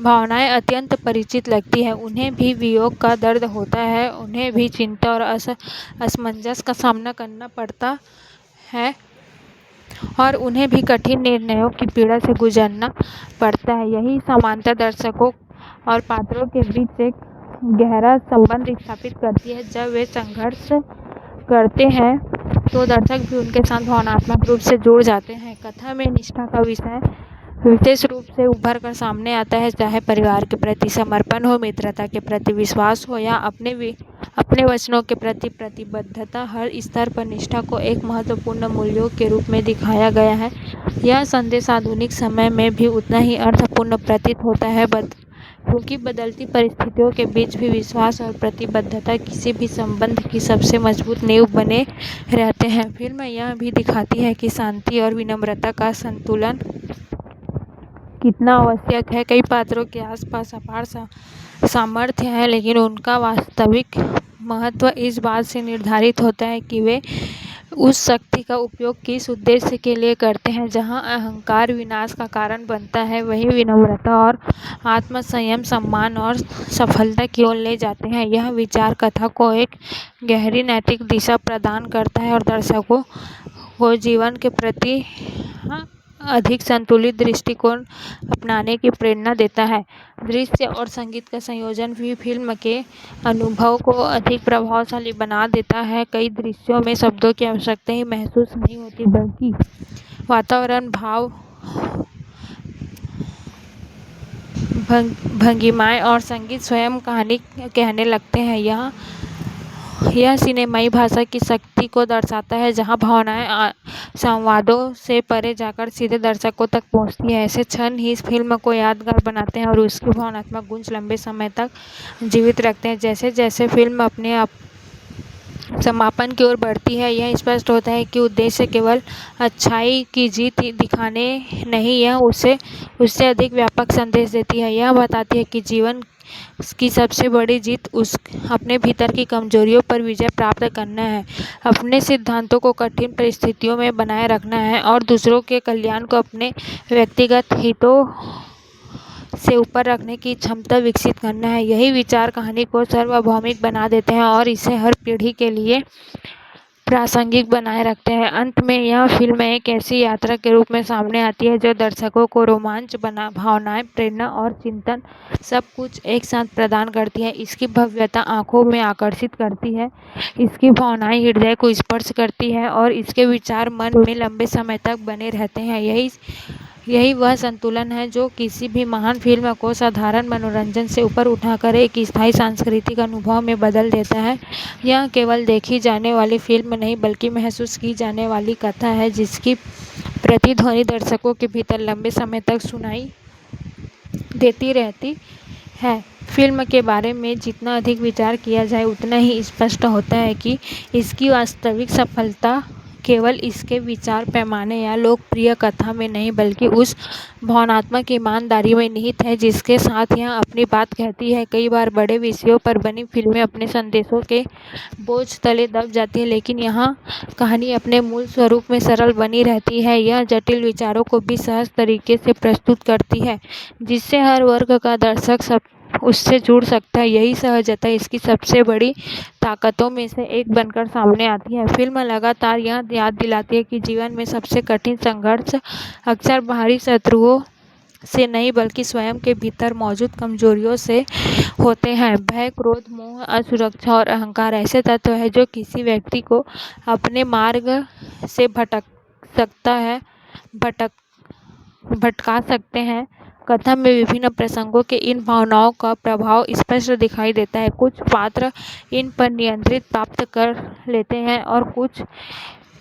भावनाएं अत्यंत परिचित लगती है। उन्हें भी वियोग का दर्द होता है, उन्हें भी चिंता और असमंजस का सामना करना पड़ता है और उन्हें भी कठिन निर्णयों की पीड़ा से गुजरना पड़ता है। यही समानता दर्शकों और पात्रों के बीच एक गहरा संबंध स्थापित करती है। जब वे संघर्ष करते हैं तो दर्शक भी उनके साथ भावनात्मक रूप से जुड़ जाते हैं। कथा में निष्ठा का विषय विशेष रूप से उभर कर सामने आता है, चाहे परिवार के प्रति समर्पण हो, मित्रता के प्रति विश्वास हो या अपने वचनों के प्रति प्रतिबद्धता। हर स्तर पर निष्ठा को एक महत्वपूर्ण मूल्यों के रूप में दिखाया गया है। यह संदेश आधुनिक समय में भी उतना ही अर्थपूर्ण प्रतीत होता है क्योंकि बदलती परिस्थितियों के बीच भी विश्वास और प्रतिबद्धता किसी भी संबंध की सबसे मजबूत नींव बने रहते हैं। फिल्म यह भी दिखाती है कि शांति और विनम्रता का संतुलन कितना आवश्यक है। कई पात्रों के आसपास अपार सामर्थ्य है लेकिन उनका वास्तविक महत्व इस बात से निर्धारित होता है कि वे उस शक्ति का उपयोग किस उद्देश्य के लिए करते हैं। जहां अहंकार विनाश का कारण बनता है, वहीं विनम्रता और आत्मसंयम सम्मान और सफलता की ओर ले जाते हैं। यह विचार कथा को एक गहरी नैतिक दिशा प्रदान करता है और दर्शकों को जीवन के प्रति अधिक संतुलित दृष्टिकोण अपनाने की प्रेरणा देता है। दृश्य और संगीत का संयोजन भी फिल्म के अनुभव को अधिक प्रभावशाली बना देता है। कई दृश्यों में शब्दों की आवश्यकता ही महसूस नहीं होती बल्कि वातावरण, भाव, भंगिमाएं और संगीत स्वयं कहानी कहने लगते हैं। यह सिनेमाई भाषा की शक्ति को दर्शाता है जहां भावनाएं संवादों से परे जाकर सीधे दर्शकों तक पहुंचती है। ऐसे क्षण ही इस फिल्म को यादगार बनाते हैं और उसकी भावनात्मक गूंज लंबे समय तक जीवित रखते हैं। जैसे जैसे फिल्म अपने समापन की ओर बढ़ती है, यह स्पष्ट होता है कि उद्देश्य केवल अच्छाई की जीत दिखाने नहीं, यह उससे अधिक व्यापक संदेश देती है। यह बताती है कि जीवन की सबसे बड़ी जीत अपने भीतर की कमजोरियों पर विजय प्राप्त करना है, अपने सिद्धांतों को कठिन परिस्थितियों में बनाए रखना है और दूसरों के कल्याण को अपने व्यक्तिगत हितों से ऊपर रखने की क्षमता विकसित करना है। यही विचार कहानी को सार्वभौमिक बना देते हैं और इसे हर पीढ़ी के लिए प्रासंगिक बनाए रखते हैं। अंत में यह फिल्म एक ऐसी यात्रा के रूप में सामने आती है जो दर्शकों को रोमांच, भावनाएं, प्रेरणा और चिंतन सब कुछ एक साथ प्रदान करती है। इसकी भव्यता आंखों में आकर्षित करती है, इसकी भावनाएं हृदय को स्पर्श करती है और इसके विचार मन में लंबे समय तक बने रहते हैं। यही वह संतुलन है जो किसी भी महान फिल्म को साधारण मनोरंजन से ऊपर उठाकर एक स्थायी सांस्कृतिक अनुभव में बदल देता है। यह केवल देखी जाने वाली फिल्म नहीं बल्कि महसूस की जाने वाली कथा है जिसकी प्रतिध्वनि दर्शकों के भीतर लंबे समय तक सुनाई देती रहती है। फिल्म के बारे में जितना अधिक विचार किया जाए उतना ही स्पष्ट होता है कि इसकी वास्तविक सफलता केवल इसके विचार पैमाने या लोकप्रिय कथा में नहीं बल्कि उस भावनात्मक ईमानदारी में निहित है जिसके साथ यह अपनी बात कहती है। कई बार बड़े विषयों पर बनी फिल्में अपने संदेशों के बोझ तले दब जाती है, लेकिन यहाँ कहानी अपने मूल स्वरूप में सरल बनी रहती है। यह जटिल विचारों को भी सहज तरीके से प्रस्तुत करती है जिससे हर वर्ग का दर्शक उससे जुड़ सकता है। यही सहजता इसकी सबसे बड़ी ताकतों में से एक बनकर सामने आती है। फिल्म लगातार यह याद दिलाती है कि जीवन में सबसे कठिन संघर्ष अक्सर बाहरी शत्रुओं से नहीं बल्कि स्वयं के भीतर मौजूद कमजोरियों से होते हैं। भय, क्रोध, मोह, असुरक्षा और अहंकार ऐसे तत्व हैं जो किसी व्यक्ति को अपने मार्ग से भटका सकते हैं। कथा में विभिन्न प्रसंगों के इन भावनाओं का प्रभाव स्पष्ट दिखाई देता है। कुछ पात्र इन पर नियंत्रण प्राप्त कर लेते हैं और कुछ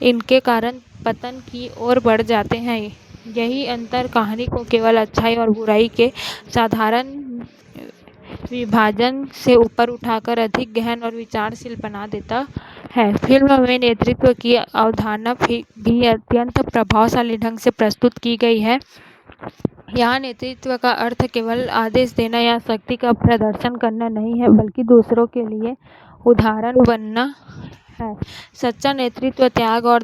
इनके कारण पतन की ओर बढ़ जाते हैं। यही अंतर कहानी को केवल अच्छाई और बुराई के साधारण विभाजन से ऊपर उठाकर अधिक गहन और विचारशील बना देता है। फिल्म में नेतृत्व की अवधारणा भी अत्यंत प्रभावशाली ढंग से प्रस्तुत की गई है। यहाँ नेतृत्व का अर्थ केवल आदेश देना या शक्ति का प्रदर्शन करना नहीं है बल्कि दूसरों के लिए उदाहरण बनना है। सच्चा नेतृत्व त्याग और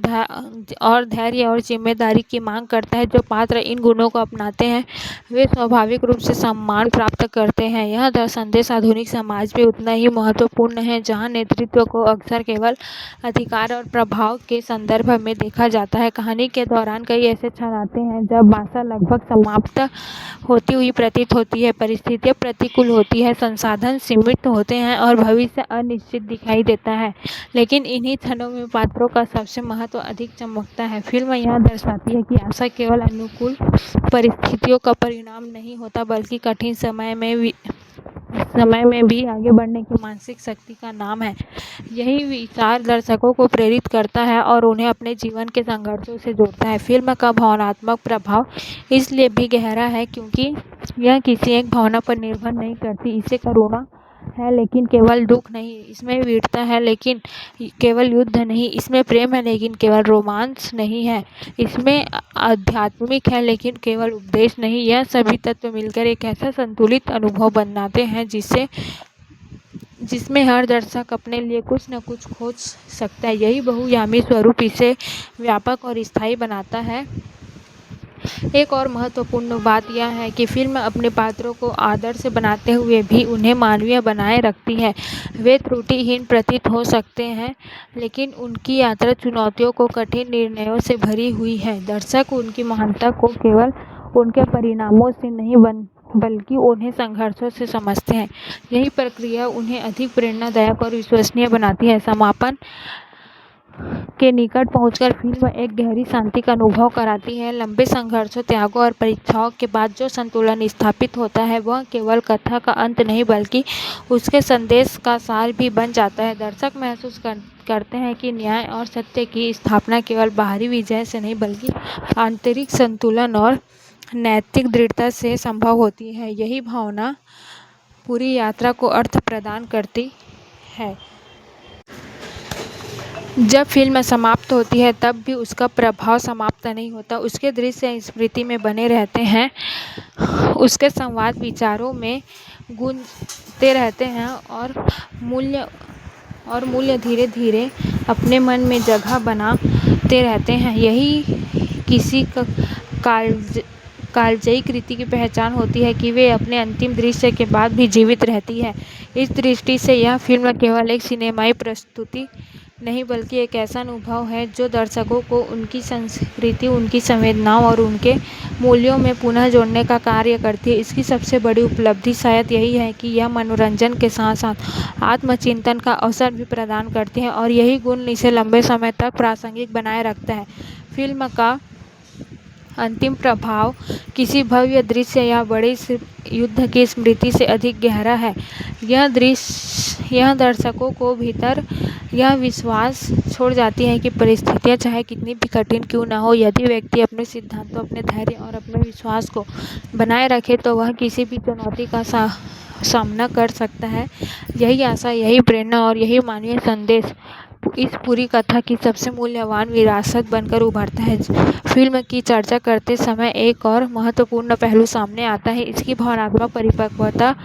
धैर्य और जिम्मेदारी की मांग करता है। जो पात्र इन गुणों को अपनाते हैं वे स्वाभाविक रूप से सम्मान प्राप्त करते हैं। यह संदेश आधुनिक समाज में उतना ही महत्वपूर्ण है जहां नेतृत्व को अक्सर केवल अधिकार और प्रभाव के संदर्भ में देखा जाता है। कहानी के दौरान कई ऐसे क्षण आते हैं जब आशा लगभग समाप्त होती हुई प्रतीत होती है, परिस्थितियां प्रतिकूल होती है, संसाधन सीमित होते हैं और भविष्य अनिश्चित दिखाई देता है, लेकिन इन्हीं क्षणों में पात्रों का सबसे महत्व अधिक चमकता है। फिल्म यह दर्शाती है कि आशा केवल अनुकूल परिस्थितियों का परिणाम नहीं होता बल्कि कठिन समय में भी आगे बढ़ने की मानसिक शक्ति का नाम है। यही विचार दर्शकों को प्रेरित करता है और उन्हें अपने जीवन के संघर्षों से जोड़ता है। फिल्म का भावनात्मक प्रभाव इसलिए भी गहरा है क्योंकि यह किसी एक भावना पर निर्भर नहीं करती। इसे करुणा है लेकिन केवल दुख नहीं, इसमें वीरता है लेकिन केवल युद्ध नहीं, इसमें प्रेम है लेकिन केवल रोमांस नहीं है, इसमें आध्यात्मिक है लेकिन केवल उपदेश नहीं। यह सभी तत्व मिलकर एक ऐसा संतुलित अनुभव बनाते हैं जिसमें हर दर्शक अपने लिए कुछ न कुछ खोज सकता है। यही बहुआयामी स्वरूप इसे व्यापक और स्थायी बनाता है। एक और महत्वपूर्ण बात यह है कि फिल्म अपने पात्रों को आदर्श बनाते हुए भी उन्हें मानवीय बनाए रखती है। वे त्रुटिहीन प्रतीत हो सकते हैं लेकिन उनकी यात्रा चुनौतियों को कठिन निर्णयों से भरी हुई है। दर्शक उनकी महानता को केवल उनके परिणामों से नहीं बल्कि उन्हें संघर्षों से समझते हैं। यही प्रक्रिया उन्हें अधिक प्रेरणादायक और विश्वसनीय बनाती है। समापन के निकट पहुंचकर फिल्म एक गहरी शांति का अनुभव कराती है। लंबे संघर्षों, त्यागों और परीक्षाओं के बाद जो संतुलन स्थापित होता है वह केवल कथा का अंत नहीं बल्कि उसके संदेश का सार भी बन जाता है। दर्शक महसूस करते हैं कि न्याय और सत्य की स्थापना केवल बाहरी विजय से नहीं बल्कि आंतरिक संतुलन और नैतिक दृढ़ता से संभव होती है। यही भावना पूरी यात्रा को अर्थ प्रदान करती है। जब फिल्म समाप्त होती है तब भी उसका प्रभाव समाप्त नहीं होता। उसके दृश्य स्मृति में बने रहते हैं, उसके संवाद विचारों में गूंजते रहते हैं और मूल्य धीरे धीरे अपने मन में जगह बनाते रहते हैं। यही किसी कालजयी कृति की पहचान होती है कि वे अपने अंतिम दृश्य के बाद भी जीवित रहती है। इस दृष्टि से यह फिल्म केवल एक सिनेमाई प्रस्तुति नहीं बल्कि एक ऐसा अनुभव है जो दर्शकों को उनकी संस्कृति, उनकी संवेदनाओं और उनके मूल्यों में पुनः जोड़ने का कार्य करती है। इसकी सबसे बड़ी उपलब्धि शायद यही है कि यह मनोरंजन के साथ साथ आत्मचिंतन का अवसर भी प्रदान करती है और यही गुण इसे लंबे समय तक प्रासंगिक बनाए रखता है। फिल्म का अंतिम प्रभाव किसी भव्य दृश्य या बड़े युद्ध की स्मृति से अधिक गहरा है। यह दर्शकों को भीतर यह विश्वास छोड़ जाती है कि परिस्थितियां चाहे कितनी भी कठिन क्यों न हो, यदि व्यक्ति अपने सिद्धांतों, अपने धैर्य और अपने विश्वास को बनाए रखे तो वह किसी भी चुनौती का सामना कर सकता है। यही आशा, यही प्रेरणा और यही मानवीय संदेश इस पूरी कथा की सबसे मूल्यवान विरासत बनकर उभरता है। फिल्म की चर्चा करते समय एक और महत्वपूर्ण पहलू सामने आता है, इसकी भावनात्मक परिपक्वता।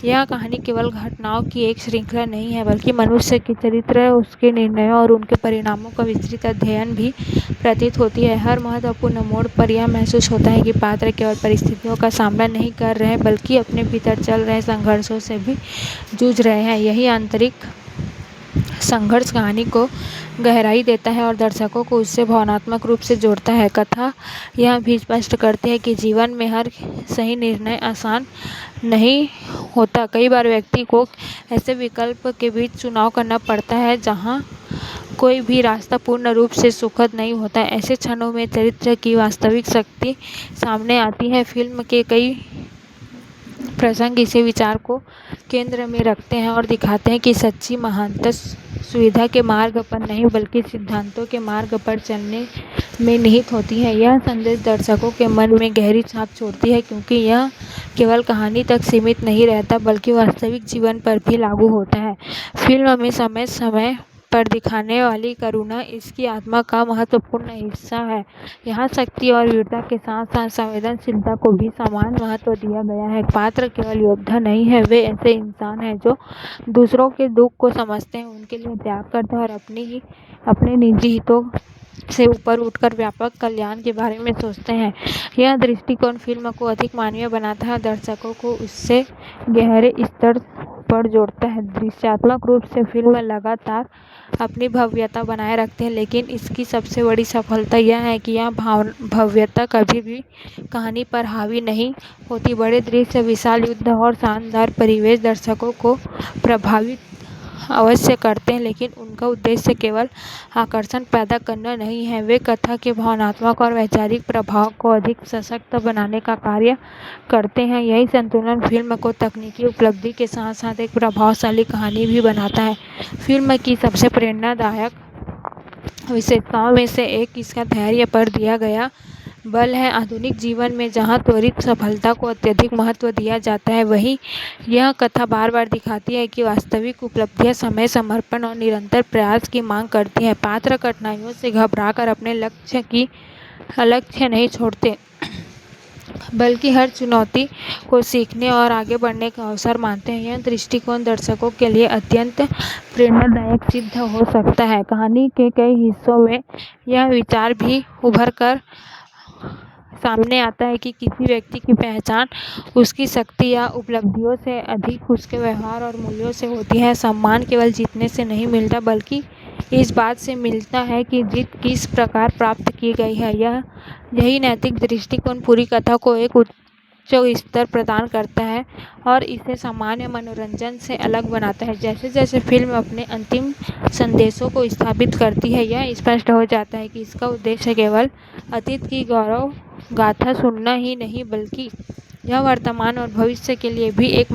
यह कहानी केवल घटनाओं की एक श्रृंखला नहीं है बल्कि मनुष्य के चरित्र, उसके निर्णयों और उनके परिणामों का विस्तृत अध्ययन भी प्रतीत होती है। हर महत्वपूर्ण मोड़ पर यह महसूस होता है कि पात्र केवल परिस्थितियों का सामना नहीं कर रहे हैं बल्कि अपने भीतर चल रहे संघर्षों से भी जूझ रहे हैं। यही आंतरिक संघर्ष कहानी को गहराई देता है और दर्शकों को उससे भावनात्मक रूप से जोड़ता है। कथा यह भी स्पष्ट करती है कि जीवन में हर सही निर्णय आसान नहीं होता। कई बार व्यक्ति को ऐसे विकल्प के बीच चुनाव करना पड़ता है जहां कोई भी रास्ता पूर्ण रूप से सुखद नहीं होता। ऐसे क्षणों में चरित्र की वास्तविक शक्ति सामने आती है। फिल्म के कई प्रसंग इसी विचार को केंद्र में रखते हैं और दिखाते हैं कि सच्ची महानता सुविधा के मार्ग पर नहीं बल्कि सिद्धांतों के मार्ग पर चलने में निहित होती है। यह संदेश दर्शकों के मन में गहरी छाप छोड़ती है क्योंकि यह केवल कहानी तक सीमित नहीं रहता बल्कि वास्तविक जीवन पर भी लागू होता है। फिल्म में समय समय पर दिखाने वाली करुणा इसकी आत्मा का महत्वपूर्ण हिस्सा है। यहाँ शक्ति और वीरता के साथ साथ संवेदनशीलता को भी समान महत्व दिया गया है। पात्र केवल योद्धा नहीं है, वे ऐसे इंसान हैं जो दूसरों के दुख को समझते हैं, उनके लिए त्याग करते हैं और अपने निजी हितों से ऊपर उठकर व्यापक कल्याण के बारे में सोचते हैं। यह दृष्टिकोण फिल्म को अधिक मानवीय बनाता है, दर्शकों को उससे गहरे स्तर पर जोड़ता है। दृश्यात्मक रूप से फिल्म लगातार अपनी भव्यता बनाए रखते हैं लेकिन इसकी सबसे बड़ी सफलता यह है कि यह भव्यता कभी भी कहानी पर हावी नहीं होती। बड़े दृश्य, विशाल युद्ध और शानदार परिवेश दर्शकों को प्रभावित अवश्य करते हैं लेकिन उनका उद्देश्य केवल आकर्षण पैदा करना नहीं है, वे कथा के भावनात्मक और वैचारिक प्रभाव को अधिक सशक्त बनाने का कार्य करते हैं। यही संतुलन फिल्म को तकनीकी उपलब्धि के साथ साथ एक प्रभावशाली कहानी भी बनाता है। फिल्म की सबसे प्रेरणादायक विशेषताओं में से एक इसका धैर्य पर दिया गया बल है। आधुनिक जीवन में जहां त्वरित सफलता को अत्यधिक महत्व दिया जाता है, वहीं यह कथा बार बार दिखाती है कि वास्तविक उपलब्धियां समय, समर्पण और निरंतर प्रयास की मांग करती हैं। पात्र कठिनाइयों से घबराकर अपने लक्ष्य नहीं छोड़ते बल्कि हर चुनौती को सीखने और आगे बढ़ने का अवसर मानते हैं। यह दृष्टिकोण दर्शकों के लिए अत्यंत प्रेरणादायक सिद्ध हो सकता है। कहानी के कई हिस्सों में यह विचार भी उभर कर सामने आता है कि किसी व्यक्ति की पहचान उसकी शक्ति या उपलब्धियों से अधिक उसके व्यवहार और मूल्यों से होती है। सम्मान केवल जीतने से नहीं मिलता बल्कि इस बात से मिलता है कि जीत किस प्रकार प्राप्त की गई है। यही नैतिक दृष्टिकोण पूरी कथा को एक उच्च स्तर प्रदान करता है और इसे सामान्य मनोरंजन से अलग बनाता है। जैसे जैसे फिल्म अपने अंतिम संदेशों को स्थापित करती है, यह स्पष्ट हो जाता है कि इसका उद्देश्य केवल अतीत की गौरव गाथा सुनना ही नहीं बल्कि यह वर्तमान और भविष्य के लिए भी एक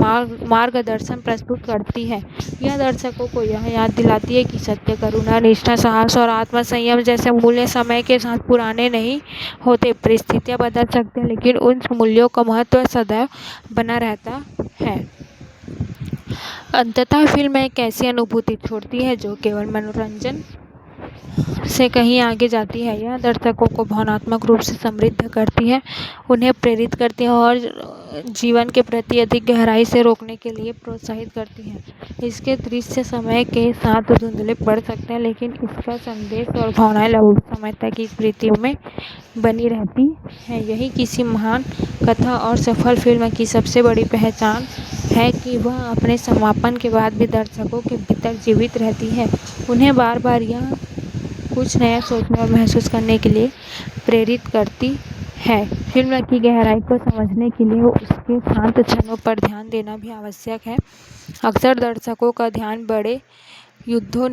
मार्गदर्शन प्रस्तुत करती है। यह दर्शकों को यह याद दिलाती है कि सत्य, करुणा, निष्ठा, साहस और आत्मसंयम जैसे मूल्य समय के साथ पुराने नहीं होते। परिस्थितियां बदल सकती हैं लेकिन उन मूल्यों का महत्व सदैव बना रहता है। अंततः फिल्म एक ऐसी अनुभूति छोड़ती है जो केवल मनोरंजन से कहीं आगे जाती है। यह दर्शकों को भावनात्मक रूप से समृद्ध करती है, उन्हें प्रेरित करती है और जीवन के प्रति अधिक गहराई से रोकने के लिए प्रोत्साहित करती है। इसके दृश्य समय के साथ धुंधले पड़ सकते हैं, लेकिन इसका संदेश और भावनाएं लंबे समय तक इस स्मृतियों में बनी रहती हैं। यही किसी महान कथा और सफल फिल्म की सबसे बड़ी पहचान है कि वह अपने समापन के बाद भी दर्शकों के भीतर जीवित रहती है, उन्हें बार बार यह कुछ नया सोचने और महसूस करने के लिए प्रेरित करती है। फिल्म की गहराई को समझने के लिए उसके शांत क्षणों पर ध्यान देना भी आवश्यक है। अक्सर दर्शकों का ध्यान बड़े युद्धों,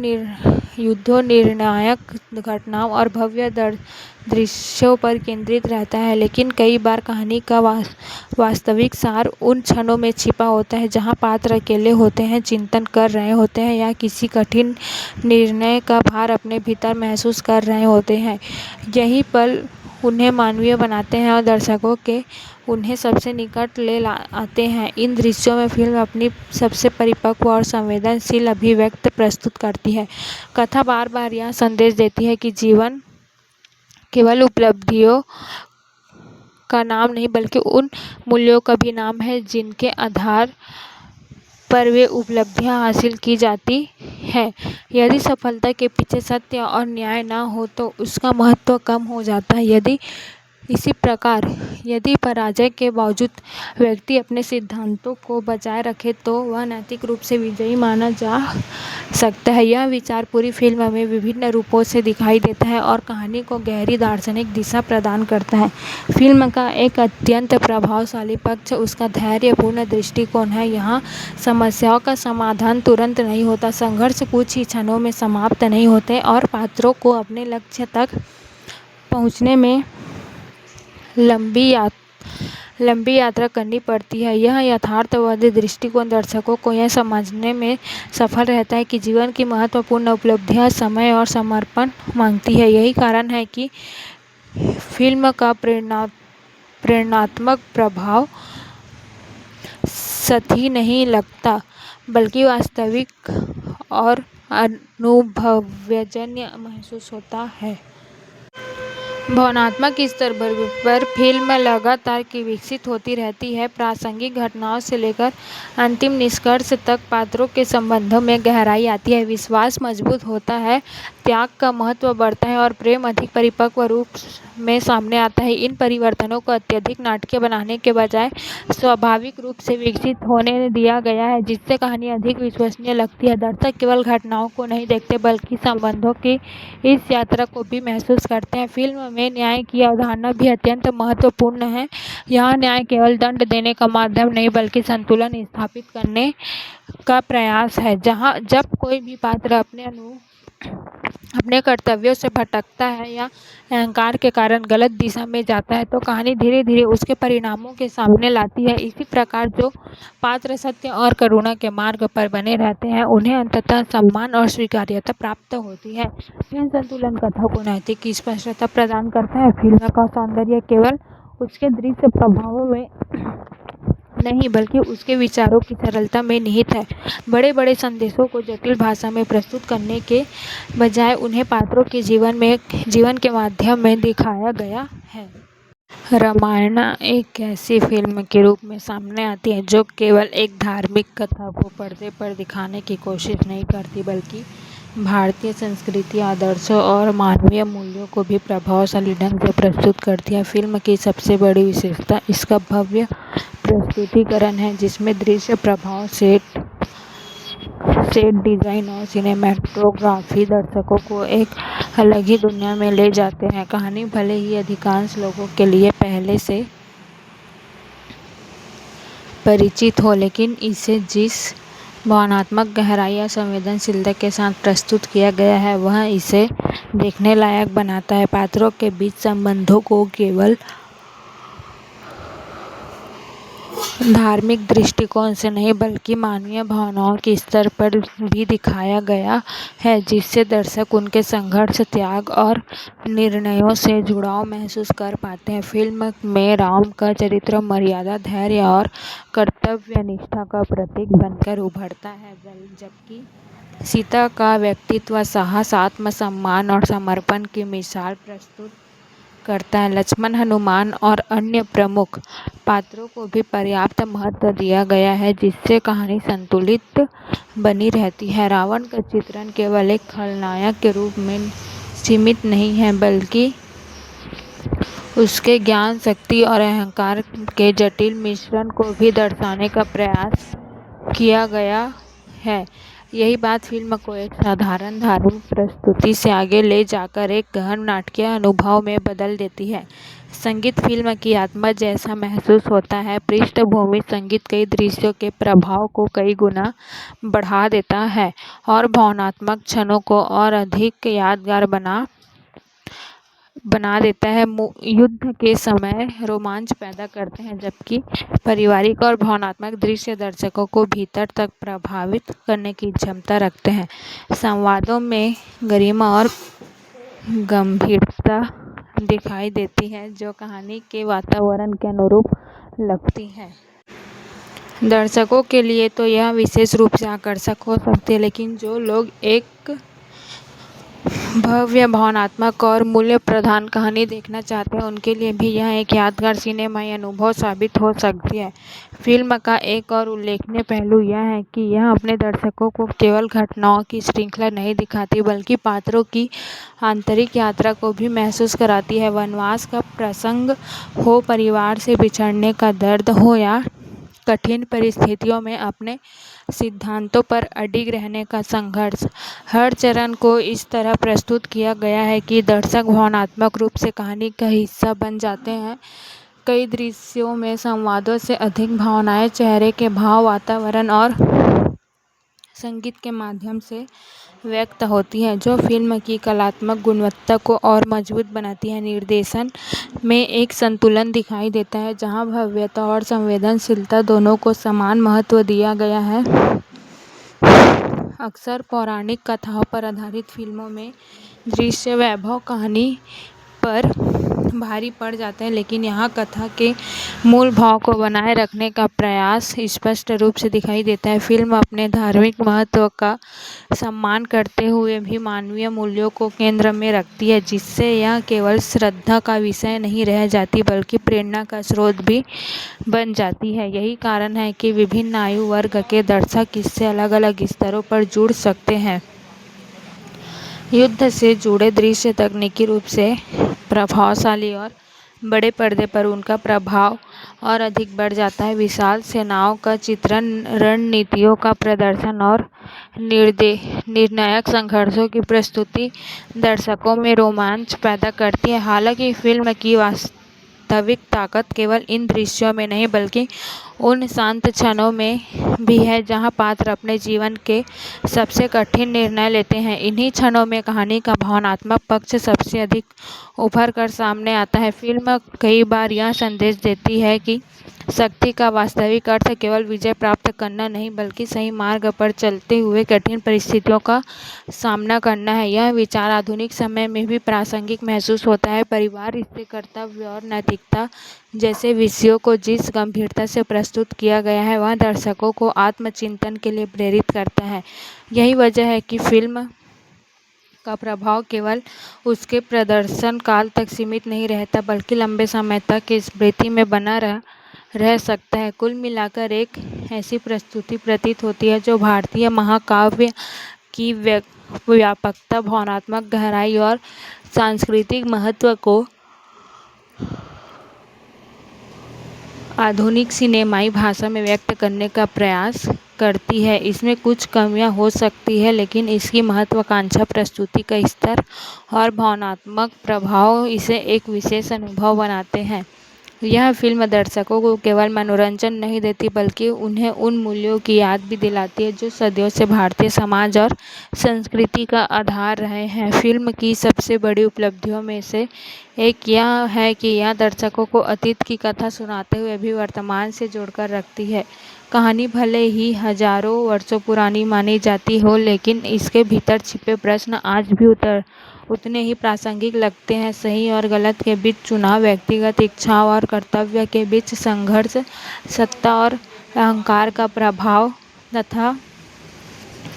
निर्णायक घटनाओं और भव्य दृश्यों पर केंद्रित रहता है, लेकिन कई बार कहानी का वास्तविक सार उन क्षणों में छिपा होता है जहां पात्र अकेले होते हैं, चिंतन कर रहे होते हैं या किसी कठिन निर्णय का भार अपने भीतर महसूस कर रहे होते हैं। यही पल उन्हें मानवीय बनाते हैं और दर्शकों के उन्हें सबसे निकट ले आते हैं। इन दृश्यों में फिल्म अपनी सबसे परिपक्व और संवेदनशील अभिव्यक्ति प्रस्तुत करती है। कथा बार बार यह संदेश देती है कि जीवन केवल उपलब्धियों का नाम नहीं, बल्कि उन मूल्यों का भी नाम है जिनके आधार पर वे उपलब्धियां हासिल की जाती हैं। यदि सफलता के पीछे सत्य और न्याय न हो तो उसका महत्व कम हो जाता है। इसी प्रकार यदि पराजय के बावजूद व्यक्ति अपने सिद्धांतों को बचाए रखे तो वह नैतिक रूप से विजयी माना जा सकता है। यह विचार पूरी फिल्म में विभिन्न रूपों से दिखाई देता है और कहानी को गहरी दार्शनिक दिशा प्रदान करता है। फिल्म का एक अत्यंत प्रभावशाली पक्ष उसका धैर्यपूर्ण दृष्टिकोण है। यहाँ समस्याओं का समाधान तुरंत नहीं होता, संघर्ष कुछ ही क्षणों में समाप्त नहीं होते और पात्रों को अपने लक्ष्य तक पहुँचने में लंबी यात्रा करनी पड़ती है। यह यथार्थवादी दृष्टिकोण दर्शकों को यह समझने में सफल रहता है कि जीवन की महत्वपूर्ण उपलब्धियां समय और समर्पण मांगती है। यही कारण है कि फिल्म का प्रेरणात्मक प्रभाव सतही नहीं लगता, बल्कि वास्तविक और अनुभवजन्य महसूस होता है। भावनात्मक स्तर पर फिल्म लगातार विकसित होती रहती है। प्रासंगिक घटनाओं से लेकर अंतिम निष्कर्ष तक पात्रों के संबंधों में गहराई आती है, विश्वास मजबूत होता है, त्याग का महत्व बढ़ता है और प्रेम अधिक परिपक्व रूप में सामने आता है। इन परिवर्तनों को अत्यधिक नाटकीय बनाने के बजाय स्वाभाविक रूप से विकसित होने दिया गया है, जिससे कहानी अधिक विश्वसनीय लगती है। दर्शक केवल घटनाओं को नहीं देखते, बल्कि संबंधों की इस यात्रा को भी महसूस करते हैं। फिल्म में न्याय की अवधारणा भी अत्यंत महत्वपूर्ण है। यहाँ न्याय केवल दंड देने का माध्यम नहीं, बल्कि संतुलन स्थापित करने का प्रयास है। जब कोई भी पात्र अपने कर्तव्यों से भटकता है या अहंकार के कारण गलत दिशा में जाता है तो कहानी धीरे धीरे उसके परिणामों के सामने लाती है। इसी प्रकार जो पात्र सत्य और करुणा के मार्ग पर बने रहते हैं उन्हें अंततः सम्मान और स्वीकार्यता प्राप्त होती है। यह संतुलन कथा को नैतिक स्पष्टता प्रदान करता है। फिल्म का सौंदर्य केवल उसके दृश्य प्रभावों में नहीं, बल्कि उसके विचारों की सरलता में निहित है। बड़े बड़े संदेशों को जटिल भाषा में प्रस्तुत करने के बजाय उन्हें पात्रों के जीवन के माध्यम में दिखाया गया है। रामायण एक ऐसी फिल्म के रूप में सामने आती है जो केवल एक धार्मिक कथा को पर्दे पर दिखाने की कोशिश नहीं करती, बल्कि भारतीय संस्कृति, आदर्शों और मानवीय मूल्यों को भी प्रभावशाली ढंग से प्रस्तुत करती है। फिल्म की सबसे बड़ी विशेषता इसका भव्य प्रस्तुतिकरण है, जिसमें दृश्य प्रभाव, सेट डिजाइन और सिनेमैटोग्राफी दर्शकों को एक अलग ही दुनिया में ले जाते हैं। कहानी भले ही अधिकांश लोगों के लिए पहले से परिचित हो, लेकिन इसे जिस भावनात्मक गहराई या संवेदनशीलता के साथ प्रस्तुत किया गया है वह इसे देखने लायक बनाता है। पात्रों के बीच संबंधों को केवल धार्मिक दृष्टिकोण से नहीं, बल्कि मानवीय भावनाओं के स्तर पर भी दिखाया गया है, जिससे दर्शक उनके संघर्ष, त्याग और निर्णयों से जुड़ाव महसूस कर पाते हैं। फिल्म में राम का चरित्र मर्यादा, धैर्य और कर्तव्यनिष्ठा का प्रतीक बनकर उभरता है, जबकि सीता का व्यक्तित्व साहस, आत्मसम्मान और समर्पण की मिसाल प्रस्तुत करता है। लक्ष्मण, हनुमान और अन्य प्रमुख पात्रों को भी पर्याप्त महत्व दिया गया है, जिससे कहानी संतुलित बनी रहती है। रावण का चित्रण केवल एक खलनायक के रूप में सीमित नहीं है, बल्कि उसके ज्ञान, शक्ति और अहंकार के जटिल मिश्रण को भी दर्शाने का प्रयास किया गया है। यही बात फिल्म को एक साधारण धार्मिक प्रस्तुति से आगे ले जाकर एक गहन नाटकीय अनुभव में बदल देती है। संगीत फिल्म की आत्मा जैसा महसूस होता है। पृष्ठभूमि संगीत कई दृश्यों के प्रभाव को कई गुना बढ़ा देता है और भावनात्मक क्षणों को और अधिक यादगार बना देता है। युद्ध के समय रोमांच पैदा करते हैं, जबकि पारिवारिक और भावनात्मक दृश्य दर्शकों को भीतर तक प्रभावित करने की क्षमता रखते हैं। संवादों में गरिमा और गंभीरता दिखाई देती है, जो कहानी के वातावरण के अनुरूप लगती है। दर्शकों के लिए तो यह विशेष रूप से आकर्षक हो सकती है, लेकिन जो लोग एक भव्य, भावनात्मक और मूल्य प्रधान कहानी देखना चाहते हैं, उनके लिए भी यह एक यादगार सिनेमाई अनुभव साबित हो सकती है। फिल्म का एक और उल्लेखनीय पहलू यह है कि यह अपने दर्शकों को केवल घटनाओं की श्रृंखला नहीं दिखाती, बल्कि पात्रों की आंतरिक यात्रा को भी महसूस कराती है। वनवास का प्रसंग हो, परिवार से बिछड़ने का दर्द हो या कठिन परिस्थितियों में अपने सिद्धांतों पर अडिग रहने का संघर्ष, हर चरण को इस तरह प्रस्तुत किया गया है कि दर्शक भावनात्मक रूप से कहानी का हिस्सा बन जाते हैं। कई दृश्यों में संवादों से अधिक भावनाएं चेहरे के भाव, वातावरण और संगीत के माध्यम से व्यक्त होती हैं, जो फिल्म की कलात्मक गुणवत्ता को और मजबूत बनाती है। निर्देशन में एक संतुलन दिखाई देता है, जहां भव्यता और संवेदनशीलता दोनों को समान महत्व दिया गया है। अक्सर पौराणिक कथाओं पर आधारित फिल्मों में दृश्य वैभव कहानी पर भारी पड़ जाते हैं, लेकिन यहाँ कथा के मूल भाव को बनाए रखने का प्रयास स्पष्ट रूप से दिखाई देता है। फिल्म अपने धार्मिक महत्व का सम्मान करते हुए भी मानवीय मूल्यों को केंद्र में रखती है, जिससे यह केवल श्रद्धा का विषय नहीं रह जाती, बल्कि प्रेरणा का स्रोत भी बन जाती है। यही कारण है कि विभिन्न आयु वर्ग के दर्शक इससे अलग-अलग स्तरों पर जुड़ सकते हैं। युद्ध से जुड़े दृश्य तकनीकी रूप से प्रभावशाली और बड़े पर्दे पर उनका प्रभाव और अधिक बढ़ जाता है। विशाल सेनाओं का चित्रण, रणनीतियों का प्रदर्शन और निर्णायक संघर्षों की प्रस्तुति दर्शकों में रोमांच पैदा करती है। हालांकि फिल्म की वास्तविक ताकत केवल इन दृश्यों में नहीं, बल्कि उन शांत क्षणों में भी है जहां पात्र अपने जीवन के सबसे कठिन निर्णय लेते हैं। इन्हीं क्षणों में कहानी का भावनात्मक पक्ष सबसे अधिक उभर कर सामने आता है। फिल्म कई बार यह संदेश देती है कि शक्ति का वास्तविक अर्थ केवल विजय प्राप्त करना नहीं, बल्कि सही मार्ग पर चलते हुए कठिन परिस्थितियों का सामना करना है। यह विचार आधुनिक समय में भी प्रासंगिक महसूस होता है। परिवार, रिश्ते, कर्तव्य और नैतिकता जैसे विषयों को जिस गंभीरता से प्रस्तुत किया गया है, वह दर्शकों को आत्मचिंतन के लिए प्रेरित करता है। यही वजह है कि फिल्म का प्रभाव केवल उसके प्रदर्शन काल तक सीमित नहीं रहता, बल्कि लंबे समय तक स्मृति में बना रह सकता है। कुल मिलाकर एक ऐसी प्रस्तुति प्रतीत होती है जो भारतीय महाकाव्य की व्यापकता, भावनात्मक गहराई और सांस्कृतिक महत्व को आधुनिक सिनेमाई भाषा में व्यक्त करने का प्रयास करती है। इसमें कुछ कमियां हो सकती है, लेकिन इसकी महत्वाकांक्षा, प्रस्तुति का स्तर और भावनात्मक प्रभाव इसे एक विशेष अनुभव बनाते हैं। यह फिल्म दर्शकों को केवल मनोरंजन नहीं देती, बल्कि उन्हें उन मूल्यों की याद भी दिलाती है जो सदियों से भारतीय समाज और संस्कृति का आधार रहे हैं। फिल्म की सबसे बड़ी उपलब्धियों में से एक यह है कि यह दर्शकों को अतीत की कथा सुनाते हुए भी वर्तमान से जोड़कर रखती है। कहानी भले ही हजारों वर्षों पुरानी मानी जाती हो, लेकिन इसके भीतर छिपे प्रश्न आज भी उतने ही प्रासंगिक लगते हैं। सही और गलत के बीच चुनाव, व्यक्तिगत इच्छाओं और कर्तव्य के बीच संघर्ष, सत्ता और अहंकार का प्रभाव तथा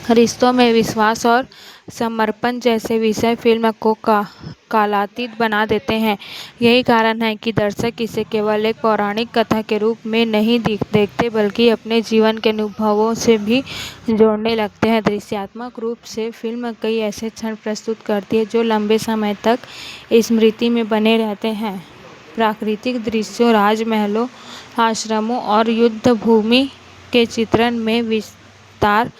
रिश्तों में विश्वास और समर्पण जैसे विषय फिल्म को कालातीत बना देते हैं। यही कारण है कि दर्शक इसे केवल एक पौराणिक कथा के रूप में नहीं देखते बल्कि अपने जीवन के अनुभवों से भी जोड़ने लगते हैं। दृश्यात्मक रूप से फिल्म कई ऐसे क्षण प्रस्तुत करती है जो लंबे समय तक स्मृति में बने रहते हैं। प्राकृतिक दृश्यों, राजमहलों, आश्रमों और युद्ध भूमि के चित्रण में विस्तार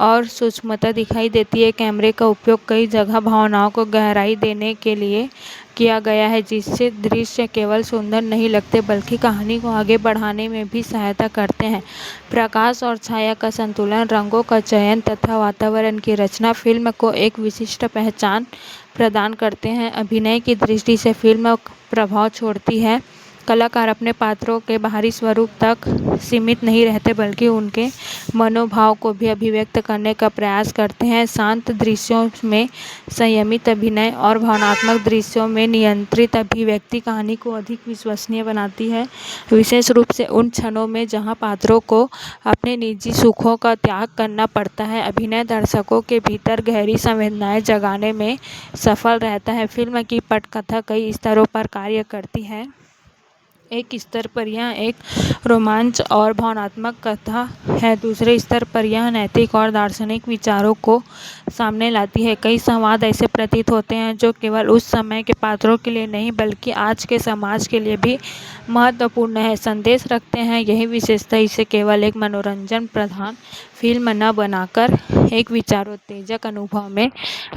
और सूक्ष्मता दिखाई देती है। कैमरे का उपयोग कई जगह भावनाओं को गहराई देने के लिए किया गया है, जिससे दृश्य केवल सुंदर नहीं लगते बल्कि कहानी को आगे बढ़ाने में भी सहायता करते हैं। प्रकाश और छाया का संतुलन, रंगों का चयन तथा वातावरण की रचना फिल्म को एक विशिष्ट पहचान प्रदान करते हैं। अभिनय की दृष्टि से फिल्म प्रभाव छोड़ती है। कलाकार अपने पात्रों के बाहरी स्वरूप तक सीमित नहीं रहते बल्कि उनके मनोभाव को भी अभिव्यक्त करने का प्रयास करते हैं। शांत दृश्यों में संयमित अभिनय और भावनात्मक दृश्यों में नियंत्रित अभिव्यक्ति कहानी को अधिक विश्वसनीय बनाती है, विशेष रूप से उन क्षणों में जहां पात्रों को अपने निजी सुखों का त्याग करना पड़ता है। अभिनय दर्शकों के भीतर गहरी संवेदनाएं जगाने में सफल रहता है। फिल्म की पटकथा कई स्तरों पर कार्य करती है। एक स्तर पर यह एक रोमांच और भावनात्मक कथा है, दूसरे स्तर पर यह नैतिक और दार्शनिक विचारों को सामने लाती है। कई संवाद ऐसे प्रतीत होते हैं जो केवल उस समय के पात्रों के लिए नहीं बल्कि आज के समाज के लिए भी महत्वपूर्ण है, संदेश रखते हैं। यही विशेषता इसे केवल एक मनोरंजन प्रधान फिल्म न बनाकर एक विचारोत्तेजक अनुभव में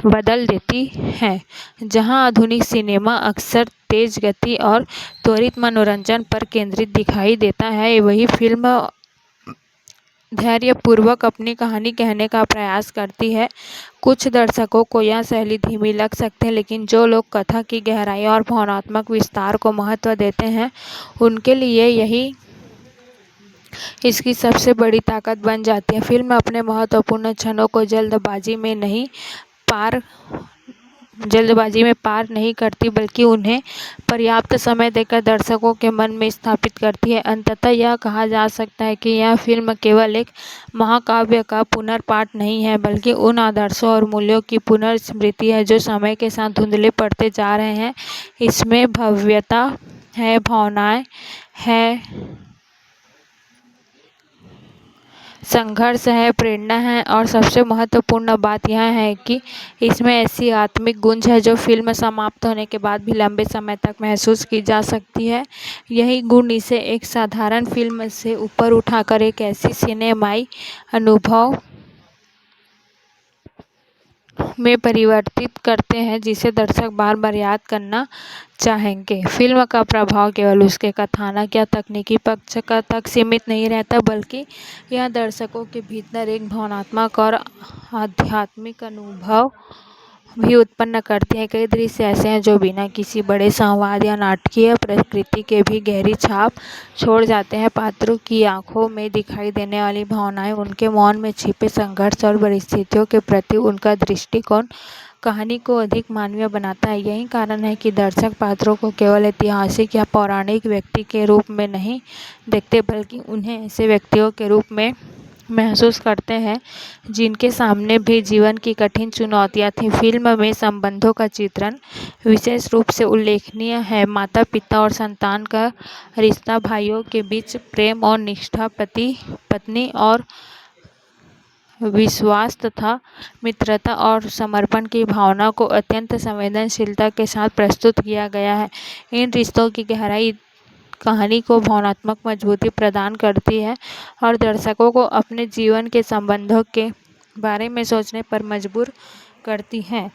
बदल देती है। जहां आधुनिक सिनेमा अक्सर तेज गति और त्वरित मनोरंजन पर केंद्रित दिखाई देता है, वही फिल्म धैर्यपूर्वक अपनी कहानी कहने का प्रयास करती है। कुछ दर्शकों को यह शैली धीमी लग सकती है, लेकिन जो लोग कथा की गहराई और भावनात्मक विस्तार को महत्व देते हैं, उनके लिए यही इसकी सबसे बड़ी ताकत बन जाती है। फिल्म अपने महत्वपूर्ण क्षणों को जल्दबाजी में पार नहीं करती बल्कि उन्हें पर्याप्त समय देकर दर्शकों के मन में स्थापित करती है। अंततः यह कहा जा सकता है कि यह फिल्म केवल एक महाकाव्य का पुनर्पाठ नहीं है बल्कि उन आदर्शों और मूल्यों की पुनर्स्मृति है जो समय के साथ धुंधले पड़ते जा रहे हैं। इसमें भव्यता है, भावनाएं है, संघर्ष है, प्रेरणा है और सबसे महत्वपूर्ण बात यह है कि इसमें ऐसी आत्मिक गूंज है जो फिल्म समाप्त होने के बाद भी लंबे समय तक महसूस की जा सकती है। यही गुण इसे एक साधारण फिल्म से ऊपर उठाकर एक ऐसी सिनेमाई अनुभव में परिवर्तित करते हैं जिसे दर्शक बार बार याद करना चाहेंगे। फिल्म का प्रभाव केवल उसके कथानक या तकनीकी पक्ष तक सीमित नहीं रहता बल्कि यह दर्शकों के भीतर एक भावनात्मक और आध्यात्मिक अनुभव भी उत्पन्न करती है। कई दृश्य ऐसे हैं जो बिना किसी बड़े संवाद या नाटकीय प्रकृति के भी गहरी छाप छोड़ जाते हैं। पात्रों की आंखों में दिखाई देने वाली भावनाएं, उनके मौन में छिपे संघर्ष और परिस्थितियों के प्रति उनका दृष्टिकोण कहानी को अधिक मानवीय बनाता है। यही कारण है कि दर्शक पात्रों को केवल ऐतिहासिक या पौराणिक व्यक्ति के रूप में नहीं देखते बल्कि उन्हें ऐसे व्यक्तियों के रूप में महसूस करते हैं जिनके सामने भी जीवन की कठिन चुनौतियां थीं। फिल्म में संबंधों का चित्रण विशेष रूप से उल्लेखनीय है। माता पिता और संतान का रिश्ता, भाइयों के बीच प्रेम और निष्ठा, पति पत्नी और विश्वास तथा मित्रता और समर्पण की भावना को अत्यंत संवेदनशीलता के साथ प्रस्तुत किया गया है। इन रिश्तों की गहराई कहानी को भावनात्मक मजबूती प्रदान करती है और दर्शकों को अपने जीवन के संबंधों के बारे में सोचने पर मजबूर करती है।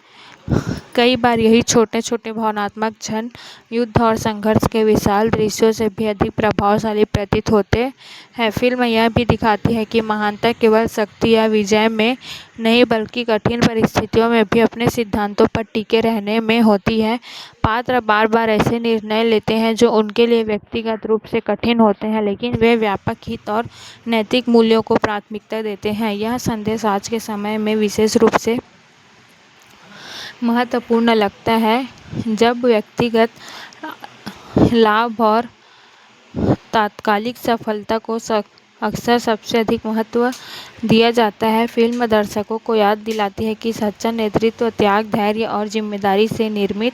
कई बार यही छोटे छोटे भावनात्मक क्षण युद्ध और संघर्ष के विशाल दृश्यों से भी अधिक प्रभावशाली प्रतीत होते हैं। फिल्म यह भी दिखाती है कि महानता केवल शक्ति या विजय में नहीं बल्कि कठिन परिस्थितियों में भी अपने सिद्धांतों पर टिके रहने में होती है। पात्र बार बार ऐसे निर्णय लेते हैं जो उनके लिए व्यक्तिगत रूप से कठिन होते हैं, लेकिन वे व्यापक हित और नैतिक मूल्यों को प्राथमिकता देते हैं। यह संदेश आज के समय में विशेष रूप से महत्वपूर्ण लगता है जब व्यक्तिगत लाभ और तात्कालिक सफलता को अक्सर सबसे अधिक महत्व दिया जाता है। फिल्म दर्शकों को याद दिलाती है कि सच्चा नेतृत्व त्याग, धैर्य और जिम्मेदारी से निर्मित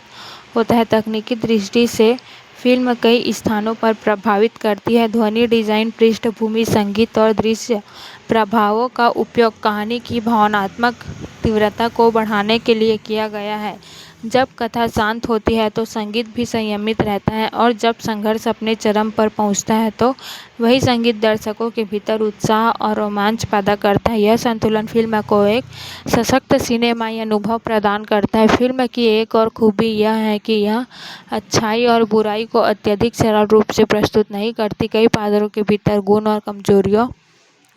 होता है। तकनीकी दृष्टि से फिल्म कई स्थानों पर प्रभावित करती है। ध्वनि डिजाइन, पृष्ठभूमि संगीत और दृश्य प्रभावों का उपयोग कहानी की भावनात्मक तीव्रता को बढ़ाने के लिए किया गया है। जब कथा शांत होती है तो संगीत भी संयमित रहता है, और जब संघर्ष अपने चरम पर पहुंचता है तो वही संगीत दर्शकों के भीतर उत्साह और रोमांच पैदा करता है। यह संतुलन फिल्म को एक सशक्त सिनेमाई अनुभव प्रदान करता है। फिल्म की एक और खूबी यह है कि यह अच्छाई और बुराई को अत्यधिक सरल रूप से प्रस्तुत नहीं करती। कई पात्रों के भीतर गुण और कमजोरियों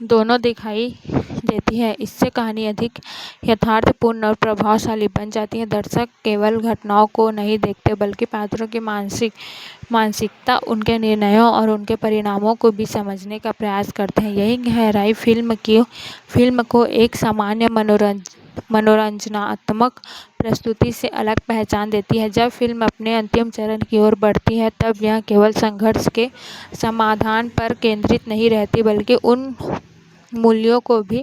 दोनों दिखाई देती है। इससे कहानी अधिक यथार्थपूर्ण और प्रभावशाली बन जाती है। दर्शक केवल घटनाओं को नहीं देखते बल्कि पात्रों की मानसिकता, उनके निर्णयों और उनके परिणामों को भी समझने का प्रयास करते हैं। यही गहराई फिल्म को एक सामान्य मनोरंजनात्मक प्रस्तुति से अलग पहचान देती है। जब फिल्म अपने अंतिम चरण की ओर बढ़ती है तब यह केवल संघर्ष के समाधान पर केंद्रित नहीं रहती बल्कि उन मूल्यों को भी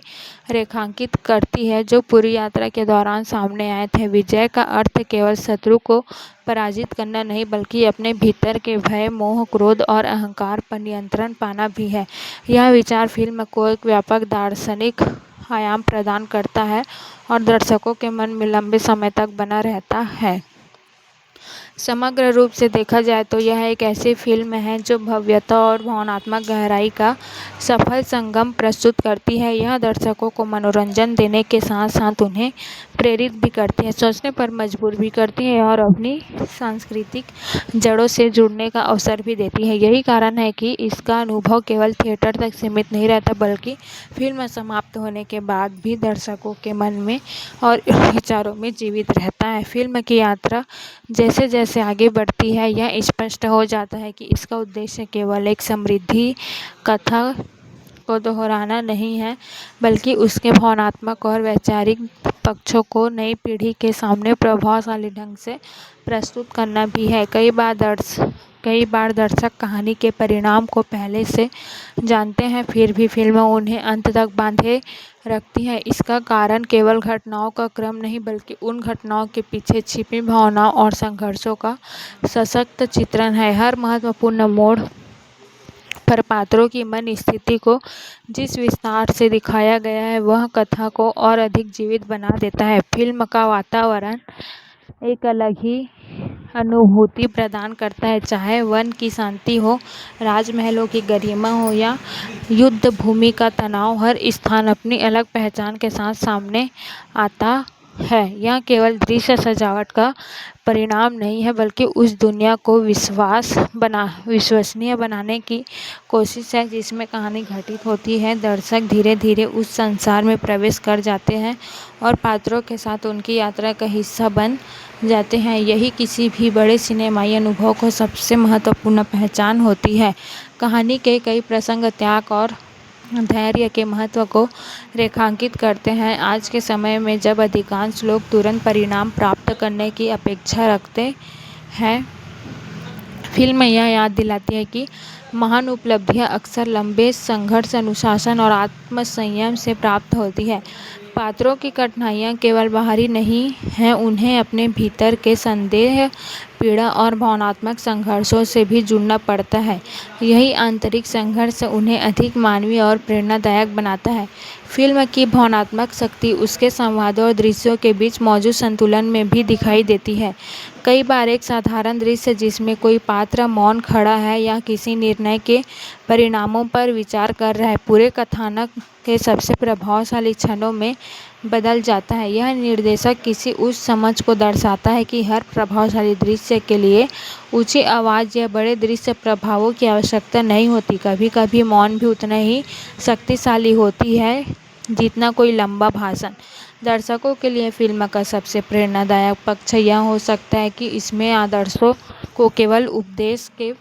रेखांकित करती है जो पूरी यात्रा के दौरान सामने आए थे। विजय का अर्थ केवल शत्रु को पराजित करना नहीं बल्कि अपने भीतर के भय, मोह, क्रोध और अहंकार पर नियंत्रण पाना भी है। यह विचार फिल्म को एक व्यापक दार्शनिक आयाम प्रदान करता है और दर्शकों के मन में लंबे समय तक बना रहता है। समग्र रूप से देखा जाए तो यह एक ऐसी फिल्म है जो भव्यता और भावनात्मक गहराई का सफल संगम प्रस्तुत करती है। यह दर्शकों को मनोरंजन देने के साथ साथ उन्हें प्रेरित भी करती है, सोचने पर मजबूर भी करती है और अपनी सांस्कृतिक जड़ों से जुड़ने का अवसर भी देती है। यही कारण है कि इसका अनुभव केवल थिएटर तक सीमित नहीं रहता बल्कि फिल्म समाप्त होने के बाद भी दर्शकों के मन में और विचारों में जीवित रहता है। फिल्म की यात्रा जैसे जैसे आगे बढ़ती है यह स्पष्ट हो जाता है कि इसका उद्देश्य केवल एक समृद्ध कथा को दोहराना नहीं है बल्कि उसके भावनात्मक और वैचारिक पक्षों को नई पीढ़ी के सामने प्रभावशाली ढंग से प्रस्तुत करना भी है। कई बार दर्शक कहानी के परिणाम को पहले से जानते हैं फिर भी फिल्म उन्हें अंत तक बांधे रखती है। इसका कारण केवल घटनाओं का क्रम नहीं बल्कि उन घटनाओं के पीछे छिपी भावनाओं और संघर्षों का सशक्त चित्रण है। हर महत्वपूर्ण मोड़ पर पात्रों की मन स्थिति को जिस विस्तार से दिखाया गया है वह कथा को और अधिक जीवित बना देता है। फिल्म का वातावरण एक अलग ही अनुभूति प्रदान करता है, चाहे वन की शांति हो, राजमहलों की गरिमा हो या युद्ध भूमि का तनाव। हर स्थान अपनी अलग पहचान के साथ सामने आता है। यह केवल दृश्य सजावट का परिणाम नहीं है बल्कि उस दुनिया को विश्वसनीय बनाने की कोशिश है जिसमें कहानी घटित होती है। दर्शक धीरे धीरे उस संसार में प्रवेश कर जाते हैं और पात्रों के साथ उनकी यात्रा का हिस्सा बन जाते हैं। यही किसी भी बड़े सिनेमाई अनुभव को सबसे महत्वपूर्ण पहचान होती है। कहानी के कई प्रसंग त्याग और धैर्य के महत्व को रेखांकित करते हैं। आज के समय में जब अधिकांश लोग तुरंत परिणाम प्राप्त करने की अपेक्षा रखते हैं, फिल्म यह याद दिलाती है कि महान उपलब्धियां अक्सर लंबे संघर्ष, अनुशासन और आत्मसंयम से प्राप्त होती है। पात्रों की कठिनाइयाँ केवल बाहरी नहीं हैं, उन्हें अपने भीतर के संदेह, पीड़ा और भावनात्मक संघर्षों से भी जुड़ना पड़ता है। यही आंतरिक संघर्ष उन्हें अधिक मानवीय और प्रेरणादायक बनाता है। फिल्म की भावनात्मक शक्ति उसके संवादों और दृश्यों के बीच मौजूद संतुलन में भी दिखाई देती है। कई बार एक साधारण दृश्य जिसमें कोई पात्र मौन खड़ा है या किसी निर्णय के परिणामों पर विचार कर रहा है, पूरे कथानक के सबसे प्रभावशाली क्षणों में बदल जाता है। यह निर्देशक किसी उस समझ को दर्शाता है कि हर प्रभावशाली दृश्य के लिए ऊंची आवाज़ या बड़े दृश्य प्रभावों की आवश्यकता नहीं होती। कभी कभी मौन भी उतना ही शक्तिशाली होती है जितना कोई लंबा भाषण। दर्शकों के लिए फिल्म का सबसे प्रेरणादायक पक्ष यह हो सकता है कि इसमें आदर्शों को केवल उपदेश के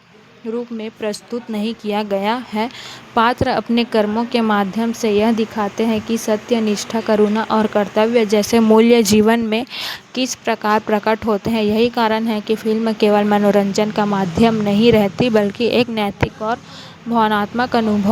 रूप में प्रस्तुत नहीं किया गया है। पात्र अपने कर्मों के माध्यम से यह दिखाते हैं कि सत्य, निष्ठा, करुणा और कर्तव्य जैसे मूल्य जीवन में किस प्रकार प्रकट होते हैं। यही कारण है कि फिल्म केवल मनोरंजन का माध्यम नहीं रहती बल्कि एक नैतिक और भावनात्मक अनुभव